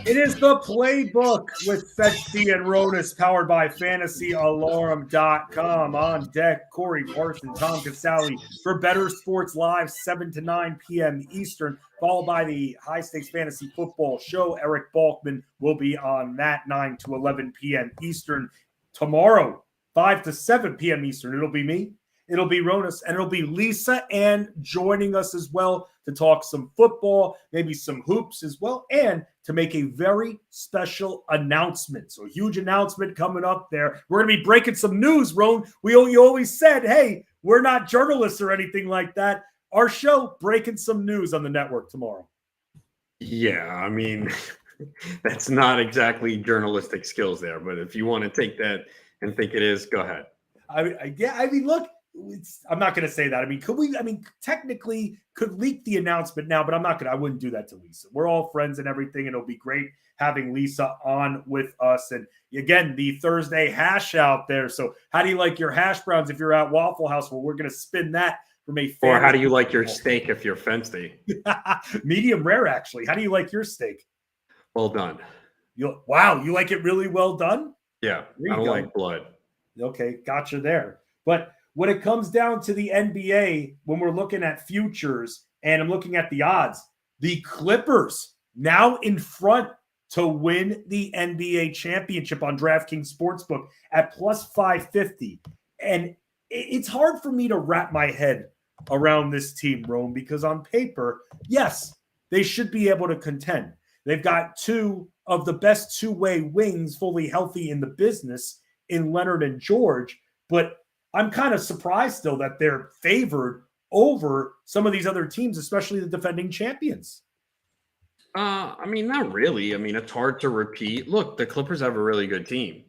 S3: It is the Playbook with Fetsy and Ronis, powered by FantasyAlarm.com. On deck, Corey Parson, Tom Casale for Bettor Sports Live, 7 to 9 p.m. Eastern, followed by the High Stakes Fantasy Football Show. Eric Balkman will be on that 9 to 11 p.m. Eastern. Tomorrow, 5 to 7 p.m. Eastern, it'll be me, it'll be Ronis, and it'll be Lisa Ann joining us as well to talk some football, maybe some hoops as well, and to make a very special announcement. So a huge announcement coming up there. We're going to be breaking some news, Ron. You always said, hey, we're not journalists or anything like that. Our show, breaking some news on the network tomorrow.
S4: Yeah, I mean, that's not exactly journalistic skills there, but if you want to take that and think it is, go ahead.
S3: I mean, look, I'm not going to say that. I mean, technically could leak the announcement now, but I wouldn't do that to Lisa. We're all friends and everything, and it'll be great having Lisa on with us. And again, the Thursday hash out there. So how do you like your hash browns if you're at Waffle House? Well, we're going to spin that from a
S4: Or how do you like your steak if you're Fensty?
S3: Medium rare, actually. How do you like your steak?
S4: Well done.
S3: Wow, you like it really well done?
S4: Yeah, I don't like blood.
S3: Okay, gotcha there. But when it comes down to the NBA, when we're looking at futures and I'm looking at the odds, the Clippers now in front to win the NBA championship on DraftKings Sportsbook at plus 550. And it's hard for me to wrap my head around this team, Rome, because on paper, yes, they should be able to contend. They've got 2 of the best two-way wings fully healthy in the business in Leonard and George, but I'm kind of surprised still that they're favored over some of these other teams, especially the defending champions.
S4: I mean, not really. I mean, it's hard to repeat. Look, the Clippers have a really good team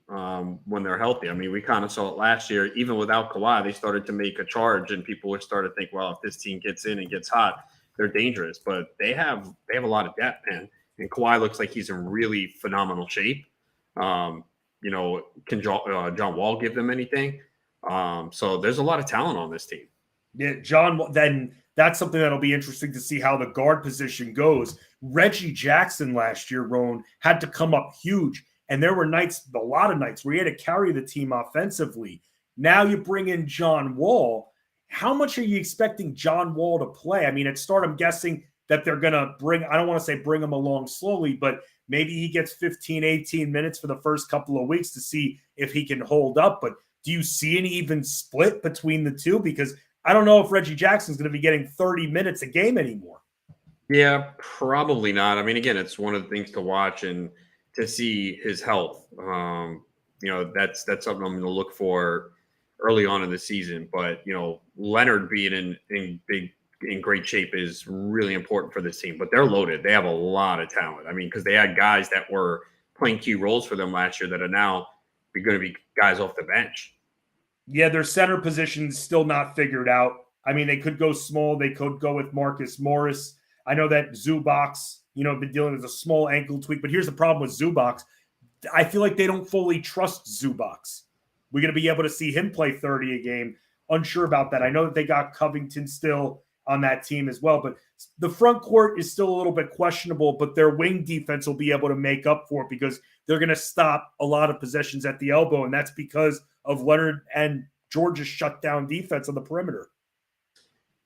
S4: when they're healthy. I mean, we kind of saw it last year. Even without Kawhi, they started to make a charge, and people would start to think, well, if this team gets in and gets hot, they're dangerous. But they have a lot of depth, man. And Kawhi looks like he's in really phenomenal shape. Can John Wall give them anything? So there's a lot of talent on this team.
S3: Yeah, John, then that's something that'll be interesting to see how the guard position goes. Reggie Jackson last year, Roan, had to come up huge. And there were nights, a lot of nights, where he had to carry the team offensively. Now you bring in John Wall. How much are you expecting John Wall to play? I mean, at start, I'm guessing that they're going to I don't want to say bring him along slowly, but maybe he gets 15, 18 minutes for the first couple of weeks to see if he can hold up. But do you see an even split between the two? Because I don't know if Reggie Jackson's going to be getting 30 minutes a game anymore.
S4: Yeah, probably not. I mean, again, it's one of the things to watch and to see his health. That's something I'm going to look for early on in the season. But Leonard being in great shape is really important for this team. But they're loaded. They have a lot of talent. I mean, because they had guys that were playing key roles for them last year that are now going to be guys off the bench.
S3: Yeah, their center position's still not figured out. I mean, they could go small. They could go with Marcus Morris. I know that Zubac's, been dealing with a small ankle tweak, but here's the problem with Zubac's. I feel like they don't fully trust Zubac's. We're going to be able to see him play 30 a game. Unsure about that. I know that they got Covington still on that team as well, but the front court is still a little bit questionable, but their wing defense will be able to make up for it because they're going to stop a lot of possessions at the elbow, and that's because of Leonard and Georgia's shutdown defense on the perimeter.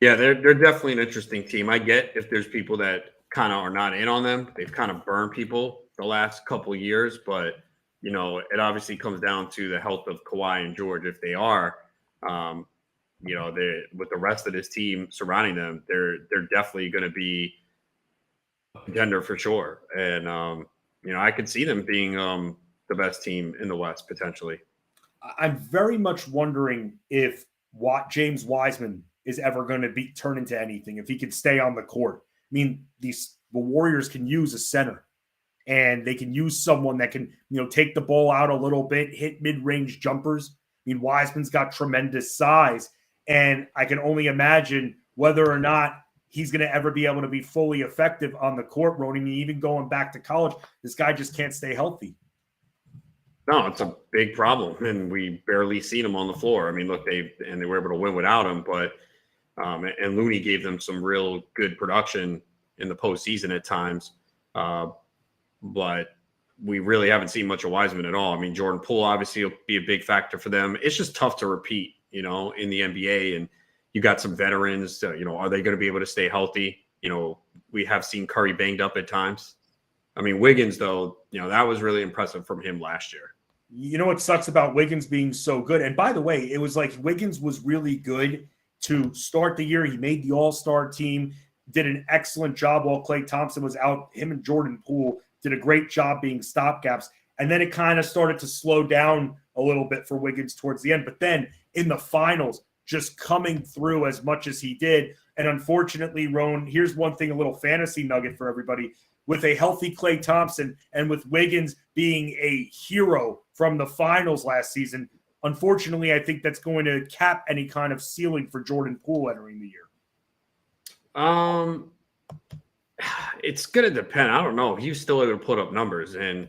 S4: Yeah, they're definitely an interesting team. I get if there's people that kind of are not in on them. They've kind of burned people the last couple of years, but it obviously comes down to the health of Kawhi and George. If they are, they with the rest of this team surrounding them, they're definitely going to be a contender for sure. And I could see them being the best team in the West potentially.
S3: I'm very much wondering if James Wiseman is ever going to be turned into anything, if he can stay on the court. I mean, the Warriors can use a center, and they can use someone that can, take the ball out a little bit, hit mid-range jumpers. I mean, Wiseman's got tremendous size, and I can only imagine whether or not he's going to ever be able to be fully effective on the court, Ronnie. Even going back to college, this guy just can't stay healthy.
S4: No, it's a big problem, and we barely seen him on the floor. I mean, look, they were able to win without him, but and Looney gave them some real good production in the postseason at times, but we really haven't seen much of Wiseman at all. I mean, Jordan Poole obviously will be a big factor for them. It's just tough to repeat, in the NBA, and you got some veterans. Are they going to be able to stay healthy? We have seen Curry banged up at times. I mean, Wiggins, though, that was really impressive from him last year.
S3: You know what sucks about Wiggins being so good? And by the way, it was like Wiggins was really good to start the year. He made the All-Star team, did an excellent job while Klay Thompson was out. Him and Jordan Poole did a great job being stopgaps. And then it kind of started to slow down a little bit for Wiggins towards the end. But then in the finals, just coming through as much as he did. And unfortunately, Roan, here's one thing, a little fantasy nugget for everybody. With a healthy Klay Thompson and with Wiggins being a hero from the finals last season, unfortunately, I think that's going to cap any kind of ceiling for Jordan Poole entering the year.
S4: It's going to depend. I don't know. He was still able to put up numbers, and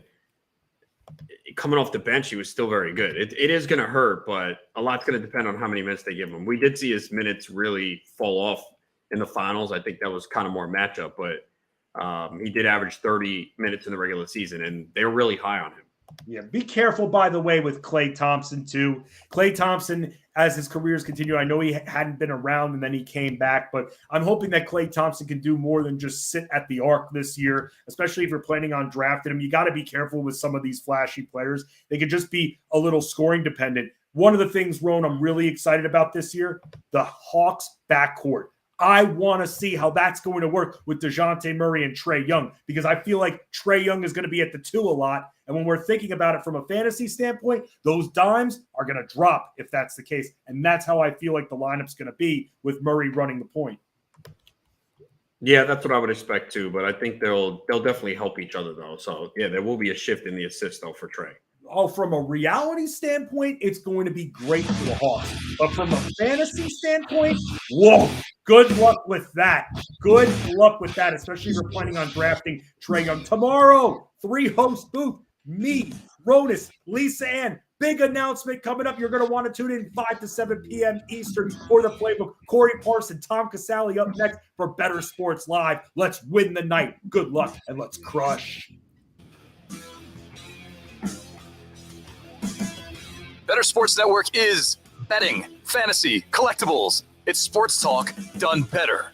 S4: coming off the bench, he was still very good. It is going to hurt, but a lot's going to depend on how many minutes they give him. We did see his minutes really fall off in the finals. I think that was kind of more matchup, but he did average 30 minutes in the regular season, and they were really high on him.
S3: Yeah, be careful, by the way, with Klay Thompson, too. Klay Thompson, as his careers continue, I know he hadn't been around and then he came back, but I'm hoping that Klay Thompson can do more than just sit at the arc this year, especially if you're planning on drafting him. You got to be careful with some of these flashy players. They could just be a little scoring dependent. One of the things, Ron, I'm really excited about this year, the Hawks backcourt. I want to see how that's going to work with DeJounte Murray and Trae Young, because I feel like Trae Young is going to be at the 2 a lot. And when we're thinking about it from a fantasy standpoint, those dimes are going to drop if that's the case. And that's how I feel like the lineup's going to be with Murray running the point.
S4: Yeah, that's what I would expect too. But I think they'll definitely help each other, though. So, yeah, there will be a shift in the assist, though, for Trae.
S3: Oh, from a reality standpoint, it's going to be great for the Hawks. But from a fantasy standpoint, whoa, good luck with that. Good luck with that, especially if you're planning on drafting Trae Young. Tomorrow, 3-host booth, me, Ronis, Lisa Ann. Big announcement coming up. You're going to want to tune in 5 to 7 p.m. Eastern for the playbook. Corey Parson, Tom Casale up next for Bettor Sports Live. Let's win the night. Good luck, and let's crush.
S2: Bettor Sports Network is betting, fantasy, collectibles. It's sports talk done better.